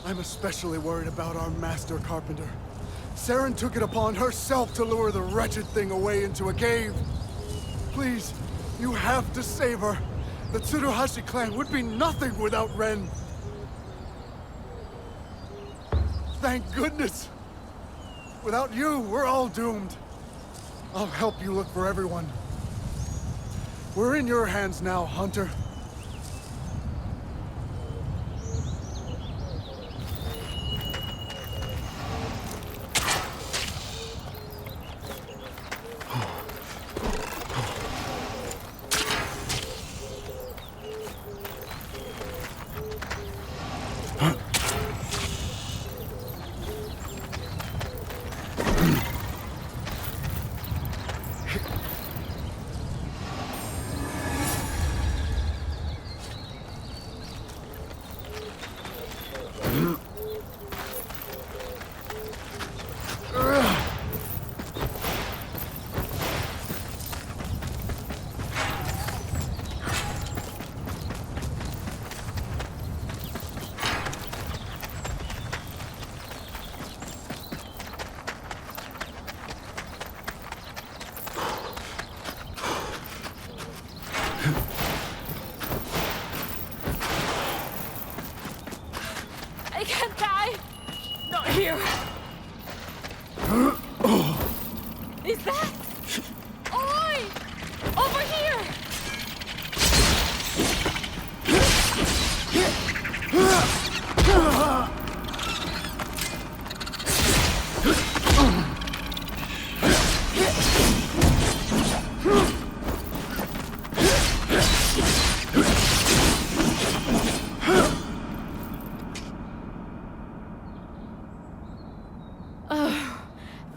I'm especially worried about our master carpenter. Saren took it upon herself to lure the wretched thing away into a cave. Please, you have to save her. The Tsuruhashi clan would be nothing without Ren. Thank goodness. Without you, we're all doomed. I'll help you look for everyone. We're in your hands now, Hunter. I can't die! Not here! Is that? Oi! Over here!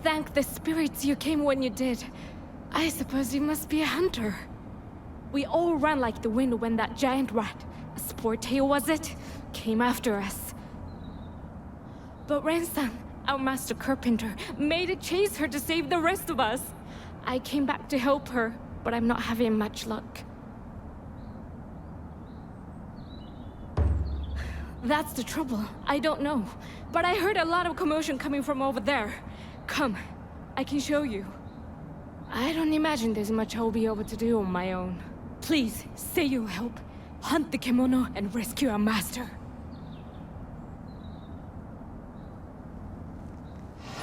Thank the spirits you came when you did. I suppose you must be a hunter. We all ran like the wind when that giant rat, a Sportail was it, came after us. But Ren-san, our master carpenter, made a chase her to save the rest of us. I came back to help her, but I'm not having much luck. That's the trouble. I don't know. But I heard a lot of commotion coming from over there. Come, I can show you. I don't imagine there's much I'll be able to do on my own. Please, say you'll help. Hunt the kimono and rescue our master.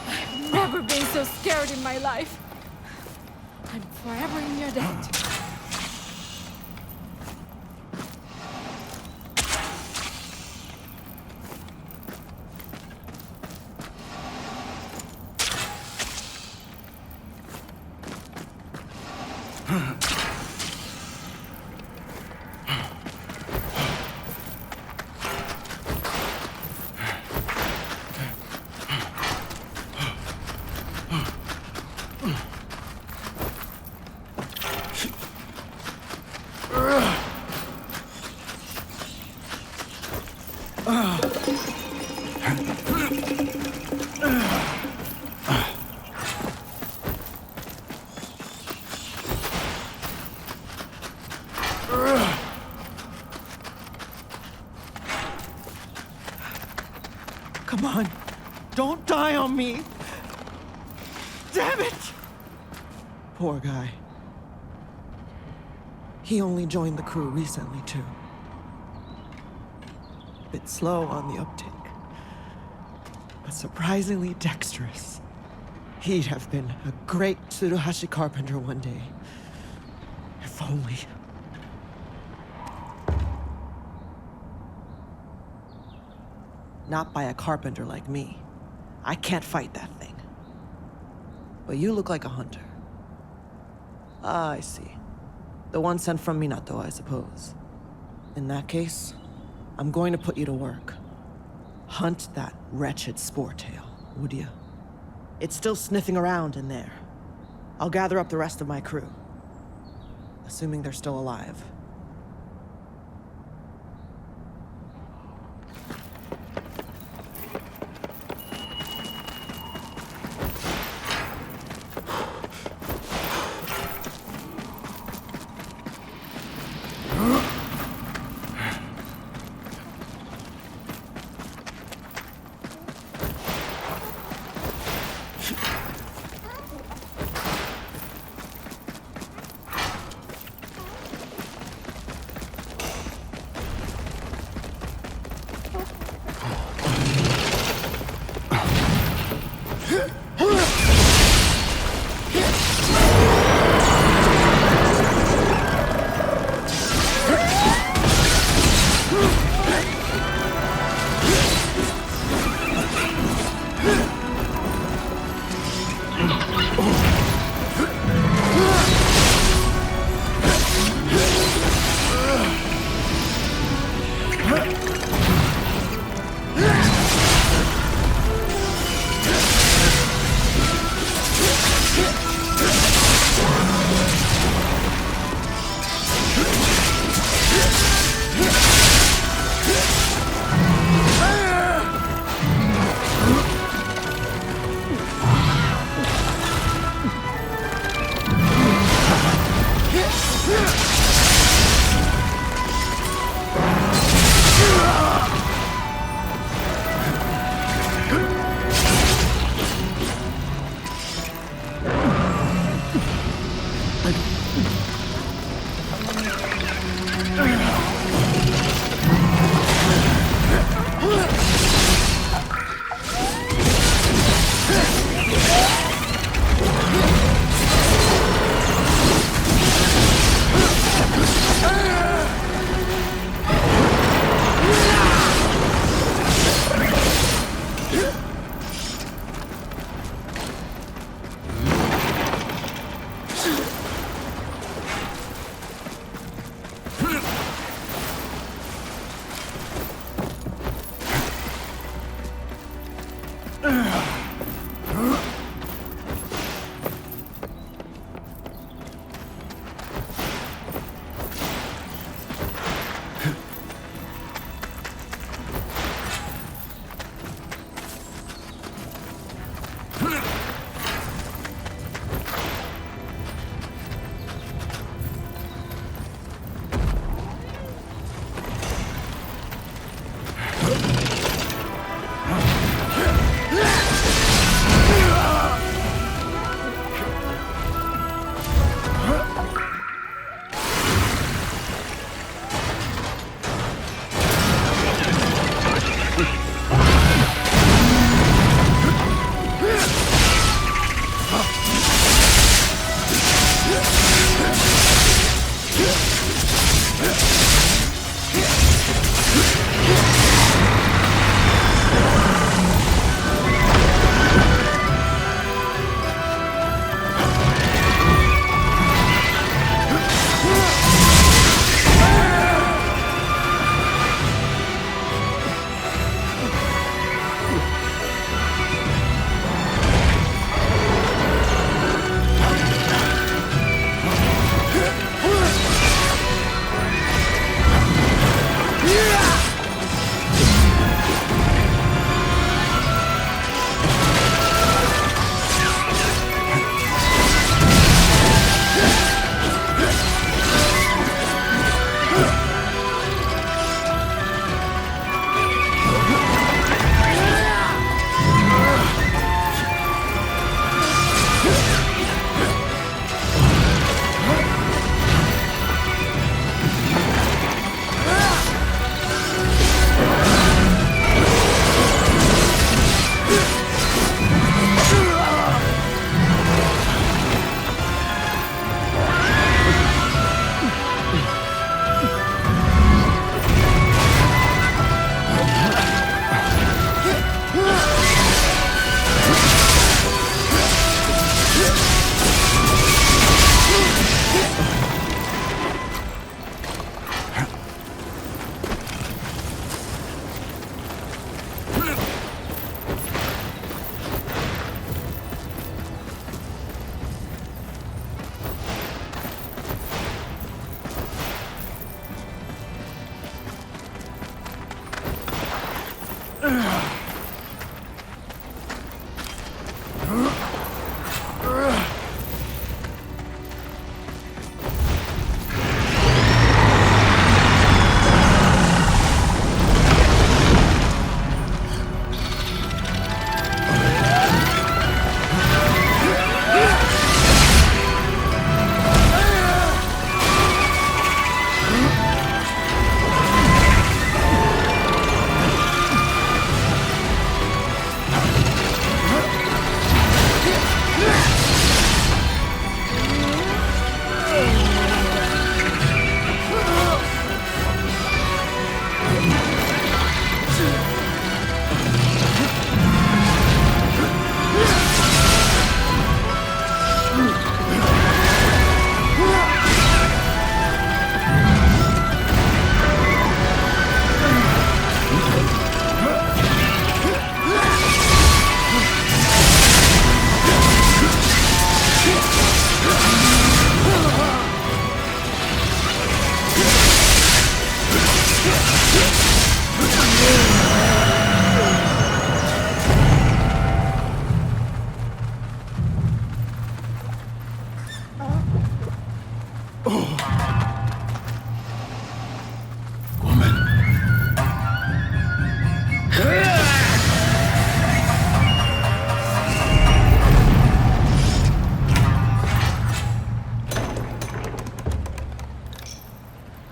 I've never been so scared in my life. I'm forever in your debt. Come on. Don't die on me. Damn it! Poor guy. He only joined the crew recently, too. Bit slow on the uptake, but surprisingly dexterous. He'd have been a great Tsuruhashi carpenter one day. If only. Not by a carpenter like me. I can't fight that thing. But you look like a hunter. Ah, I see. The one sent from Minato, I suppose. In that case, I'm going to put you to work. Hunt that wretched spore tail, would you? It's still sniffing around in there. I'll gather up the rest of my crew. Assuming they're still alive.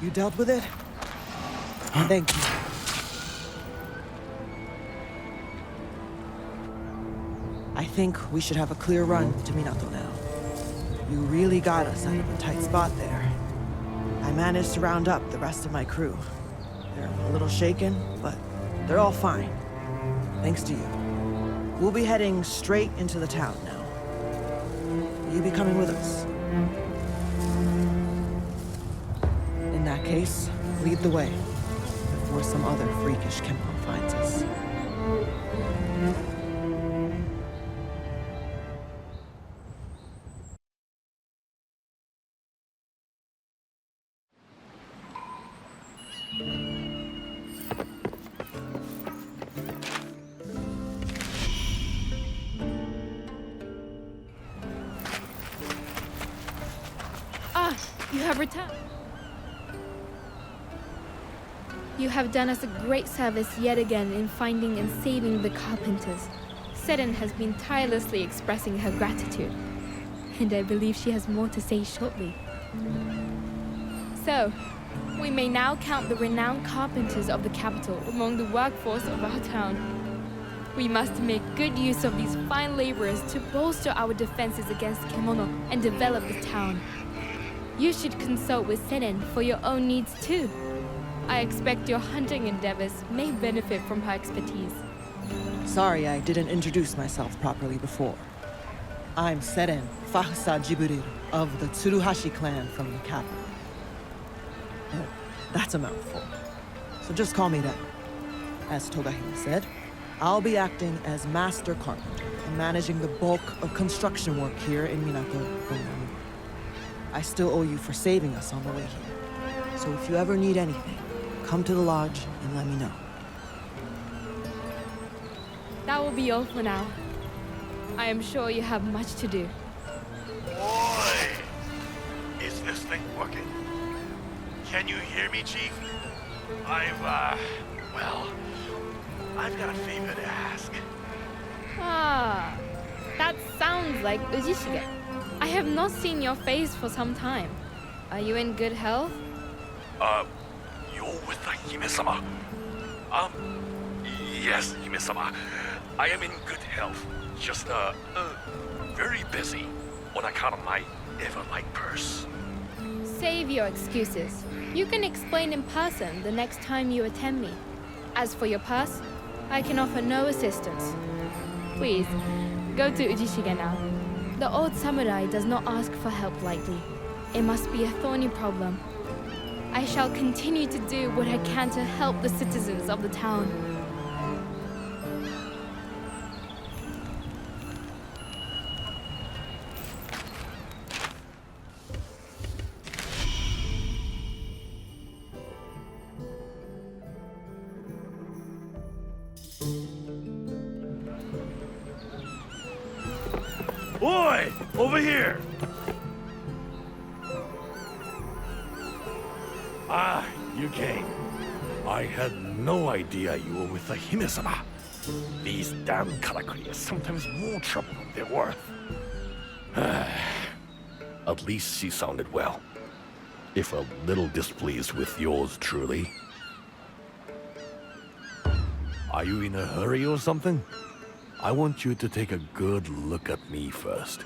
You dealt with it? Thank you. I think we should have a clear run to Minato now. You really got us out of a tight spot there. I managed to round up the rest of my crew. They're a little shaken, but they're all fine. Thanks to you. We'll be heading straight into the town now. Will you be coming with us? In that case, lead the way before some other freakish Kenpo finds us. Ah, you have returned. You have done us a great service yet again in finding and saving the carpenters. Seren has been tirelessly expressing her gratitude, and I believe she has more to say shortly. So, we may now count the renowned carpenters of the capital among the workforce of our town. We must make good use of these fine laborers to bolster our defenses against Kemono and develop the town. You should consult with Seren for your own needs too. I expect your hunting endeavors may benefit from her expertise. Sorry I didn't introduce myself properly before. I'm Seren Fahsa Jibril of the Tsuruhashi clan from the capital. That's a mouthful, so just call me that. As Togahime said, I'll be acting as master carpenter and managing the bulk of construction work here in Minato. I still owe you for saving us on the way here. So if you ever need anything, come to the lodge and let me know. That will be all for now. I am sure you have much to do. Boy! Is this thing working? Can you hear me, Chief? I've got a favor to ask. Ah, that sounds like Ujishige. I have not seen your face for some time. Are you in good health? You're with the Hime-sama. Yes, Hime-sama. I am in good health. Just, very busy on account of my ever-light purse. Save your excuses. You can explain in person the next time you attend me. As for your purse, I can offer no assistance. Please, go to Ujishige now. The old samurai does not ask for help lightly. It must be a thorny problem. I shall continue to do what I can to help the citizens of the town. Oi! Over here! Ah, you came. I had no idea you were with the Hime-sama. These damn karakuri are sometimes more trouble than they're worth. At least she sounded well. If a little displeased with yours truly. Are you in a hurry or something? I want you to take a good look at me first.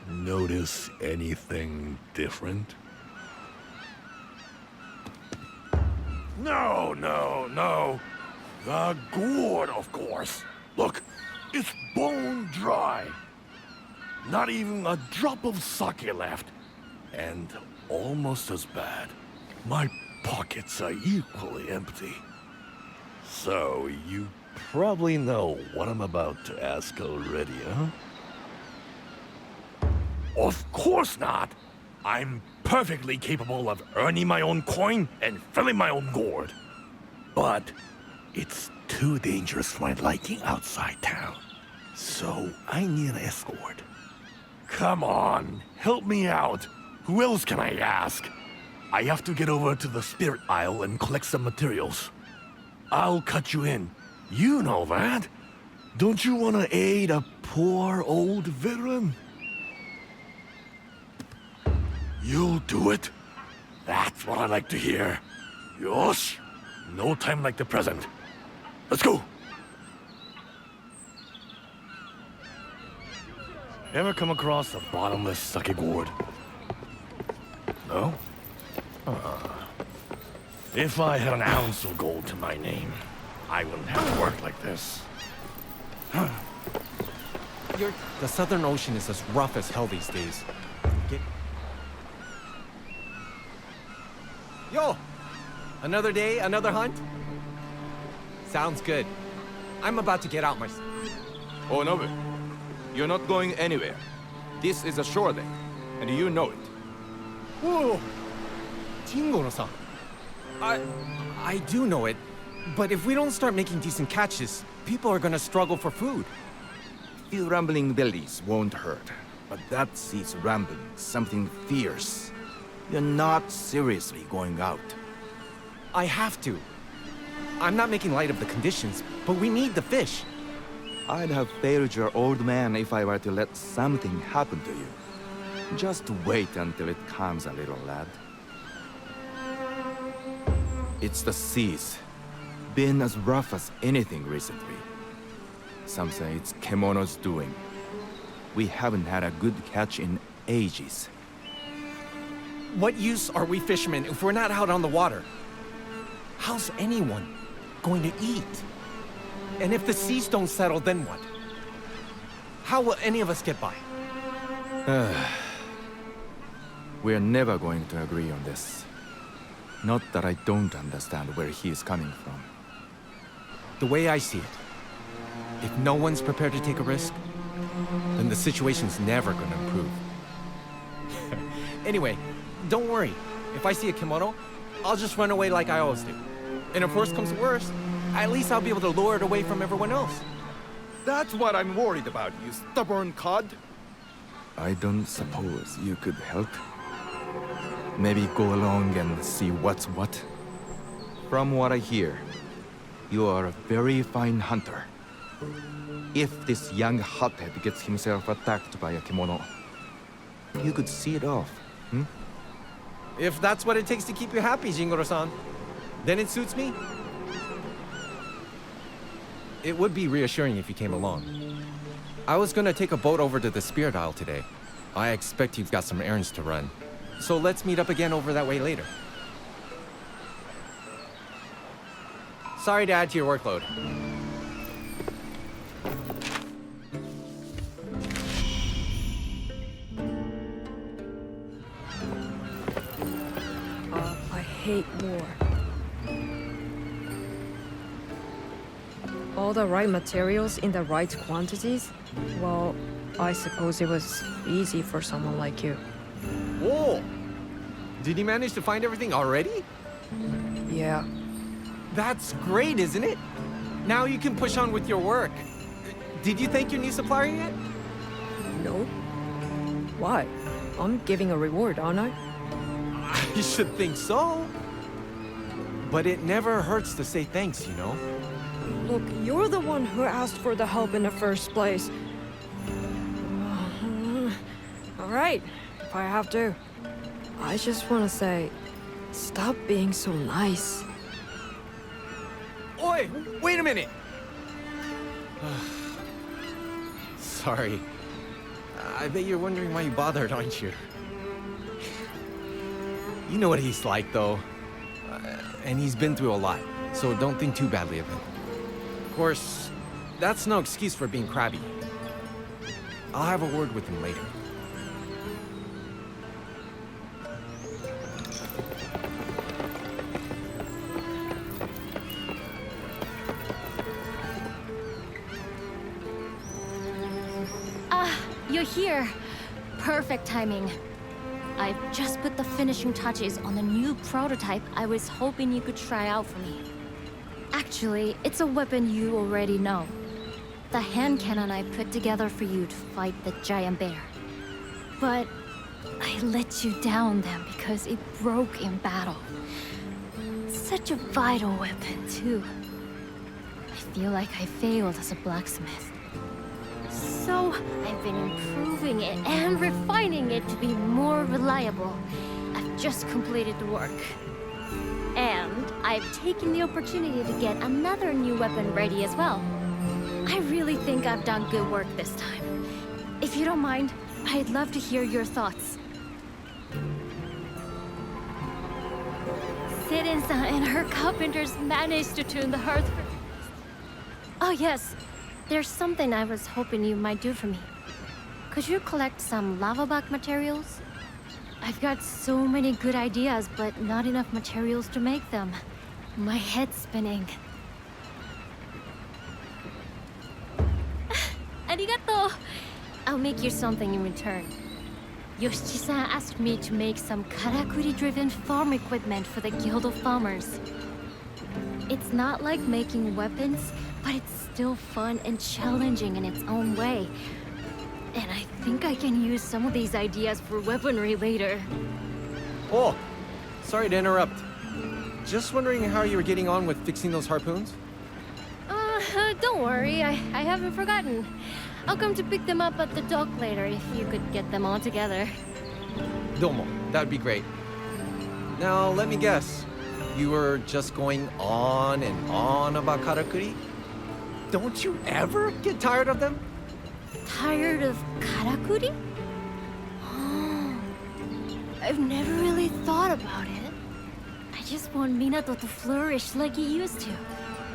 Notice anything different? No, no, no. The gourd, of course. Look, it's bone dry. Not even a drop of sake left. And almost as bad, my pockets are equally empty. So, you probably know what I'm about to ask already, huh? Of course not! I'm perfectly capable of earning my own coin and filling my own gourd. But it's too dangerous for my liking outside town. So I need an escort. Come on, help me out. Who else can I ask? I have to get over to the Spirit Isle and collect some materials. I'll cut you in. You know that. Don't you want to aid a poor old veteran? You'll do it? That's what I like to hear. Yosh! No time like the present. Let's go! Ever come across a bottomless sake gourd? No? If I had an ounce of gold to my name, I wouldn't have to work like this. The Southern Ocean is as rough as hell these days. Yo! Another day, another hunt? Sounds good. I'm about to get out myself. Oh, Nobu. You're not going anywhere. This is a shore day, and you know it. Whoa! Jingoro-san. I do know it, but if we don't start making decent catches, people are gonna struggle for food. Few rambling bellies won't hurt, but that sees rambling something fierce. You're not seriously going out. I have to. I'm not making light of the conditions, but we need the fish. I'd have failed your old man if I were to let something happen to you. Just wait until it calms a little, lad. It's the seas. Been as rough as anything recently. Some say it's Kemono's doing. We haven't had a good catch in ages. What use are we fishermen if we're not out on the water? How's anyone going to eat? And if the seas don't settle, then what? How will any of us get by? We're never going to agree on this. Not that I don't understand where he is coming from. The way I see it, if no one's prepared to take a risk, then the situation's never gonna improve. Anyway, don't worry. If I see a kimono, I'll just run away like I always do. And if worst comes to worst, at least I'll be able to lure it away from everyone else. That's what I'm worried about, you stubborn cod. I don't suppose you could help. Maybe go along and see what's what. From what I hear, you are a very fine hunter. If this young hothead gets himself attacked by a kimono, you could see it off, If that's what it takes to keep you happy, Jingoro-san, then it suits me. It would be reassuring if you came along. I was gonna take a boat over to the Spirit Isle today. I expect you've got some errands to run. So let's meet up again over that way later. Sorry to add to your workload. I hate war. All the right materials in the right quantities? Well, I suppose it was easy for someone like you. Whoa! Did you manage to find everything already? Yeah. That's great, isn't it? Now you can push on with your work. Did you thank your new supplier yet? No. Why? I'm giving a reward, aren't I? You should think so. But it never hurts to say thanks, you know? Look, you're the one who asked for the help in the first place. All right, if I have to. I just want to say, stop being so nice. Oi, wait a minute! Sorry. I bet you're wondering why you bothered, aren't you? You know what he's like, though. And he's been through a lot, so don't think too badly of him. Of course, that's no excuse for being crabby. I'll have a word with him later. You're here. Perfect timing. I've just put the finishing touches on the new prototype I was hoping you could try out for me. Actually, it's a weapon you already know. The hand cannon I put together for you to fight the giant bear. But I let you down then because it broke in battle. Such a vital weapon, too. I feel like I failed as a blacksmith. So, I've been improving it and refining it to be more reliable. I've just completed the work. And I've taken the opportunity to get another new weapon ready as well. I really think I've done good work this time. If you don't mind, I'd love to hear your thoughts. Sirin-san and her carpenters managed to tune the hearth. Oh yes. There's something I was hoping you might do for me. Could you collect some lava buck materials? I've got so many good ideas, but not enough materials to make them. My head's spinning. Arigato! I'll make you something in return. Yoshiki-san asked me to make some karakuri-driven farm equipment for the Guild of Farmers. It's not like making weapons, but it's still fun and challenging in its own way. And I think I can use some of these ideas for weaponry later. Oh, sorry to interrupt. Just wondering how you were getting on with fixing those harpoons? Don't worry, I haven't forgotten. I'll come to pick them up at the dock later if you could get them all together. Domo, that'd be great. Now, let me guess. You were just going on and on about karakuri? Don't you ever get tired of them? Tired of karakuri? I've never really thought about it. I just want Minato to flourish like he used to.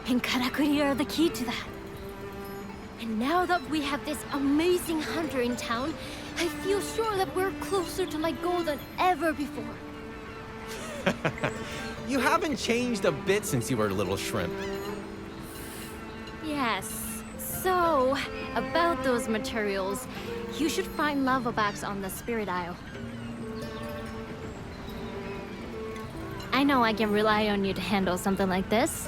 And karakuri are the key to that. And now that we have this amazing hunter in town, I feel sure that we're closer to my goal than ever before. You haven't changed a bit since you were a little shrimp. Yes. So, about those materials, you should find lava backs on the Spirit Isle. I know I can rely on you to handle something like this.